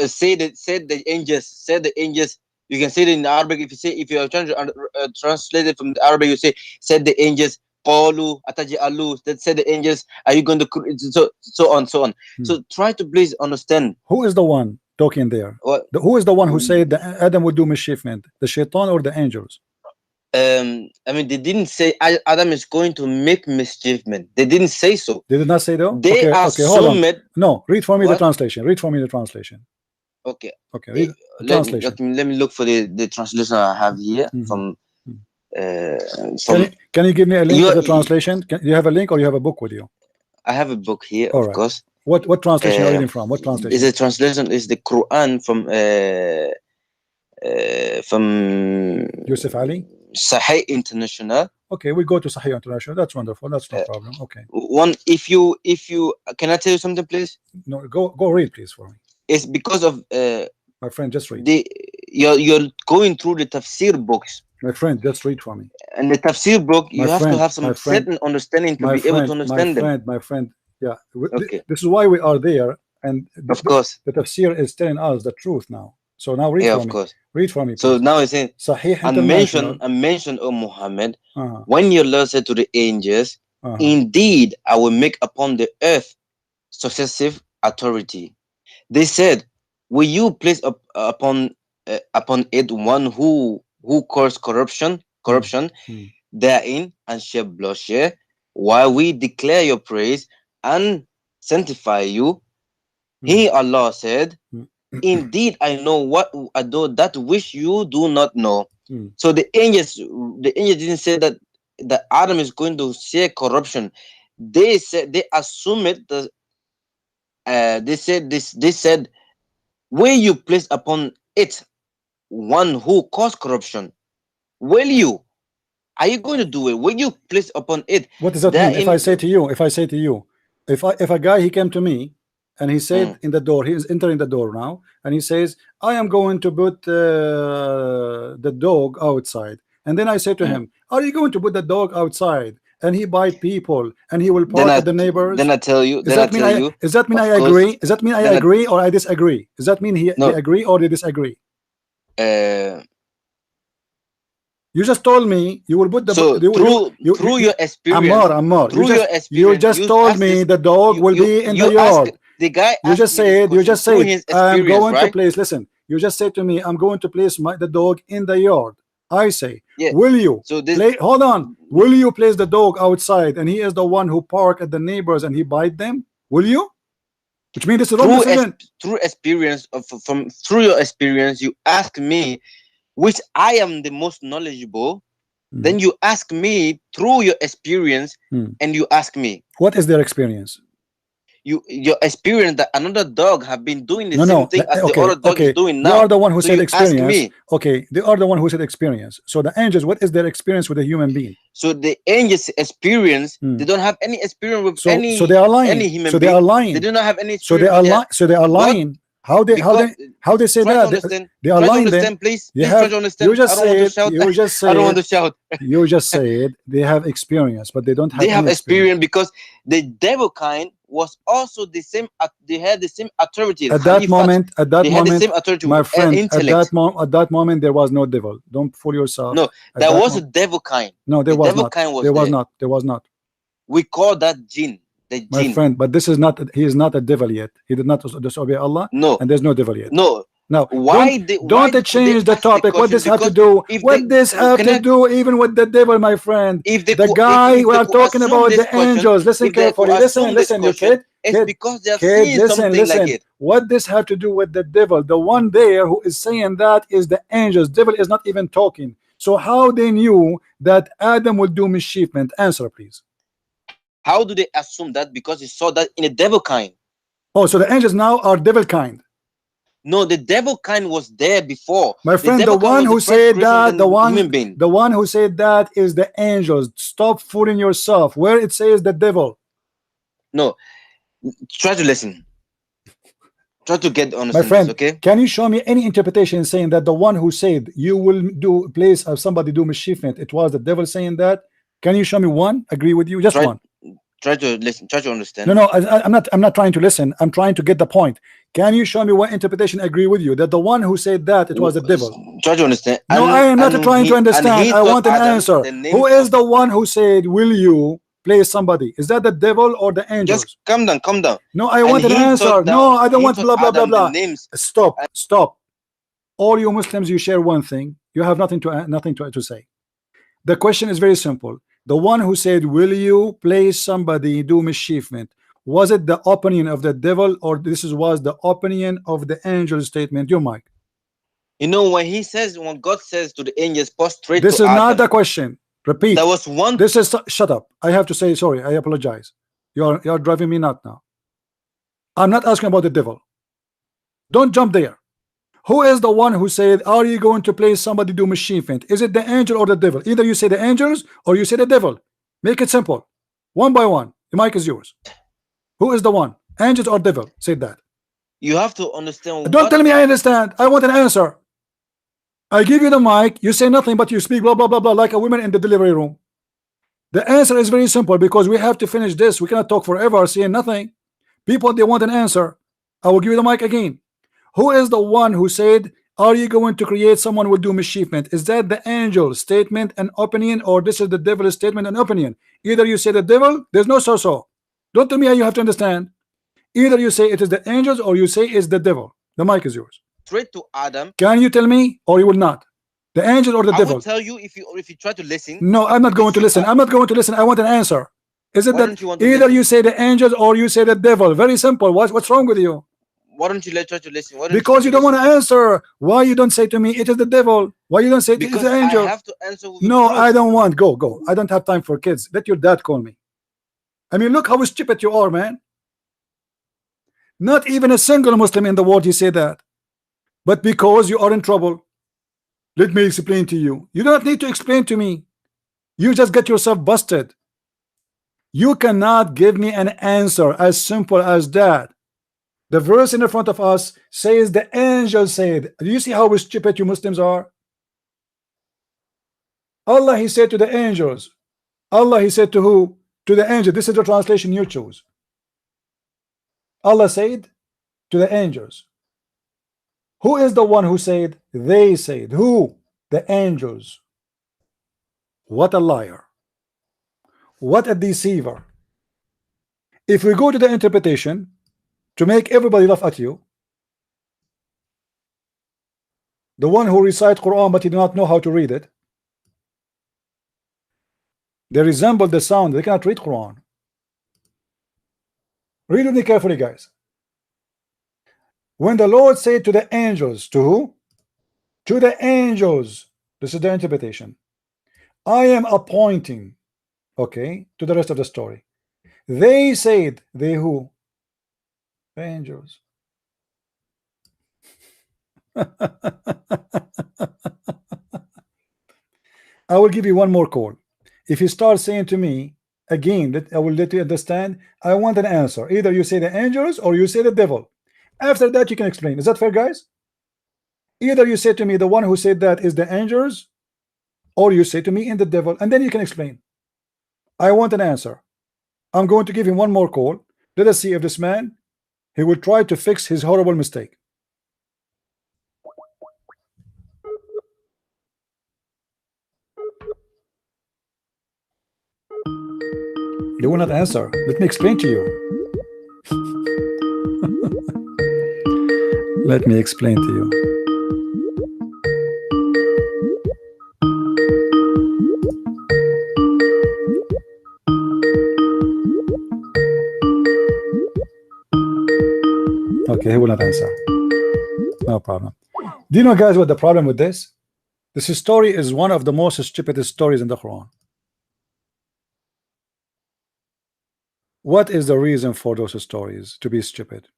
said the angels. Said the angels. You can say it in Arabic. If you are trying to translate it from the Arabic, you say said the angels. Qalu ataj'alu, that said the angels, are you going to so on. So try to please understand who is the one talking there. Who is the one who said that Adam would do mischievement, the shaitan or the angels? I mean, they didn't say Adam is going to make mischievement. They didn't say so. They did not say though. They okay, hold on. assume it. No, read for me the What? translation. Read for me the translation. Okay. Okay, read the Let translation. me look for the translation I have here Mhm. from. Can you give me a link You- of the translation? Do you have a link or you have a book with you? I have a book here, All of right. course. What translation are you reading from? What Is translation? the translation is the Quran from Yusuf Ali? Sahih International. Okay, we go to Sahih International. That's wonderful. That's no problem. Okay. One, if you can I tell you something, please? No, go read, please, for me. It's because of My friend, just read. you're going through the tafsir books. My friend, just read for me. And the tafsir book, you have to have some certain understanding to be able to understand them. My friend, yeah. Okay. This is why we are there, and Of course. the tafsir is telling us the truth now. So now read Yeah, for of me. course. Read for me, please. So now it's saying, Sahih and International. mention, O Muhammad, Uh-huh. when your Lord said to the angels, indeed, I will make upon the earth successive authority. They said, will you place upon it one who cause corruption therein and shed bloodshed, while we declare your praise and sanctify you? He, Allah, said, indeed, I know what I do that which you do not know. So the angels didn't say that Adam is going to share corruption. They said, they assume it. They said, will you place upon it one who caused corruption? Will you? Are you going to do it? Will you place upon it? What does that mean? If I say to you, if a guy, he came to me and he said in the door, he is entering the door now, and he says, I am going to put the dog outside. And then I say to him, are you going to put the dog outside? And he bite people and he will bark at the neighbors. Then I tell you. Does that mean I agree? Does that mean I agree or I disagree? Does that mean he agree or they disagree? You just told me you will put the through your experience. Ammar, Through your experience, you just told me the dog will be in the yard. The guy. You just said I'm going to place. Listen, you just said to me I'm going to place the dog in the yard. I say, will you? Hold on. Will you place the dog outside and he is the one who park at the neighbors and he bite them? Will you? Which means this is wrong decision. Through your experience, you ask me, which I am the most knowledgeable. Then you ask me through your experience, and you ask me, what is their experience? Your experience that another dog have been doing the same thing as the other dog is doing now. You are the one who said experience. Okay, they are the one who said experience. So the angels, what is their experience with a human being? So the angels' experience, they don't have any experience with any. So they are lying. Any human they are lying. They do not have any. So they are lying. So they are lying. How they say that? They are lying. Then please. You just said. I don't want to shout. You just said they have experience, but they don't have. They have experience because the devil kind was also the same. They had the same authority. At that moment, the same authority, my friend. Intellect. At that moment, there was no devil. Don't fool yourself. No, there was a devil kind. No, there was not. There was not. We call that jinn. My friend, but this is not. He is not a devil yet. He did not disobey Allah. No, and there's no devil yet. No. Now, why don't change the topic? What does have to do? What this have to do even with the devil, my friend? The guy we are talking about, the angels. Listen carefully. Listen, you kid. It's because they are seeing something like it. What this have to do with the devil? The one there who is saying that is the angels. Devil is not even talking. So how they knew that Adam will do mischievement? Answer, please. How do they assume that? Because they saw that in a devil kind. Oh, so the angels now are devil kind. No, the devil kind was there before. My friend, the one who said that, the one who said that is the angels. Stop fooling yourself. Where it says the devil. No, try to listen. Try to get on. My friend, okay? Can you show me any interpretation saying that the one who said you will do place of somebody do mischievement, it was the devil saying that? Can you show me one? Agree with you? Just one. Try to listen. Try to understand. No, I'm not trying to listen. I'm trying to get the point. Can you show me what interpretation agree with you that the one who said that it was the devil? Try to understand. No, I am not trying to understand. I want an answer. Who is the one who said, will you play somebody? Is that the devil or the angels? Just calm down, calm down. No, I want an answer. No, I don't want blah blah blah blah. Stop. All you Muslims, you share one thing. You have nothing to say. The question is very simple. The one who said, will you place somebody do mischievement, was it the opinion of the devil, or this was the opinion of the angel statement? Your mic. You know, when God says to the angels, prostrate This to is not Adam, the question. Repeat. there was one. This is, shut up. I have to say sorry. I apologize. You're driving me nuts now. I'm not asking about the devil. Don't jump there. Who is the one who said, are you going to place somebody do mischievement? Is it the angel or the devil? Either you say the angels or you say the devil. Make it simple. One by one. The mic is yours. Who is the one? Angels or devil? Say that. You have to understand. Don't tell me I understand. I want an answer. I give you the mic. You say nothing, but you speak blah, blah, blah, blah, like a woman in the delivery room. The answer is very simple, because we have to finish this. We cannot talk forever saying nothing. People, they want an answer. I will give you the mic again. Who is the one who said, are you going to create someone who will do mischievement? Is that the angel statement and opinion, or this is the devil's statement and opinion? Either you say the devil, there's no so. Don't tell me how you have to understand. Either you say it is the angels or you say it's the devil. The mic is yours. Straight to Adam. Can you tell me, or you will not? The angel or the devil? I will tell you if you try to listen. No, I'm not going to listen. I'm not going to listen. I want an answer. Is it that either you say the angels or you say the devil? Very simple. What's wrong with you? Why don't you try to listen? Because you don't want to answer. Why you don't say to me it is the devil? Why you don't say it is the angel? I have to answer with no, truth. I don't want. Go. I don't have time for kids. Let your dad call me. I mean, look how stupid you are, man. Not even a single Muslim in the world you say that. But because you are in trouble, let me explain to you. You don't need to explain to me. You just get yourself busted. You cannot give me an answer as simple as that. The verse in the front of us says the angel said. Do you see how stupid you Muslims are? Allah, he said to the angels. Allah, he said to who? To the angel. This is the translation you choose. Allah said to the angels. Who is the one who said? They said. Who? The angels. What a liar. What a deceiver. If we go to the interpretation to make everybody laugh at you, the one who recite Quran but he do not know how to read it, they resemble the sound. They cannot read Quran. Read with me carefully, guys. When the Lord said to the angels, to who? To the angels. This is the interpretation. I am appointing. Okay, to the rest of the story. They said, they who? The angels. I will give you one more call. If you start saying to me again that I will let you understand, I want an answer. Either you say the angels or you say the devil. After that you can explain. Is that fair, guys? Either you say to me the one who said that is the angels, or you say to me in the devil, and then you can explain. I want an answer. I'm going to give him one more call. Let us see if this man, he will try to fix his horrible mistake. You will not answer. Let me explain to you. Let me explain to you. Okay, he will not answer. No problem. Do you know, guys, what the problem with this? This story is one of the most stupid stories in the Quran. What is the reason for those stories to be stupid?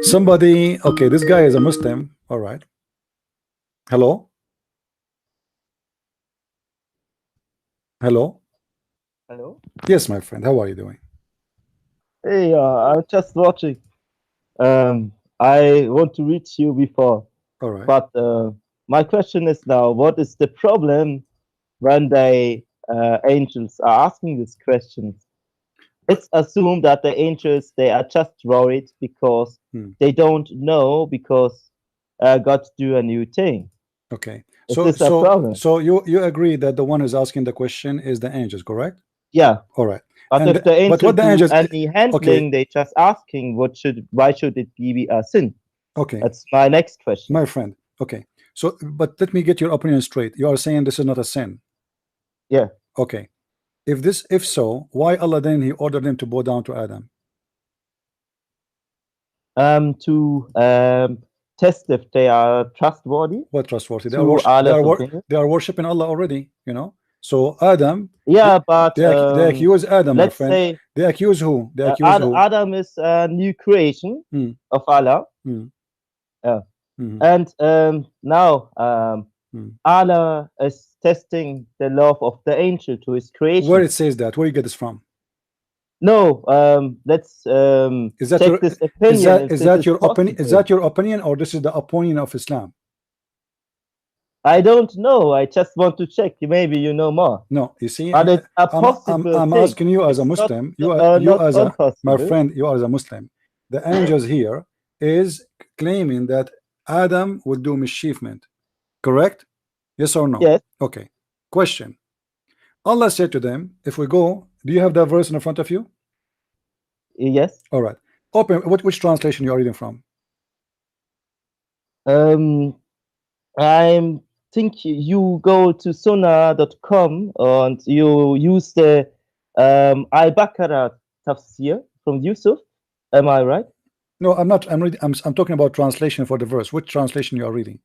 Somebody, okay, this guy is a Muslim. All right. Hello? Hello? Hello? Yes, my friend. How are you doing? Hey, I'm just watching. I want to reach you before, All right. but my question is now, what is the problem when the angels are asking these questions? Let's assume that the angels, they are just worried because they don't know, because God do a new thing. Okay. Is this a problem? So you agree that the one who's asking the question is the angels, correct? Yeah. All right. But And if the angels what the do angels- any handling, okay. they just asking why should it be a sin? Okay. That's my next question. My friend. Okay. So, but let me get your opinion straight. You are saying this is not a sin. Yeah. Okay. If so, why Allah then he ordered them to bow down to Adam? To test if they are trustworthy. What trustworthy? They To Allah's opinion. they are worshiping Allah already, you know. So Adam, Yeah, but they accuse Adam, my let's friend. say They accuse who? They accuse who? Adam is a new creation of Allah. Yeah. And now Allah is testing the love of the angel to his creation. Where it says that? Where you get this from? No, let's Is that check your this opinion. is that your opinion? Is that your opinion, or this is the opinion of Islam? I don't know. I just want to check. Maybe you know more. No, you see, But it's a possible I'm thing. asking you as a It's Muslim. not- You not as a my impossible. friend. You are as a Muslim. The angels here is claiming that Adam will do mischievement. Correct? Yes or no? Yes. Okay. Question. Allah said to them, if we go, do you have that verse in front of you? Yes. All right. Open. Which translation you are reading from? I think you go to sunnah.com and you use the Al-Baqarah tafsir from Yusuf. Am I right? No, I'm not. I'm reading. I'm talking about translation for the verse. Which translation you are reading?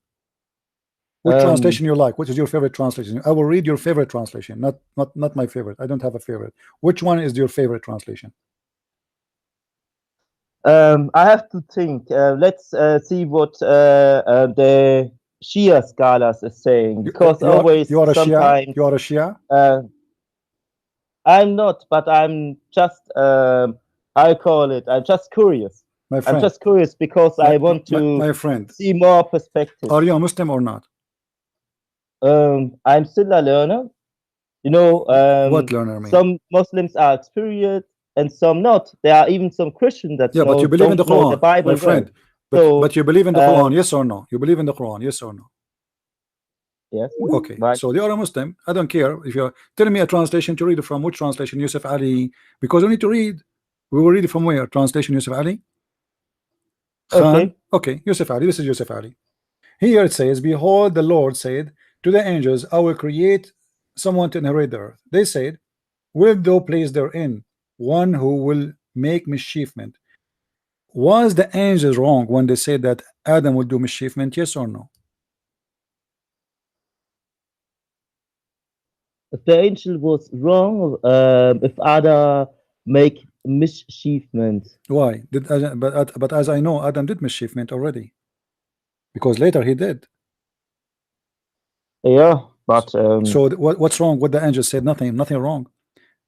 Which translation you like? Which is your favorite translation? I will read your favorite translation, not my favorite. I don't have a favorite. Which one is your favorite translation? I have to think. Let's see what the Shia scholars are saying, because always you are a sometimes Shia. You are a Shia. I'm not, but I'm just I call it. I'm just curious. My friend, I'm just curious because I want to my friend, see more perspective. Are you a Muslim or not? I'm still a learner. You know, What learner mean? some Muslims are experienced and some not. There are even some Christians that but you believe in the Quran, the Bible, my friend. But you believe in the Quran, yes or no? You believe in the Quran, yes or no? Yes. Okay. Right. So you are a Muslim. I don't care if you're telling me a translation to read it from. Which translation? Yusuf Ali? Because we need to read. We will read it from where? Translation Yusuf Ali? Khan? Okay. Yusuf Ali. This is Yusuf Ali. Here it says, behold, the Lord said to the angels, I will create someone to inherit the earth. They said, will thou place therein one who will make mischievement? Was the angels wrong when they said that Adam will do mischievement? Yes or no? If the angel was wrong, if Adam make mischievement. Why? But as I know, Adam did mischievement already, because later he did. Yeah, but so what's wrong? What the angel said? Nothing wrong.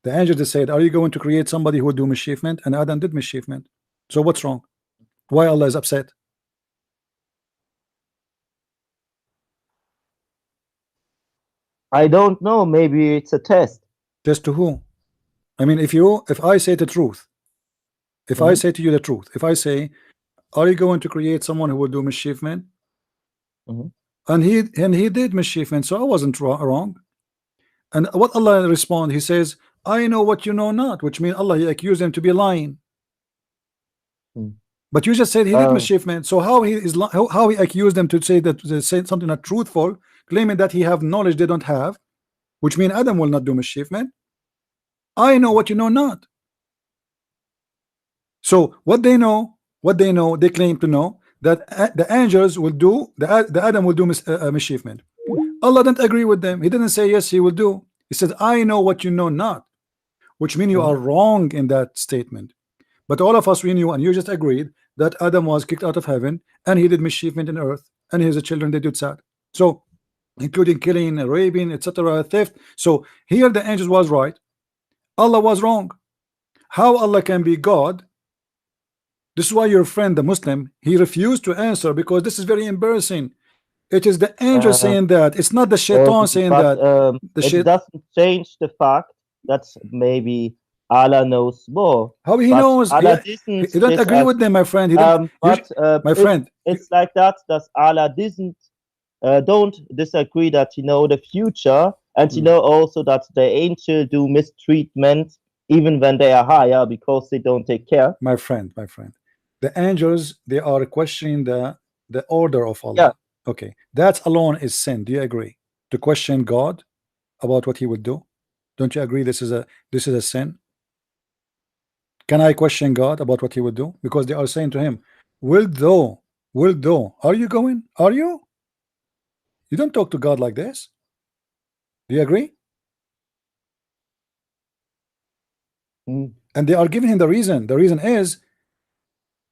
The angel just said, are you going to create somebody who will do mischievement? And Adam did mischievement. So what's wrong? Why Allah is upset? I don't know. Maybe it's a test. Test to who? I mean, if I say the truth, if I say to you the truth, if I say, are you going to create someone who will do mischievement? And he did mischievement, so I wasn't wrong. And what Allah respond? He says, I know what you know not, which means Allah, he accused him to be lying. But you just said he did mischievement. So how he is how he accused them to say that they say something not truthful, claiming that he have knowledge they don't have, which means Adam will not do mischievement. I know what you know not. So what they know, they claim to know that the angels will do the Adam will do mischievement. Allah didn't agree with them. He didn't say yes, he will do. He said, I know what you know not, which means you are wrong in that statement. But all of us, we knew, and you just agreed that Adam was kicked out of heaven and he did mischievement in earth, and his children they did sad. So including killing, raping, etc., theft. So here the angels was right, Allah was wrong. How Allah can be God? This is why your friend, the Muslim, he refused to answer, because this is very embarrassing. It is the angel saying that. It's not the shaitan saying that. It doesn't change the fact that maybe Allah knows more. How he knows? He don't agree with them, my friend. He my friend, it's like that. That Allah don't disagree that he know the future, and he know also that the angel do mistreatment even when they are higher because they don't take care. My friend, The angels, they are questioning the order of Allah. Yeah. Okay, that alone is sin. Do you agree? To question God about what He would do? Don't you agree this is a sin? Can I question God about what He would do? Because they are saying to Him, will thou, are you going? Are you? You don't talk to God like this. Do you agree? Mm. And they are giving him the reason. The reason is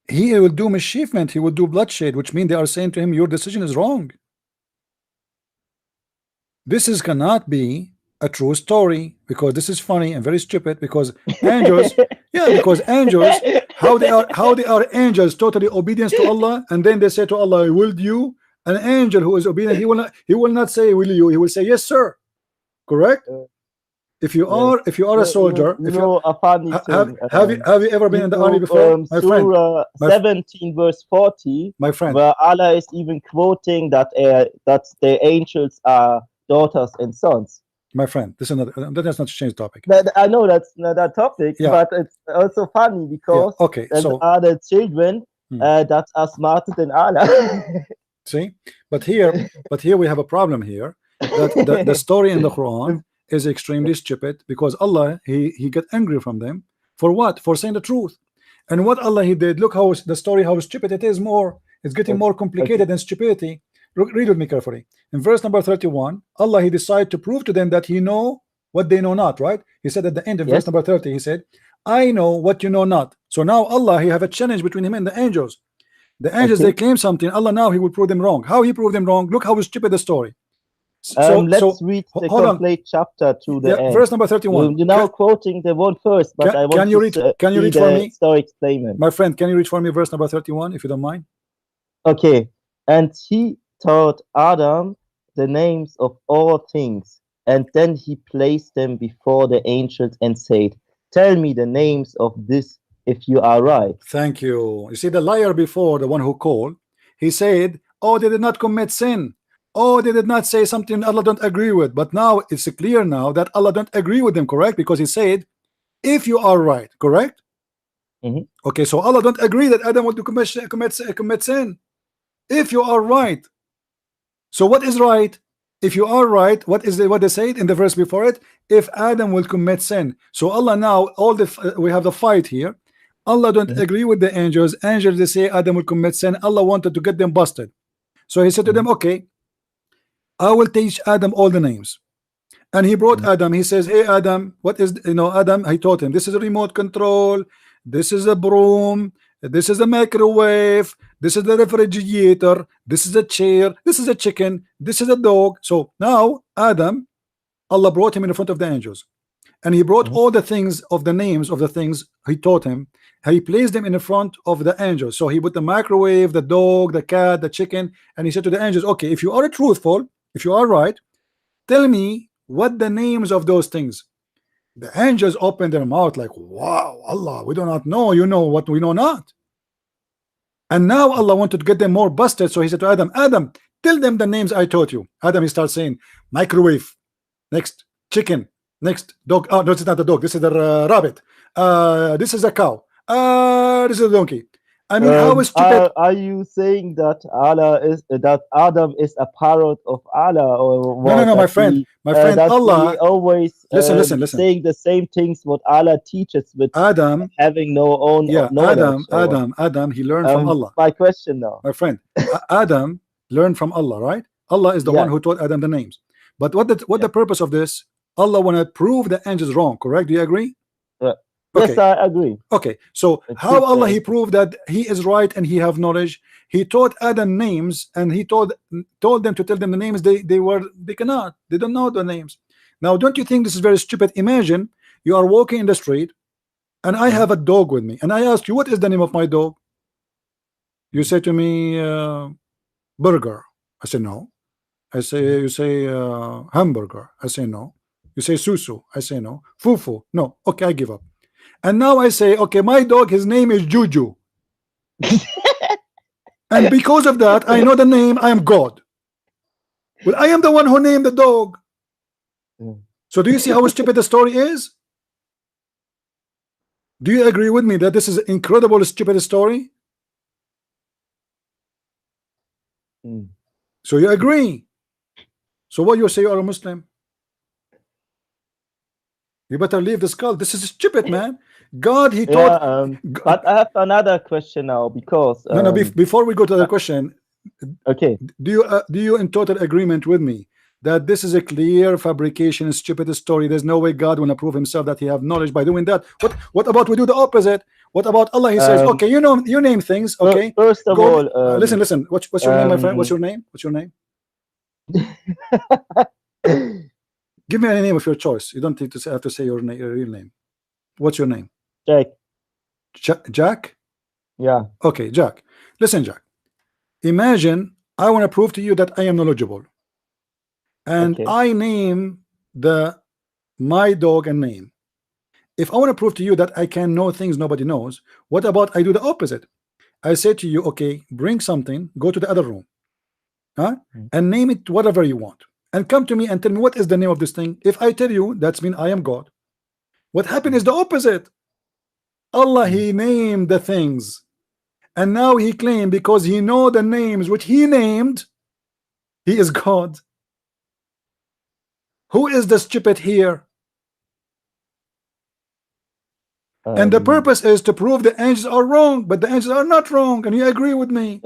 he will do mischievement, he will do bloodshed, which means they are saying to him, your decision is wrong. This is cannot be a true story, because this is funny and very stupid, because angels, yeah, because angels, how they are angels totally obedience to Allah, and then they say to Allah, will you? An angel who is obedient, he will not say will you, he will say yes sir. Correct? If you are a soldier, you know, a funny thing. have you ever been in the army before, my friend? Surah 17 verse 40, my friend, where Allah is even quoting that the angels are daughters and sons. My friend, this is not, that has not changed topic. I know that's not that topic, yeah. but it's also funny because okay, so are the children that are smarter than Allah. See, but here we have a problem here, that the story in the Quran is extremely stupid, because Allah he got angry from them for what? For saying the truth. And what Allah he did, look how the story, how stupid it is, it's getting more complicated than stupidity. Read with me carefully. In verse number 31, Allah he decided to prove to them that he know what they know not, right? He said at the end of verse number 30, he said, I know what you know not. So now Allah he have a challenge between him and the angels. The angels they claim something, Allah now he will prove them wrong. How he proved them wrong? Look how stupid the story. Let's read the complete chapter to the end. Verse number 31. You're now quoting the one first, but I want can you read for me? Story explainment. My friend, can you read for me verse number 31 if you don't mind? Okay. And he taught Adam the names of all things, and then he placed them before the angels and said, tell me the names of this if you are right. Thank you. You see, the liar before, the one who called, he said, oh, they did not commit sin. Oh, they did not say something Allah don't agree with. But now it's clear now that Allah don't agree with them, correct? Because he said, if you are right, correct? Okay, so Allah don't agree that Adam want to commit sin. If you are right. So what is right? If you are right, what they said in the verse before it? If Adam will commit sin. So Allah now, we have the fight here. Allah don't agree with the angels. Angels they say Adam will commit sin. Allah wanted to get them busted. So he said to them, okay, I will teach Adam all the names. And he brought Adam. He says, hey Adam, what is, Adam, I taught him, this is a remote control, this is a broom, this is a microwave, this is the refrigerator, this is a chair, this is a chicken, this is a dog. So now Adam, Allah brought him in front of the angels, and he brought all the things of the names of the things he taught him. He placed them in the front of the angels. So he put the microwave, the dog, the cat, the chicken, and he said to the angels, okay, if you are truthful, if you are right, tell me what the names of those things. The angels opened their mouth like, wow, Allah, we do not know, you know what we know not. And now Allah wanted to get them more busted. So he said to Adam, Adam, tell them the names I taught you. Adam, he starts saying microwave, next chicken, next dog. Oh no, this is not the dog, this is the rabbit, this is a cow, this is a donkey. I mean, how is stupid? Are you saying that Adam is a parrot of Allah, or no, my friend, Allah always listen. saying the same things what Allah teaches, with Adam having no own knowledge. Adam, he learned from Allah. My question now, my friend, Adam learned from Allah, right? Allah is the one who taught Adam the names. But what the purpose of this? Allah want to prove the angels wrong, correct? Do you agree? Okay. Yes, I agree. Okay, so how Allah he proved that he is right and he have knowledge? He taught Adam names, and he told them to tell them the names. They cannot. They don't know the names. Now, don't you think this is very stupid? Imagine you are walking in the street, and I have a dog with me, and I ask you, what is the name of my dog? You say to me, burger. I say no. You say hamburger. I say no. You say susu. I say no. Fufu. No. Okay, I give up. And now I say, okay, my dog, his name is Juju. And because of that, I know the name, I am God. Well, I am the one who named the dog. So do you see how stupid the story is? Do you agree with me that this is an incredible stupid story? Mm. So you agree. So what you say you are a Muslim? You better leave this cult. This is stupid, man. God, he Yeah, told. but I have another question now because No, before we go to the question, okay. do you in total agreement with me that this is a clear fabrication, stupid story? There's no way God will prove himself that he have knowledge by doing that. What about we do the opposite? What about Allah? He says, okay, you name things, okay. First of all, listen. What's your name, my friend? What's your name? What's your name? Give me a name of your choice. You don't need to have to say your real name. What's your name? Jack. Jack? Yeah. Okay, Jack. Listen, Jack. Imagine I want to prove to you that I am knowledgeable, and I name my dog a name. If I want to prove to you that I can know things nobody knows, what about I do the opposite? I say to you, okay, bring something, go to the other room, and name it whatever you want, and come to me and tell me what is the name of this thing. If I tell you, that's mean I am God. What happened is the opposite. Allah, he named the things, and now he claimed because he know the names which he named, he is God. Who is the stupid here? And the purpose is to prove the angels are wrong, but the angels are not wrong, and you agree with me.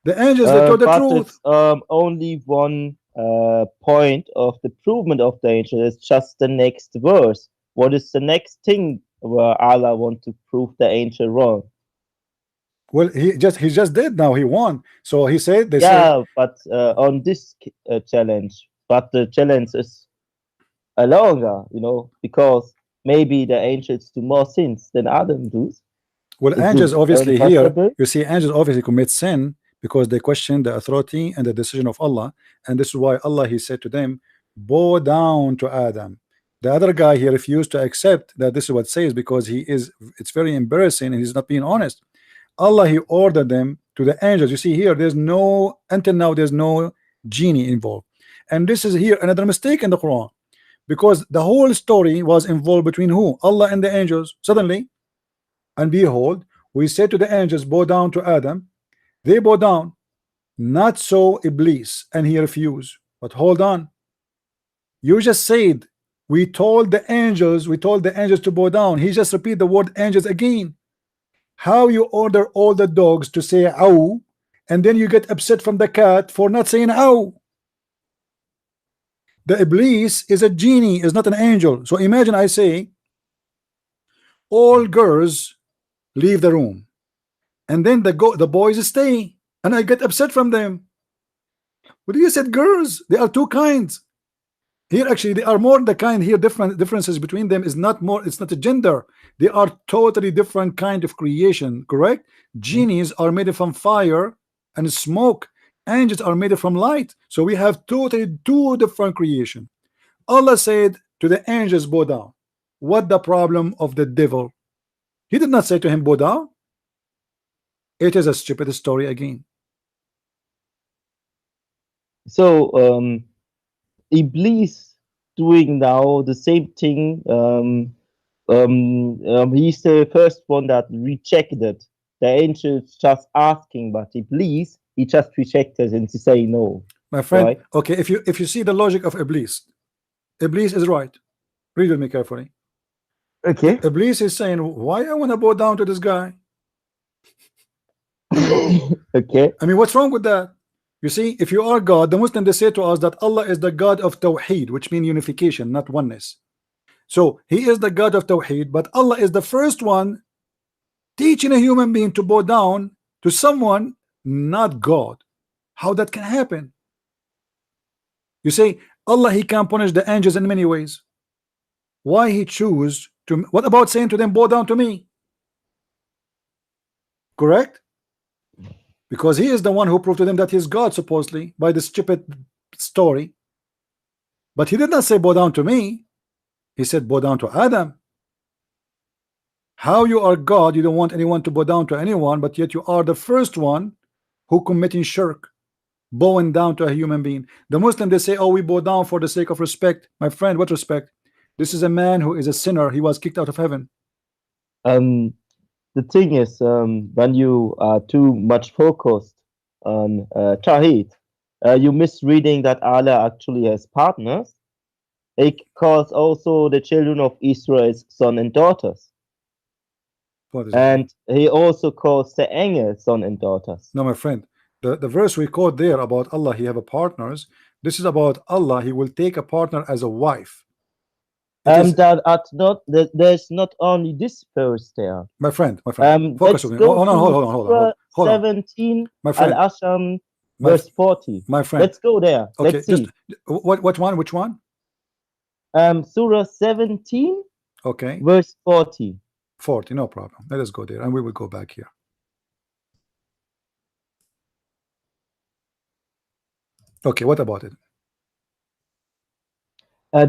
The angels, they told the truth. It's, only one point of the provement of the angel is just the next verse. What is the next thing where Allah want to prove the angel wrong? Well, he just did. Now he won. So he said, but on this challenge, but the challenge is longer, because maybe the angels do more sins than Adam does. Well, angels obviously here, you see, angels obviously commit sin because they question the authority and the decision of Allah, and this is why Allah, he said to them, bow down to Adam. The other guy, he refused to accept that this is what it says because it's very embarrassing and he's not being honest. Allah, he ordered them to the angels. You see here, until now there's no genie involved, and this is here another mistake in the Quran, because the whole story was involved between who? Allah and the angels. Suddenly, and behold, we said to the angels, bow down to Adam. They bow down. Not so Iblis, and he refused. But hold on, you just said we told the angels to bow down. He just repeat the word angels again. How you order all the dogs to say ow, and then you get upset from the cat for not saying ow? The Iblis is a genie, is not an angel. So imagine I say all girls leave the room, and then the boys stay, and I get upset from them. But you said girls, they are two kinds. Here actually they are more the kind here. Differences between them is not more, it's not a gender. They are totally different kind of creation, correct? Genies are made from fire and smoke. Angels are made from light. So we have totally two different creation. Allah said to the angels, bow down. What the problem of the devil? He did not say to him, bow down. It is a stupid story again. So Iblis doing now the same thing. He's the first one that rejected. The angels just asking, but Iblis, he just rejected and to say no. My friend, right? Okay, if you see the logic of Iblis is right. Read with me carefully. Okay. Iblis is saying, why I want to bow down to this guy? Okay. I mean, what's wrong with that? You see, if you are God, the Muslims, they say to us that Allah is the God of Tawheed, which means unification, not oneness. So he is the God of Tawheed, but Allah is the first one teaching a human being to bow down to someone not God. How that can happen? You say Allah, he can punish the angels in many ways. Why he choose to? What about saying to them, bow down to me? Correct? Because he is the one who proved to them that he's God, supposedly, by the stupid story. But he did not say bow down to me. He said bow down to Adam. How you are God, you don't want anyone to bow down to anyone, but yet you are the first one who committing shirk, bowing down to a human being. The Muslim, they say, oh, we bow down for the sake of respect. My friend, what respect? This is a man who is a sinner. He was kicked out of heaven. The thing is, when you are too much focused on Tawheed, you misreading that Allah actually has partners. He calls also the children of Israel's son and daughters. What is it? And he also calls the angels son and daughters. No, my friend, the verse we quote there about Allah, he have a partners. This is about Allah, he will take a partner as a wife. It is, That at not there's not only this verse there. my friend, Let's focus on me. go Hold on, to hold on. Surah 17 My friend, Al-Asham my, verse 40. my friend. Let's go there. Okay, Let's see. just what one? Which one? Surah 17 Okay, verse 40. 40, no problem. Let us go there and we will go back here. Okay, what about it?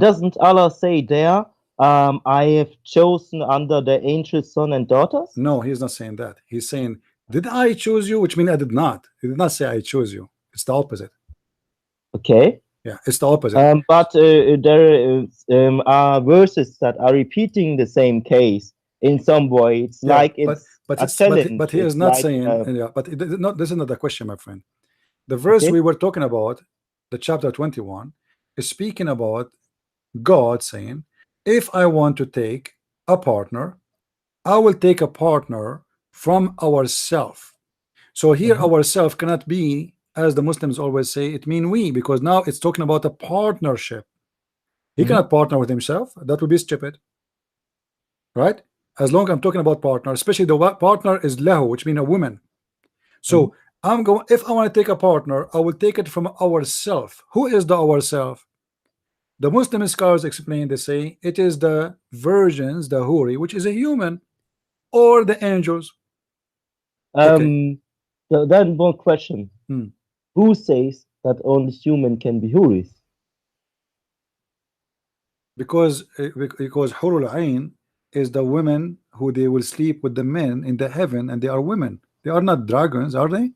Doesn't Allah say there, I have chosen under the angels son and daughters? No, he's not saying that. He's saying, did I choose you? Which means I did not. He did not say I chose you. It's the opposite. Okay. Yeah, it's the opposite. But there are verses that are repeating the same case in some way. It's Yeah, like it's but he is not like, saying yeah, but this is not the question, my friend. The verse Okay. we were talking about, the chapter 21, is speaking about God saying, if I want to take a partner, I will take a partner from ourself. So here ourself cannot be, as the Muslims always say, it mean we, because now it's talking about a partnership. He cannot partner with himself. That would be stupid, right? As long as I'm talking about partner, especially the partner is lahu, which means a woman. So I'm going, if I want to take a partner, I will take it from ourself. Who is the ourself? The Muslim scholars explain, they say it is the virgins, the huri, which is a human, or the angels. Okay. So then one question. Who says that only human can be huris? Because Hurul Ain is the women who they will sleep with the men in the heaven, and they are women. They are not dragons, are they?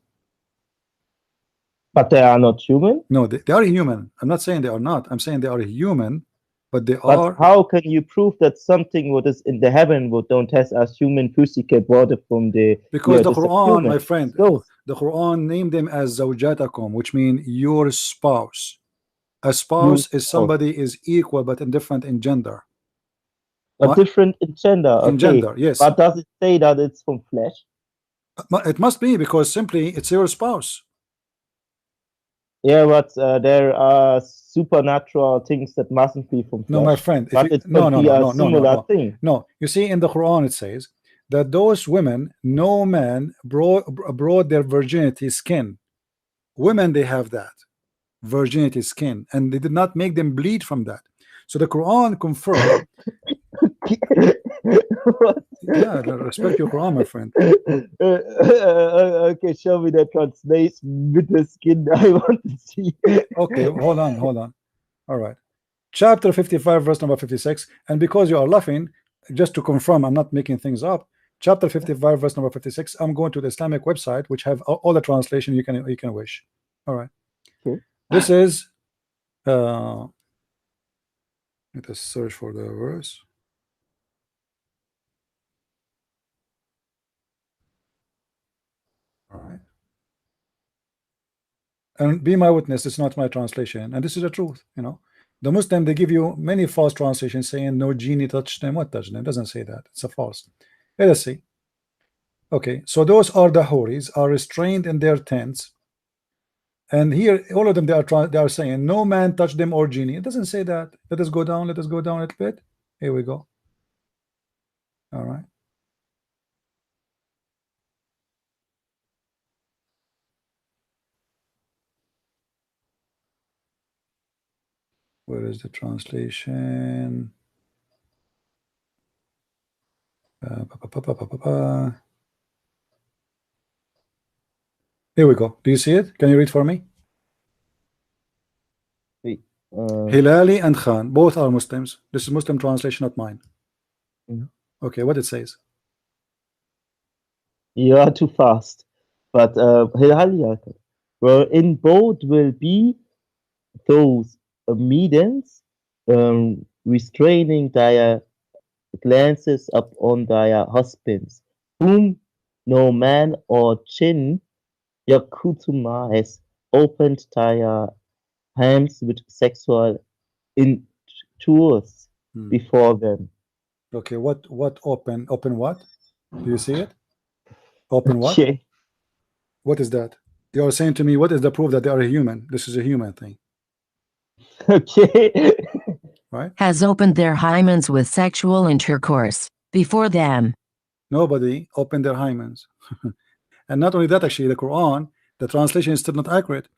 But they are not human? No, they are human. I'm not saying they are not. I'm saying they are human, but they But are. how can you prove that something what is in the heaven what don't has as human physical body from the Because the Quran, my human? friend, So, the Quran named them as zawjatakum, which means your spouse. A spouse is somebody is equal but indifferent in gender. But different in gender. In Okay. gender, yes. But does it say that it's from flesh? It must be, because simply it's your spouse. Yeah, but there are supernatural things that mustn't be from flesh. No, my friend. But it could be a similar thing. No, you see, in the Quran it says that those women, no man brought their virginity skin. Women, they have that virginity skin, and they did not make them bleed from that. So the Quran confirmed. Yeah, respect your Quran, my friend. Okay, show me the translation with the skin. I want to see. Okay, hold on. All right. Chapter 55, verse number 56. And because you are laughing, just to confirm, I'm not making things up. Chapter 55, verse number 56. I'm going to the Islamic website, which have all the translation you can wish. All right. Okay. This is. Let us search for the verse. All right. And be my witness, it's not my translation, and this is the truth. You know, the Muslim, they give you many false translations saying no genie touched them. What touched them? It doesn't say that. It's a false. Let us see. Okay, so those are the Huris, are restrained in their tents, and here all of them they are saying no man touched them or genie. It doesn't say that. Let us go down a little bit. Here we go. All right. Where is the translation? Here we go. Do you see it? Can you read for me? Hilali and Khan, both are Muslims. This is Muslim translation, not mine. Okay, what it says? You are too fast. But Hilali, well, in both will be those maidens restraining their glances upon their husbands, whom no man or jinn yakutuma has opened their hands with sexual intercourse Hmm. before them. Okay, what open what? Do you see it? Open what? Okay. What is that? You are saying to me, what is the proof that they are a human? This is a human thing, Okay. right? Has opened their hymens with sexual intercourse before them. Nobody opened their hymens. And not only that, actually, the Quran, the translation is still not accurate,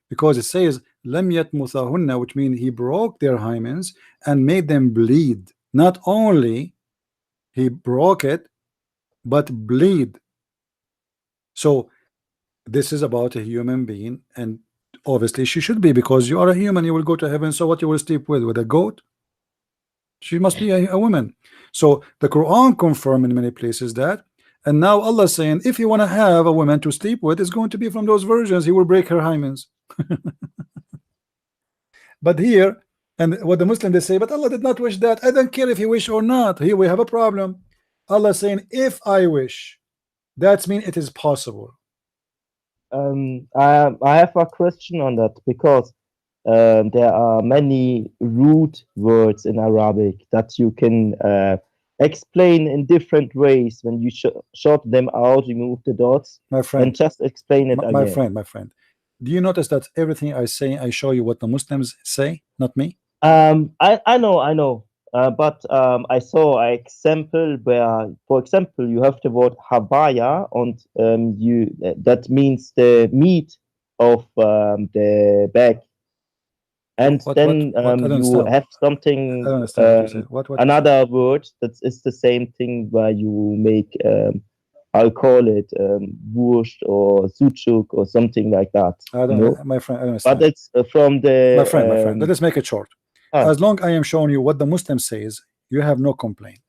because it says lam yatmuthahunna, which means he broke their hymens and made them bleed. Not only he broke it, but bleed. So this is about a human being, and obviously she should be, because you are a human, you will go to heaven. So what you will sleep with a goat? She must be a woman. So the Quran confirm in many places that, and now Allah is saying if you want to have a woman to sleep with, it's going to be from those versions. He will break her hymens. But here, and what the Muslim they say, but Allah did not wish that. I don't care if you wish or not. Here we have a problem. Allah is saying if I wish, that means it is possible. I have a question on that, because there are many root words in Arabic that you can explain in different ways. When you short them out, remove the dots, My friend, and just explain it my again. friend, do you notice that everything I say, I show you what the Muslims say, not me? I know. But I saw an example where, for example, you have the word habaya, and that means the meat of the bag, and then I don't you understand. have something, I don't understand what you said. What? another word that is the same thing, where you make I'll call it wurst or sucuk or something like that. I don't, No, my friend, I don't understand. but it's from the My friend, let us make it short. ah. As long I am showing you what the Muslim says, you have no complaint.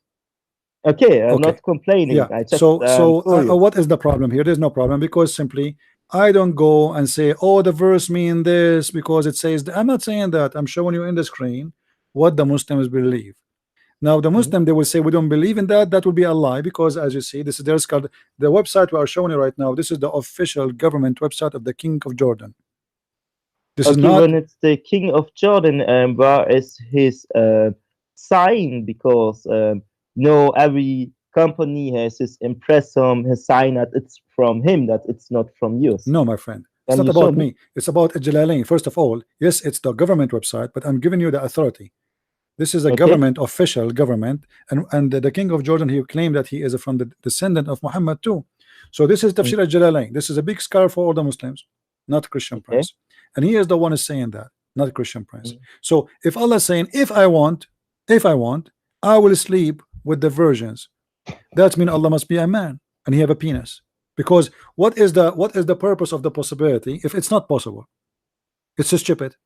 Okay, I'm Okay. not complaining. Yeah. I just So told you. what is the problem here? There's no problem, because simply I don't go and say, oh, the verse mean this because it says that. I'm not saying that. I'm showing you in the screen what the Muslims believe. Now the Muslim, they will say we don't believe in that. That will be a lie, because as you see, this is their called the website we are showing you right now. This is the official government website of the King of Jordan. This is Okay, not. when it's the King of Jordan, where is his sign? Because no, every company has his impressum, his sign that it's from him, that it's not from yours. No, my friend. It's Can not you show about me? me. It's about Jalalain. First of all, yes, it's the government website, but I'm giving you the authority. This is a Okay. government, official government, and the King of Jordan, he claimed that he is from the descendant of Muhammad too. So this is Tafsir al-Jalalain. This is a big scarf for all the Muslims, not Christian Okay. Prince. And he is the one is saying that, not Christian Prince. Mm. So if Allah is saying, if I want, I will sleep with the virgins, that means Allah must be a man and he have a penis. Because what is the purpose of the possibility if it's not possible? It's so stupid.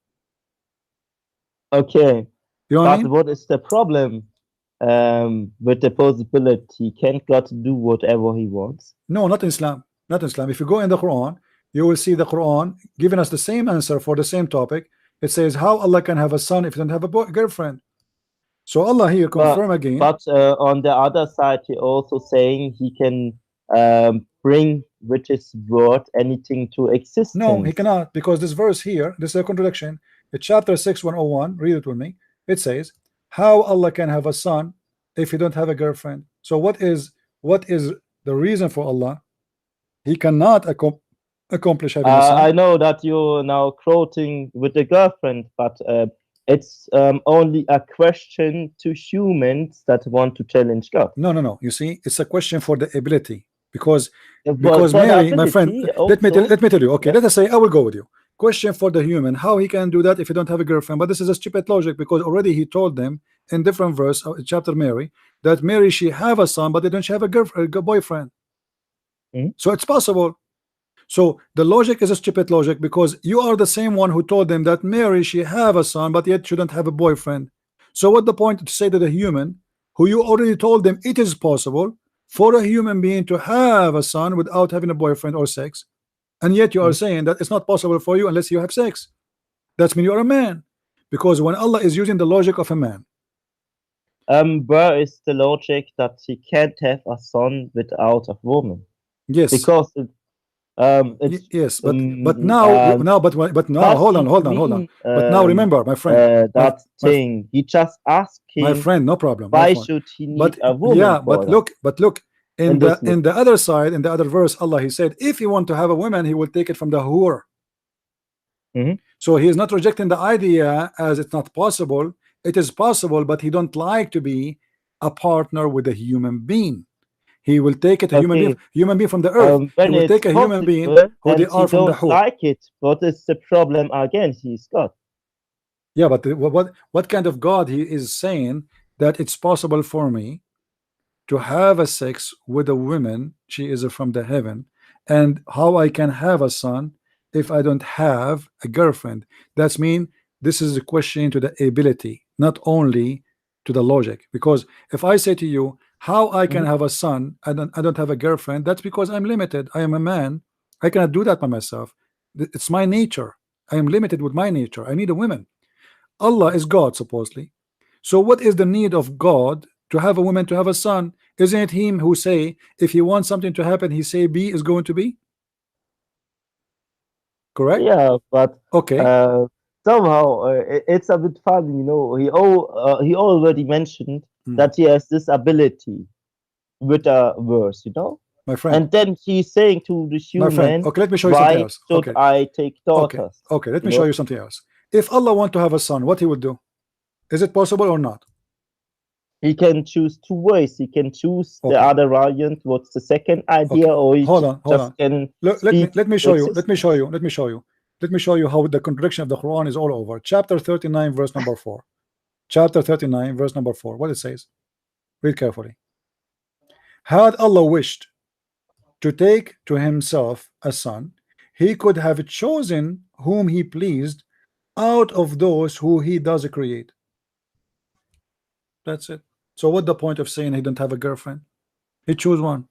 Okay, You know what I but mean? what is the problem with the possibility? Can't God do whatever he wants? No, not in Islam. Not in Islam. If you go in the Quran, you will see the Quran giving us the same answer for the same topic. It says how Allah can have a son if he doesn't have a girlfriend. So Allah here confirm again. But on the other side, he also saying he can bring with his word anything to existence. No, he cannot, because this verse here, this is a contradiction. It's chapter 6, 101. Read it with me. It says, how Allah can have a son if he don't have a girlfriend. So what is the reason for Allah? He cannot accomplish having a son. I know that you're now quoting with the girlfriend, but it's only a question to humans that want to challenge God. No. You see, it's a question for the ability, because For the Mary, my friend, ability let me tell you. Okay, yeah. let us say I will go with you. Question for the human: how he can do that if he don't have a girlfriend? But this is a stupid logic, because already he told them in different verse, chapter Mary, that Mary she have a son, but they don't have a girlfriend, a boyfriend. So it's possible. So the logic is a stupid logic, because you are the same one who told them that Mary she have a son, but yet shouldn't have a boyfriend. So what the point to say to the human who you already told them it is possible for a human being to have a son without having a boyfriend or sex, and yet you are saying that it's not possible for you unless you have sex? That means you are a man, because when Allah is using the logic of a man, where is the logic that he can't have a son without a woman? yes, Because Yes, but does hold it on. mean, But now remember, my friend, that my- thing. He just my asking friend, no problem. why no problem. should he need But a woman yeah, for but that? look, in And the this in the other side, in the other verse, Allah he said, if he want to have a woman, he will take it from the whore. Mhm. So he is not rejecting the idea as it's not possible. It is possible, but he don't like to be a partner with a human being. He will take it a Okay. human being from the earth. He When will it's take a human being possible who they and he are from the don't whore. like it, what is the problem again he's got? Yeah, but what kind of God he is saying that it's possible for me to have a sex with a woman, she is from the heaven, and how I can have a son if I don't have a girlfriend? That's mean this is a question to the ability, not only to the logic. Because if I say to you how I can have a son, I don't have a girlfriend, that's because I'm limited. I am a man, I cannot do that by myself. It's my nature. I am limited with my nature. I need a woman. Allah is God supposedly. So what is the need of God to have a woman to have a son? Isn't it him who say if he wants something to happen, he say B is going to be? Correct? Yeah, but Okay. somehow it's a bit funny, you know. He already mentioned that he has this ability with a verse, you know. My friend. And then he's saying to the My friend. human, Okay, let me show you something why else. should Okay. I take daughters? Okay, let me You show know? you something else. If Allah want to have a son, what he would do? Is it possible or not? He can choose two ways. He can choose the Okay. other variant. What's the second idea? Okay. Or he Hold on. can Let me show you. exist. Let me show you how the contradiction of the Quran is all over. Chapter 39, verse number 4. Chapter 39, verse number 4. What it says? Read carefully. Had Allah wished to take to himself a son, he could have chosen whom he pleased out of those who he does create. That's it. So what the point of saying he don't have a girlfriend? He choose one.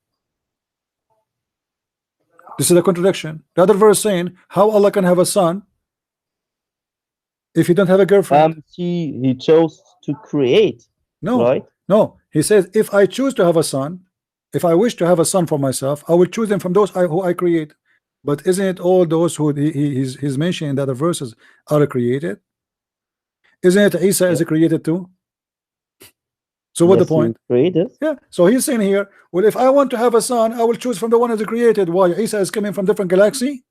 This is a contradiction. The other verse saying how Allah can have a son if he don't have a girlfriend. He chose to create. No, right? No. He says if I choose to have a son, if I wish to have a son for myself, I will choose them from those who I create. But isn't it all those who he's mentioning in the other verses are created? Isn't it Isa is created too? So what the point? Created. Yeah. So he's saying here, well, if I want to have a son, I will choose from the one who is created. Why? Isa is coming from different galaxy.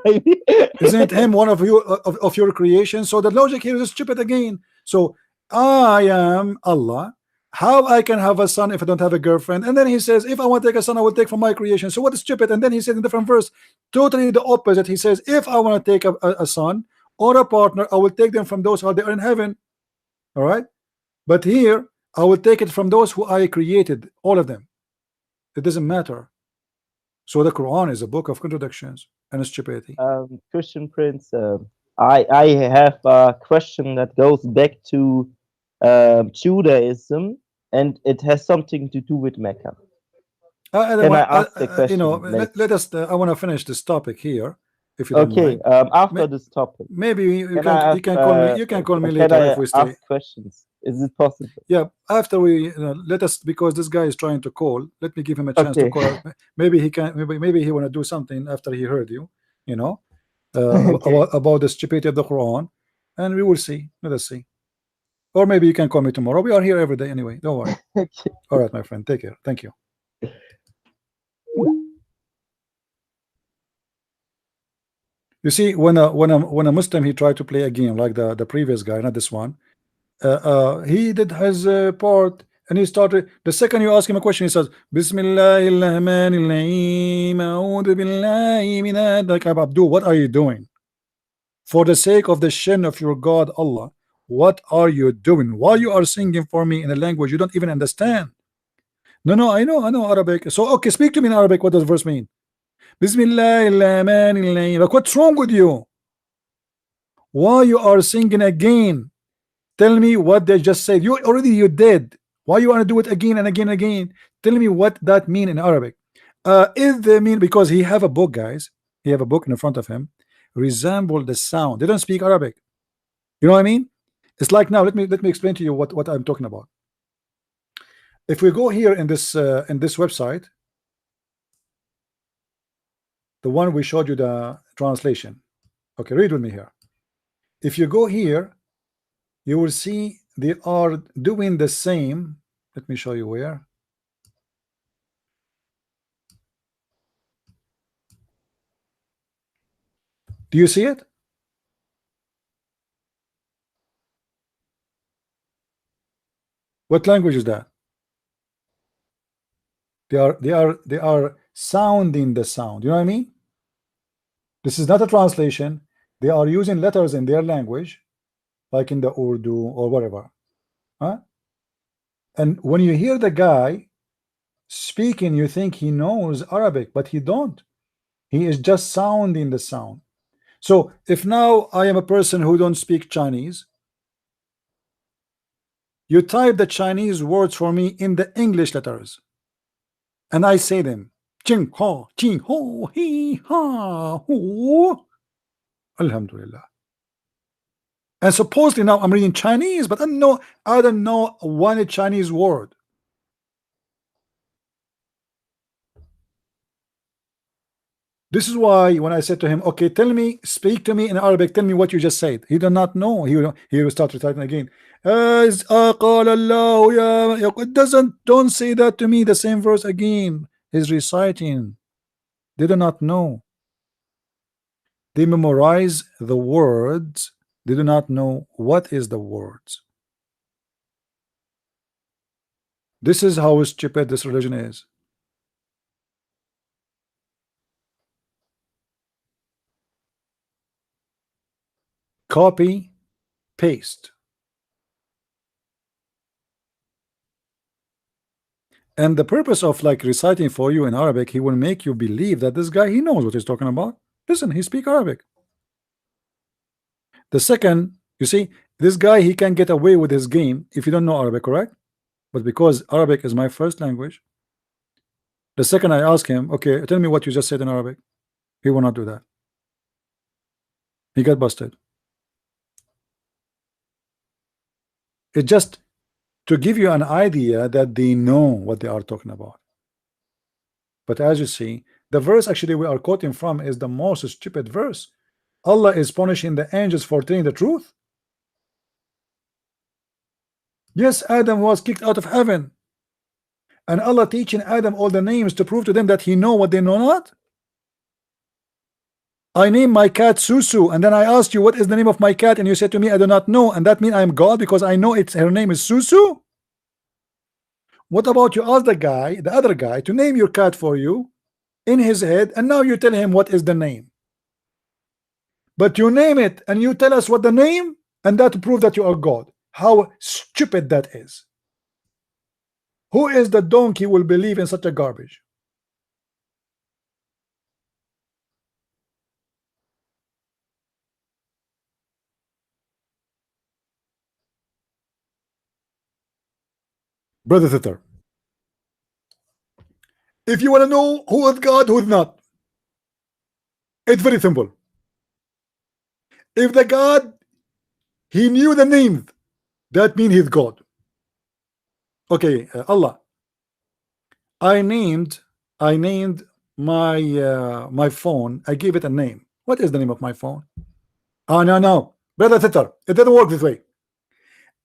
Maybe. Isn't it him one of you of your creation? So the logic here is stupid again. So I am Allah. How I can have a son if I don't have a girlfriend? And then he says, if I want to take a son, I will take from my creation. So what is stupid? And then he said in different verse, totally the opposite. He says, if I want to take a son or a partner, I will take them from those who are there in heaven. All right. But here I will take it from those who I created, all of them. It doesn't matter. So the Quran is a book of contradictions and stupidity. Christian Prince, I have a question that goes back to Judaism, and it has something to do with Mecca. Can I ask the question? You know, let us. I want to finish this topic here, if you don't mind. After this topic, maybe you can call me. You can call me later if we stay. Ask questions. Is it possible? Yeah, after we let us, because this guy is trying to call. Let me give him a chance to call. Maybe he can. Maybe he want to do something after he heard you. You know, about the stupidity of the Quran, and we will see. Let us see. Or maybe you can call me tomorrow. We are here every day anyway. Don't worry. All right, my friend. Take care. Thank you. You see, when a Muslim he tried to play a game like the previous guy, not this one. He did his part, and he started. The second you ask him a question, he says, Bismillahirrahmanirrahim. A'udhu billahi minad. Like, Abdul, what are you doing? For the sake of the shin of your God, Allah, what are you doing? Why you are singing for me in a language you don't even understand? No, I know Arabic. So okay, speak to me in Arabic. What does the verse mean? Bismillahirrahmanirrahim. Like, what's wrong with you? Why you are singing again? Tell me what they just said. You did. Why you want to do it again and again and again? Tell me what that mean in Arabic. If they mean, because he have a book, guys. He have a book in front of him. Resemble the sound. They don't speak Arabic. You know what I mean? It's like now. Let me explain to you what I'm talking about. If we go here in this website, the one we showed you the translation. Okay, read with me here. If you go here, you will see they are doing the same. Let me show you where. Do you see it? What language is that? They are sounding the sound. You know what I mean? This is not a translation. They are using letters in their language, like in the Urdu or whatever. Huh? And when you hear the guy speaking, you think he knows Arabic, but he don't. He is just sounding the sound. So if now I am a person who don't speak Chinese, you type the Chinese words for me in the English letters, and I say them. Ching ho, ching ho, he ha ho. Alhamdulillah. And supposedly now I'm reading Chinese, but I don't know one Chinese word. This is why when I said to him, okay, tell me, speak to me in Arabic, tell me what you just said. He did not know. He will start reciting again. It doesn't, don't say that to me, the same verse again. He's reciting. They do not know. They memorize the words. They do not know what is the words. This is how stupid this religion is. Copy, paste. And the purpose of like reciting for you in Arabic, he will make you believe that this guy, he knows what he's talking about. Listen, he speaks Arabic. The second, you see, this guy, he can get away with his game if you don't know Arabic, correct? But because Arabic is my first language, the second I ask him, okay, tell me what you just said in Arabic, he will not do that. He got busted. It's just to give you an idea that they know what they are talking about. But as you see, the verse actually we are quoting from is the most stupid verse. Allah is punishing the angels for telling the truth. Yes, Adam was kicked out of heaven, and Allah teaching Adam all the names to prove to them that he know what they know not. I named my cat Susu, and then I asked you what is the name of my cat, and you said to me I do not know, and that means I am God because I know her name is Susu. What about you ask the other guy to name your cat for you in his head, and now you tell him what is the name? But you name it and you tell us what the name, and that to prove that you are God. How stupid that is. Who is the donkey will believe in such a garbage? Brother Thither, if you want to know who is God, who is not, it's very simple. If the God, he knew the name, that means he's God. Okay, Allah, I named my my phone. I gave it a name. What is the name of my phone? Oh no, Brother Thither, it doesn't work this way.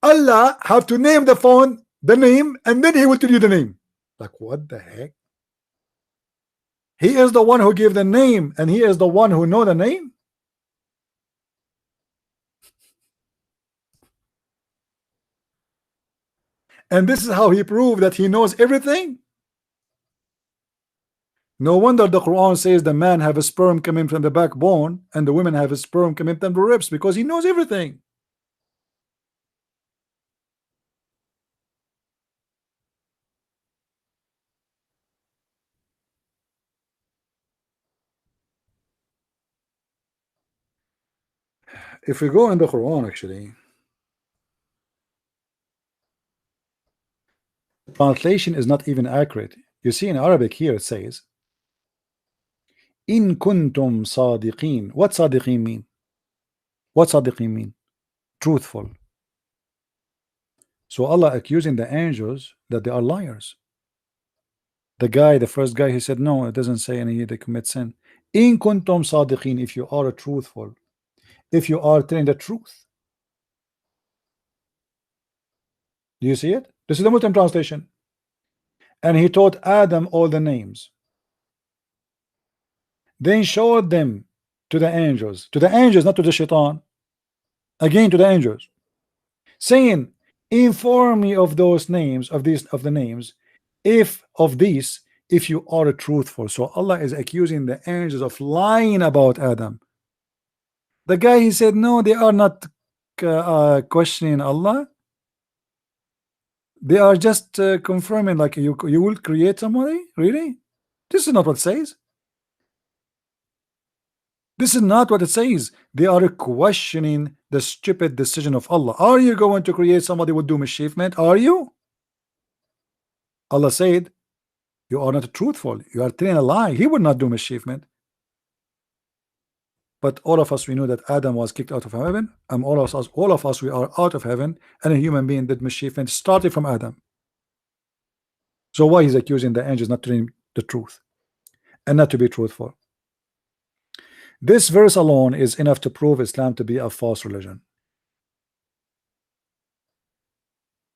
Allah have to name the phone the name, and then he will tell you the name. Like, what the heck? He is the one who gave the name, and he is the one who know the name. And this is how he proved that he knows everything. No wonder the Quran says the man have a sperm coming from the backbone and the women have a sperm coming from the ribs, because he knows everything. If we go in the Quran, actually, translation is not even accurate. You see in Arabic here it says in kuntum sadiqin. What sadiqin mean? What sadiqin mean? Truthful. So Allah accusing the angels that they are liars. The first guy, he said no, it doesn't say any they commit sin. In kuntum sadiqin, if you are truthful, if you are telling the truth. Do you see it? This is the Muslim translation. And he taught Adam all the names, then showed them to the angels, not to the shaitan, again to the angels, saying, inform me of those names, of the names, if you are truthful. So Allah is accusing the angels of lying about Adam. The guy, he said, no, they are not questioning Allah. They are just confirming, like, you will create somebody. Really? This is not what it says. This is not what it says. They are questioning the stupid decision of Allah. Are you going to create somebody with do mischievement? Are you? Allah said, you are not truthful. You are telling a lie. He would not do mischievement. But all of us, we know that Adam was kicked out of heaven, and all of us, we are out of heaven, and a human being did mischievement started from Adam. So why he's accusing the angels not telling the truth and not to be truthful? This verse alone is enough to prove Islam to be a false religion.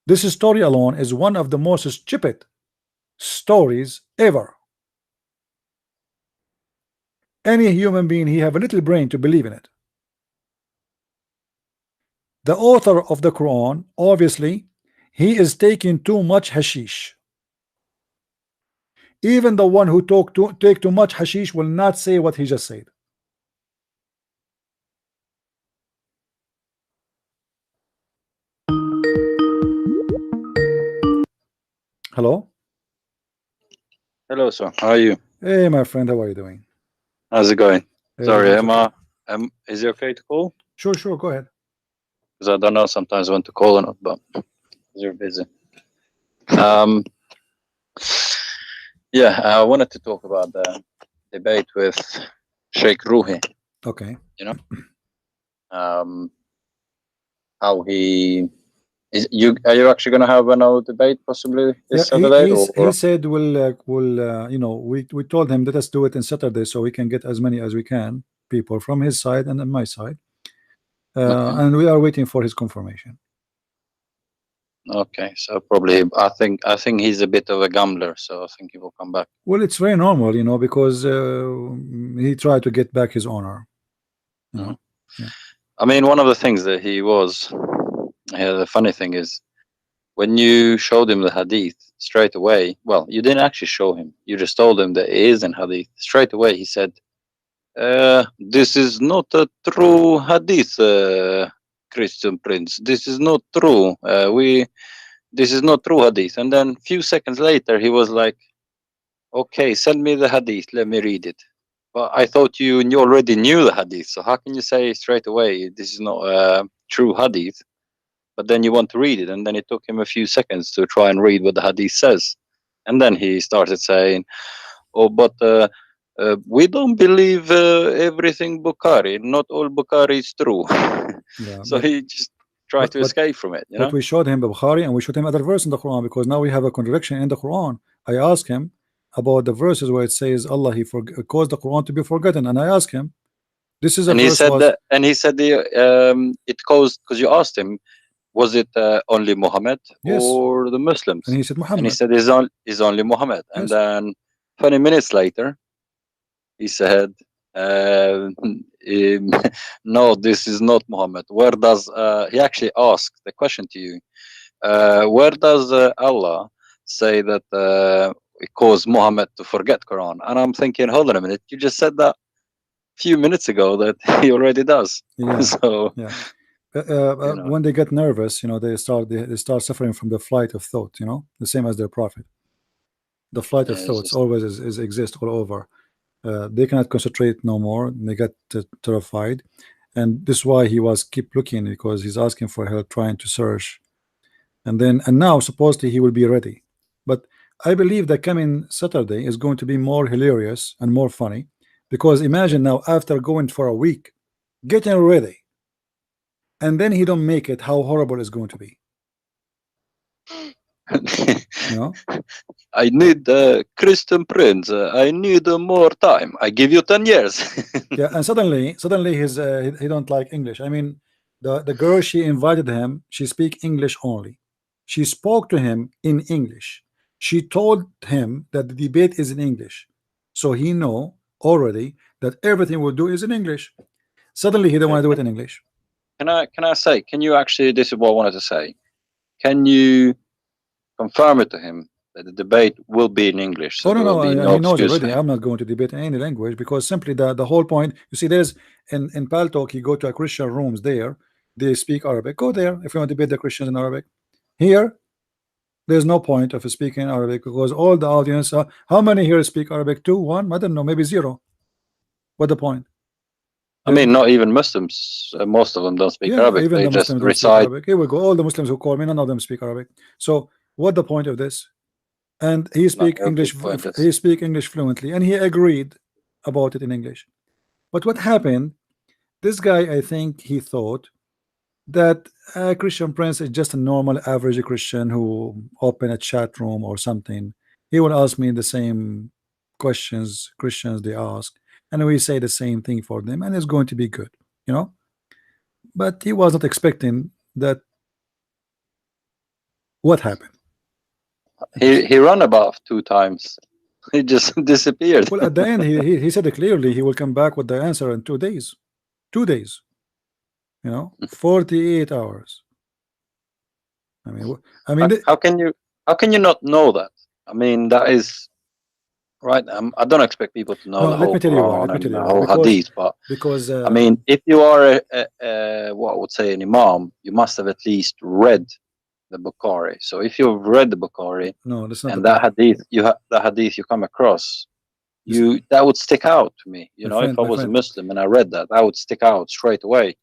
This story alone is one of the most stupid stories ever. Any human being, he have a little brain to believe in it. The author of the Quran, obviously, he is taking too much hashish. Even the one who take too much hashish will not say what he just said. Hello? Hello, sir. How are you? Hey, my friend, how are you doing? How's it going? Hey, Sorry, how's it is it okay to call? Sure, go ahead. Because I don't know sometimes when to call or not, but you're busy. Yeah, I wanted to talk about the debate with Sheikh Ruhi. Okay. You know, how he is. Are you actually going to have another debate possibly this Saturday? He said we'll you know, we told him let us do it on Saturday so we can get as many as we can people from his side and my side, Okay. and we are waiting for his confirmation. Okay, so probably I think he's a bit of a gambler, so I think he will come back. Well, it's very normal, you know, because he tried to get back his honor. You know? Yeah. I mean, one of the things that he was, the funny thing is, when you showed him the hadith straight away, well, you didn't actually show him. You just told him that it is in hadith. Straight away, he said, "This is not a true hadith, Christian Prince. This is not true. This is not true hadith." And then a few seconds later, he was like, "Okay, send me the hadith. Let me read it." But I thought you already knew the hadith. So how can you say straight away this is not a true hadith? But then you want to read it, and then it took him a few seconds to try and read what the hadith says. And then he started saying, "Oh, but we don't believe everything Bukhari. Not all Bukhari is true." Yeah, so he just tried to escape from it. You know? But we showed him the Bukhari and we showed him other verse in the Quran, because now we have a contradiction in the Quran. I asked him about the verses where it says Allah caused the Quran to be forgotten, and I asked him, this is a and verse he said that, and he said it caused, because you asked him, was it only Muhammad or the Muslims? And he said Muhammad. And he said it's only Muhammad. And then 20 minutes later, he said, no, this is not Muhammad. Where does he actually asked the question to you? Where does Allah say that it caused Muhammad to forget Quran? And I'm thinking, hold on a minute, you just said that a few minutes ago that he already does. Yeah. So yeah. When they get nervous, you know, they start suffering from the flight of thought, you know, the same as their prophet. The flight of thoughts always exists all over. They cannot concentrate no more. They get terrified, and this is why he was keep looking, because he's asking for help, trying to search, and now supposedly he will be ready. But I believe that coming Saturday is going to be more hilarious and more funny, because imagine now, after going for a week, getting ready, and then he don't make it, how horrible it's going to be. You know? I need Christian Prince. I need more time. I give you 10 years. Yeah, and suddenly he don't like English. I mean, the girl, she invited him, she speak English only. She spoke to him in English. She told him that the debate is in English, so he know already that everything we'll do is in English. Suddenly he don't want to do it in English. Can I say? Can you actually? This is what I wanted to say. Can you confirm it to him that the debate will be in English? So Oh no, there will no, be no he knows excuse for already. him. I'm not going to debate in any language, because simply the whole point. You see, there's in Paltalk, you go to a Christian rooms there, they speak Arabic. Go there if you want to debate the Christians in Arabic. Here, there's no point of speaking Arabic, because all the audience, how many here speak Arabic? 2, 1, I don't know, maybe 0. What the point? I mean, not even Muslims. Most of them don't speak Yeah, Arabic. even They the just Muslims don't speak recite. Arabic. Here we go. All the Muslims who call me, none of them speak Arabic. So what the point of this? And he speak okay, English. pointless. He speak English fluently, and he agreed about it in English. But what happened? This guy, I think, he thought that Christian Prince is just a normal, average Christian who open a chat room or something. He will ask me the same questions Christians they ask, and we say the same thing for them, and it's going to be good, you know. But he was not expecting that. What happened? He ran about 2 times. He just disappeared. Well, at the end, he said clearly he will come back with the answer in 2 days. 2 days. You know, 48 hours. I mean, how can you not know that? I mean, that is right. I don't expect people to know no, the let whole me tell you why. Quran Let me and tell you the why. whole Hadith, but Because I mean, if you are what I would say an imam, you must have at least read the Bukhari. So if you've read the Bukhari no, that's not and the that point. hadith, the hadith you come across, that would stick out to me. You know, if I was a Muslim and I read that would stick out straight away.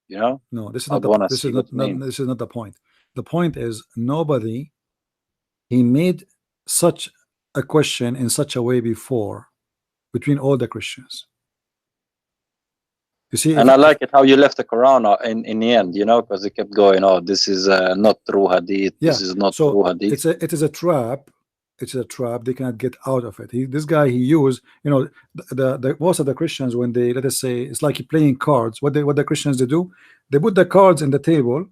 You know, no, this is I'd not want to this see is what not, you mean. this is not the point. The point is nobody he made such a question in such a way before between all the Christians. You see, And I like it how you left the Quran in the end, you know, because it kept going, oh, this is not true hadith, this is not so true hadith. it is a trap. It's a trap. They cannot get out of it. This guy, he used, you know, the most of the Christians, when they, let us say, it's like playing cards. What the Christians they do, they put the cards in the table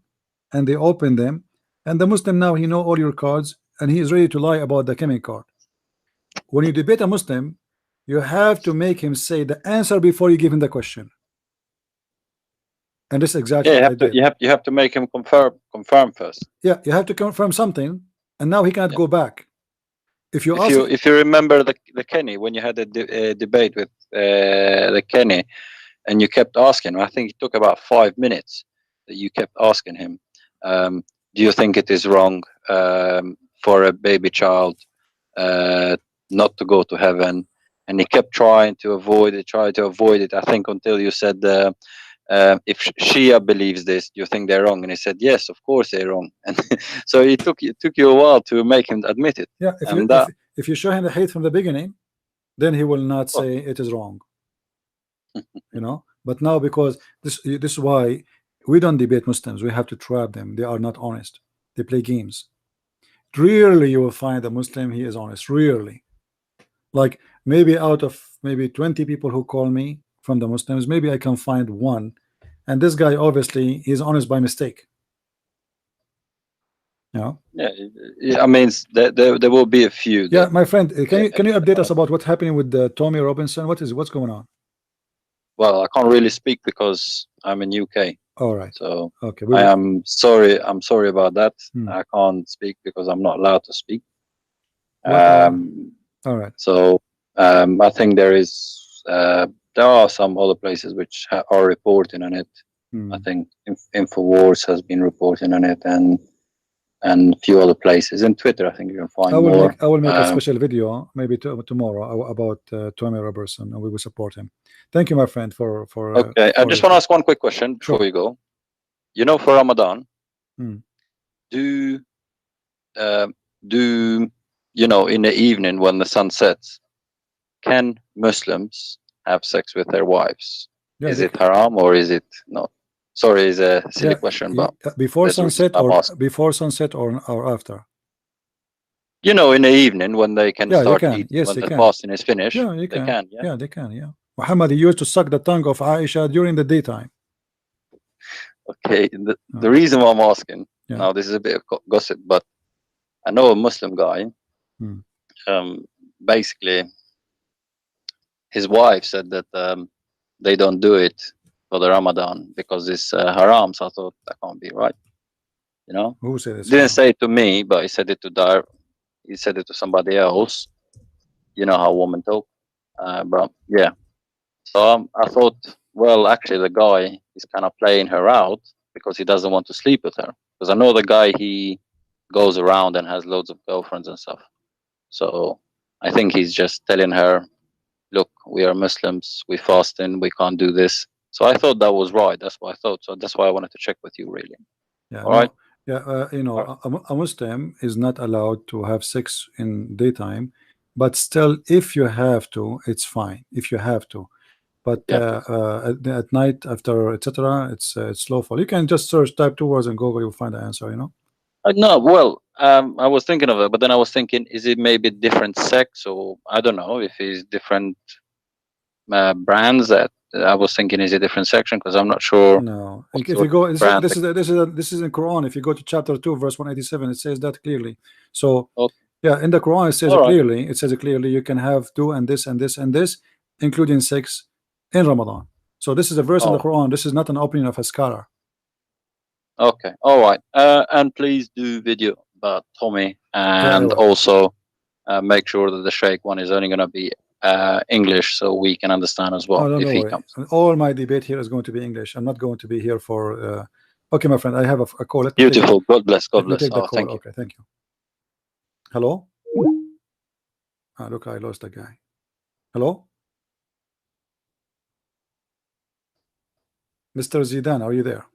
and they open them, and the Muslim now he know all your cards and he is ready to lie about the coming card. When you debate a Muslim, you have to make him say the answer before you give him the question. And this is exactly what I did. You have to make him confirm first. Yeah, you have to confirm something, and now he cannot go back. If you remember the Kenny, when you had a debate with the Kenny, and you kept asking, I think it took about 5 minutes that you kept asking him, do you think it is wrong for a baby child not to go to heaven? And he kept trying to avoid it, I think, until you said, if Shia believes this, do you think they're wrong? And he said, yes, of course they're wrong. And so it took you a while to make him admit it. Yeah, if you show him the hate from the beginning, then he will not say it is wrong. You know, but now, because this is why we don't debate Muslims. We have to trap them. They are not honest. They play games. Rarely you will find a Muslim he is honest. Rarely. Like maybe out of maybe 20 people who call me from the Muslims, maybe I can find one, and this guy obviously is honest by mistake. You know? Yeah, I mean, there will be a few. Yeah, my friend, can you update us about what's happening with Tommy Robinson? What's going on? Well, I can't really speak because I'm in UK. All right. So okay, I am sorry. I'm sorry about that. Hmm. I can't speak because I'm not allowed to speak. All right. So I think there are some other places which are reporting on it. I think Infowars has been reporting on it, and a few other places. In Twitter, I think you can find more. I will make a special video maybe tomorrow about Tommy Robertson, and we will support him. Thank you, my friend, for okay, I just want to ask one quick question before we go. You know, for Ramadan, do you know, in the evening when the sun sets, can Muslims have sex with their wives? Yeah, is it haram or is it not? Sorry, it's a silly question, but before sunset or after? You know, in the evening when they can Yeah, you start can. eating, Yes, when they the can. fasting is finished, Yeah, you they can. can. Yeah. Yeah, they can. Yeah. Muhammad, he used to suck the tongue of Aisha during the daytime. Okay. The Oh, reason why I'm asking yeah. now, this is a bit of gossip, but I know a Muslim guy. Hmm. Basically, his wife said that they don't do it for the Ramadan because it's haram. So I thought that can't be right. You know, Who said this? didn't say it to me, but he said it to he said it to somebody else. You know how women talk, but yeah. So I thought, well, actually, the guy is kind of playing her out because he doesn't want to sleep with her. Because I know the guy, he goes around and has loads of girlfriends and stuff. So I think he's just telling her, look, we are Muslims, we fasting, we can't do this. So I thought that was right. That's what I thought. So that's why I wanted to check with you, really. Yeah, All no, right. yeah, you know, a Muslim is not allowed to have sex in daytime, but still, if you have to, it's fine. If you have to, but Yeah. at night after etc., it's lawful. You can just search, type 2 words in Google, you'll find the answer. You know. No, well, I was thinking of it, but then I was thinking, is it maybe different sex, or I don't know if it's different brands that I was thinking is a different section because I'm not sure No, what if you sort go, of brand. this is in Quran. If you go to chapter 2, verse 187, it says that clearly. So Okay. yeah, in the Quran it says All it right. clearly. It says it clearly. You can have two and this and this and this, including sex, in Ramadan. So this is a verse in the Oh, Quran. This is not an opinion of a scholar. okay. All right. And please do video about Tommy, Yeah, I and will. also make sure that the Sheikh one is only going to be English so we can understand as Oh, well if don't he worry. comes. All my debate here is going to be English. I'm not going to be here for. Okay, my friend, I have a call. Let me take Beautiful. God bless. God Let me bless. take the Oh, call. thank you. Okay, thank you. Hello. Ah, look, I lost the guy. Hello, Mr. Zidane, are you there?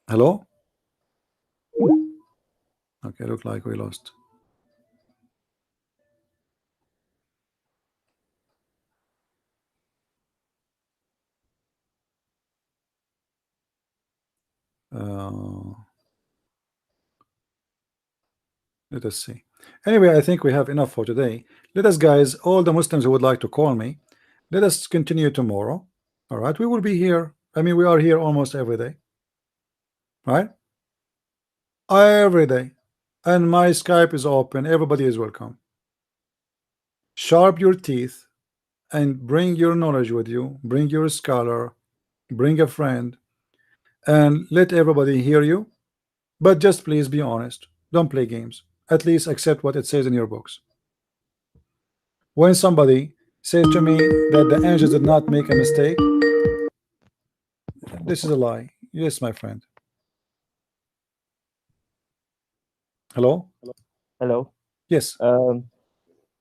Hello. Okay, look like we lost. Let us see. Anyway, I think we have enough for today. Let us, guys, all the Muslims who would like to call me, let us continue tomorrow. All right, we will be here. I mean, we are here almost every day, right? Every day, and my Skype is open. Everybody is welcome. Sharp your teeth and bring your knowledge with you. Bring your scholar, bring a friend, and let everybody hear you. But just please be honest. Don't play games. At least accept what it says in your books. When somebody says to me that the angels did not make a mistake, this is a lie. Yes, my friend. Hello? Hello. Yes.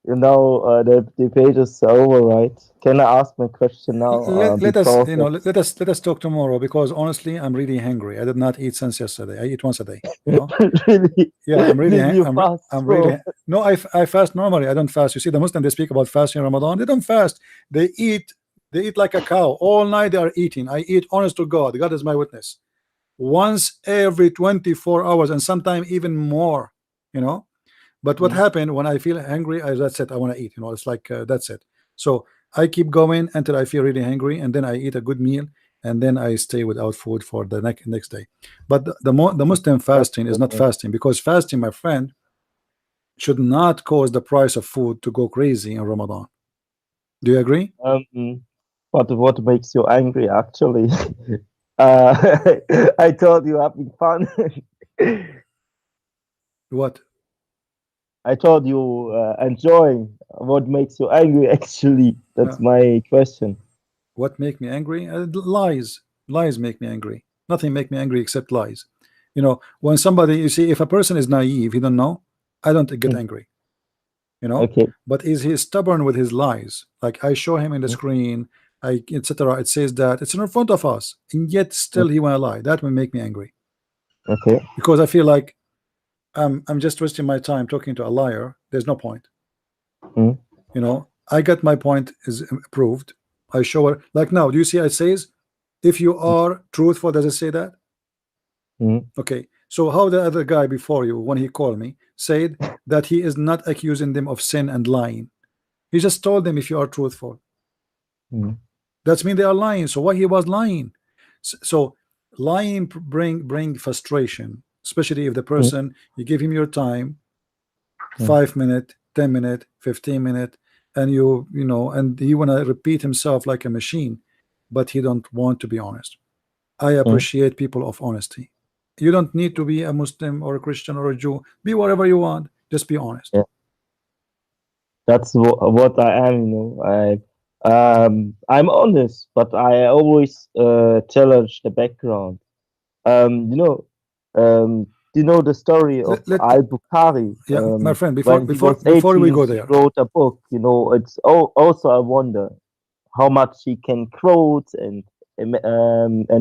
You know, the debate is over, right? Can I ask my question now? Let us, Because you know, let us talk tomorrow, because honestly, I'm really hungry. I did not eat since yesterday. I eat once a day. You know. really, Yeah, I'm really. did you fast, I'm bro? really. No, I fast normally. I don't fast. You see, the Muslims, they speak about fasting in Ramadan. They don't fast. They eat. They eat like a cow all night. They are eating. I eat, honest to God. God is my witness. Once every 24 hours, and sometimes even more. You know. But what happened when I feel hungry? That's it. I want to eat. You know, it's like that's it. So I keep going until I feel really hungry, and then I eat a good meal, and then I stay without food for the next day. But the Muslim fasting is not fasting, because fasting, my friend, should not cause the price of food to go crazy in Ramadan. Do you agree? But what makes you angry, actually? I thought you having fun. What? I thought you enjoying. What makes you angry, actually? That's my question. What make me angry? Lies. Lies make me angry. Nothing make me angry except lies. You know, when somebody, you see, if a person is naive, he don't know, I don't get angry. You know. Okay. But is he stubborn with his lies? Like I show him in the screen, etc. It says that it's in front of us, and yet still he wanna lie. That will make me angry. Okay. Because I feel like I'm just wasting my time talking to a liar. There's no point. You know, I got my point is proved. I show her, like now. Do you see? It says, if you are truthful. Does it say that? Okay, so how the other guy before you, when he called me, said that he is not accusing them of sin and lying. He just told them if you are truthful. That's mean they are lying. So why he was lying? So lying bring frustration, especially if the person you give him your time, 5 minutes, 10 minutes, 15 minutes, and you know, and he wanna repeat himself like a machine, but he don't want to be honest. I appreciate people of honesty. You don't need to be a Muslim or a Christian or a Jew. Be whatever you want. Just be honest. Yeah. That's what I am. You know, I'm honest, but I always challenge the background. You know the story of Al-Bukhari. Yeah, my friend. When he was 8 Before we go years, there, he wrote a book. You know, it's also a wonder how much he can quote and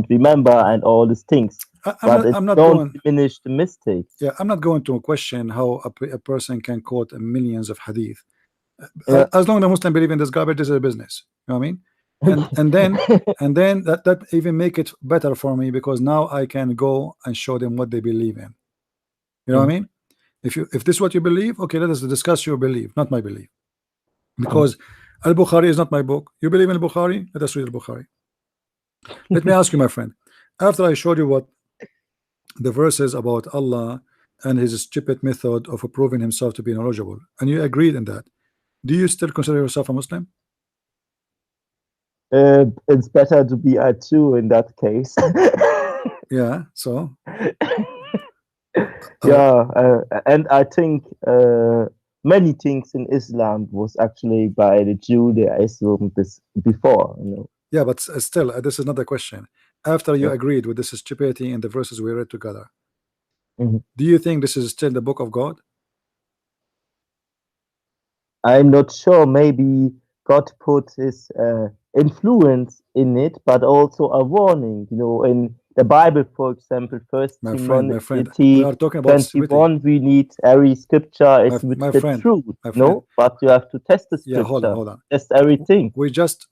remember and all these things. I'm not don't going, diminish the mistakes. yeah, I'm not going to question how a person can quote millions of hadith. Yeah. As long as the Muslim believe in this garbage, this is a business. You know what I mean? And then that even make it better for me, because now I can go and show them what they believe in. You know what I mean? If this is what you believe, okay, let us discuss your belief, not my belief. Because Al-Bukhari is not my book. You believe in Al-Bukhari? Let us read Al-Bukhari. Let me ask you, my friend. After I showed you what the verses about Allah and his stupid method of proving himself to be knowledgeable, and you agreed in that, do you still consider yourself a Muslim? It's better to be a Jew in that case. Yeah, so and I think many things in Islam was actually by the Judaism before, you know. Yeah, but still, this is not the question. After you agreed with this stupidity in the verses we read together, do you think this is still the book of God? I'm not sure. Maybe God put his influence in it, but also a warning. You know, in the Bible, for example, First My friend, Timothy we are talking about 21, we need every scripture is with my the friend, truth. No, but you have to test the scripture. Yeah, hold on. Test everything. We just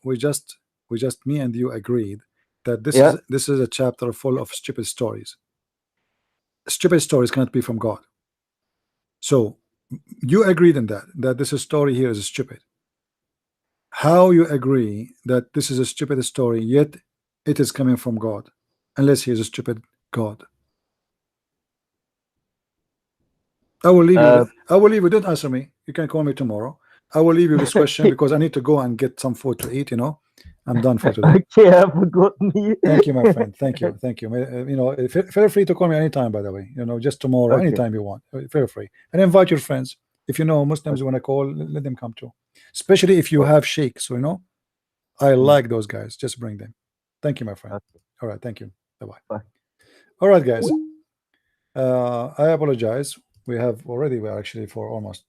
me and you agreed that this is a chapter full of stupid stories. Stupid stories cannot be from God. So you agreed in that this story here is stupid. How you agree that this is a stupid story, yet it is coming from God, unless he is a stupid God? I will leave you. I will leave you. Don't answer me. You can call me tomorrow. I will leave you this question because I need to go and get some food to eat. You know, I'm done for today. Okay, have a good meal. Thank you, my friend. Thank you. You know, feel free to call me anytime. By the way, you know, just tomorrow, anytime you want. Feel free and invite your friends. If you know Muslims want to call, let them come too. Especially if you have sheikhs. So you know, I like those guys. Just bring them. Thank you, my friend. All right. Thank you. Bye-bye. All right, guys. I apologize. We are actually for almost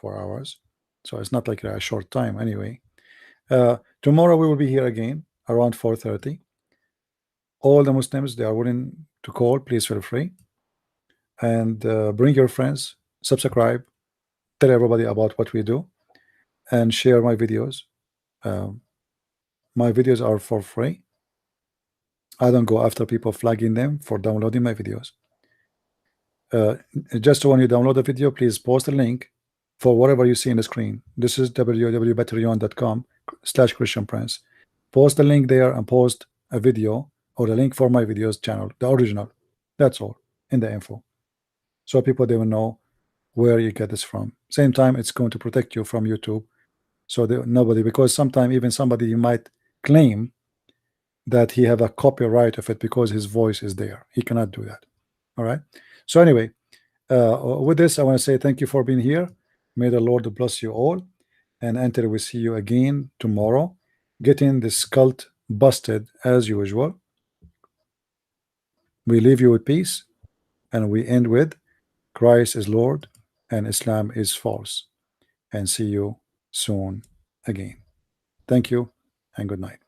4 hours, so it's not like a short time anyway. Tomorrow we will be here again around 4:30. All the Muslims, they are willing to call, please feel free, and bring your friends, subscribe, tell everybody about what we do, and share my videos. My videos are for free. I don't go after people flagging them for downloading my videos. Just when you download the video, please post a link for whatever you see in the screen. This is www.patreon.com/Christian Prince. Post the link there and post a video or the link for my videos channel, the original. That's all in the info, so people, they will know where you get this from. Same time, it's going to protect you from YouTube, so nobody, because sometimes even somebody might claim that he have a copyright of it because his voice is there. He cannot do that. All right. So anyway, with this, I want to say thank you for being here. May the Lord bless you all, and until we see you again tomorrow, getting this cult busted as usual. We leave you with peace, and we end with Christ is Lord and Islam is false. And see you soon again. Thank you and good night.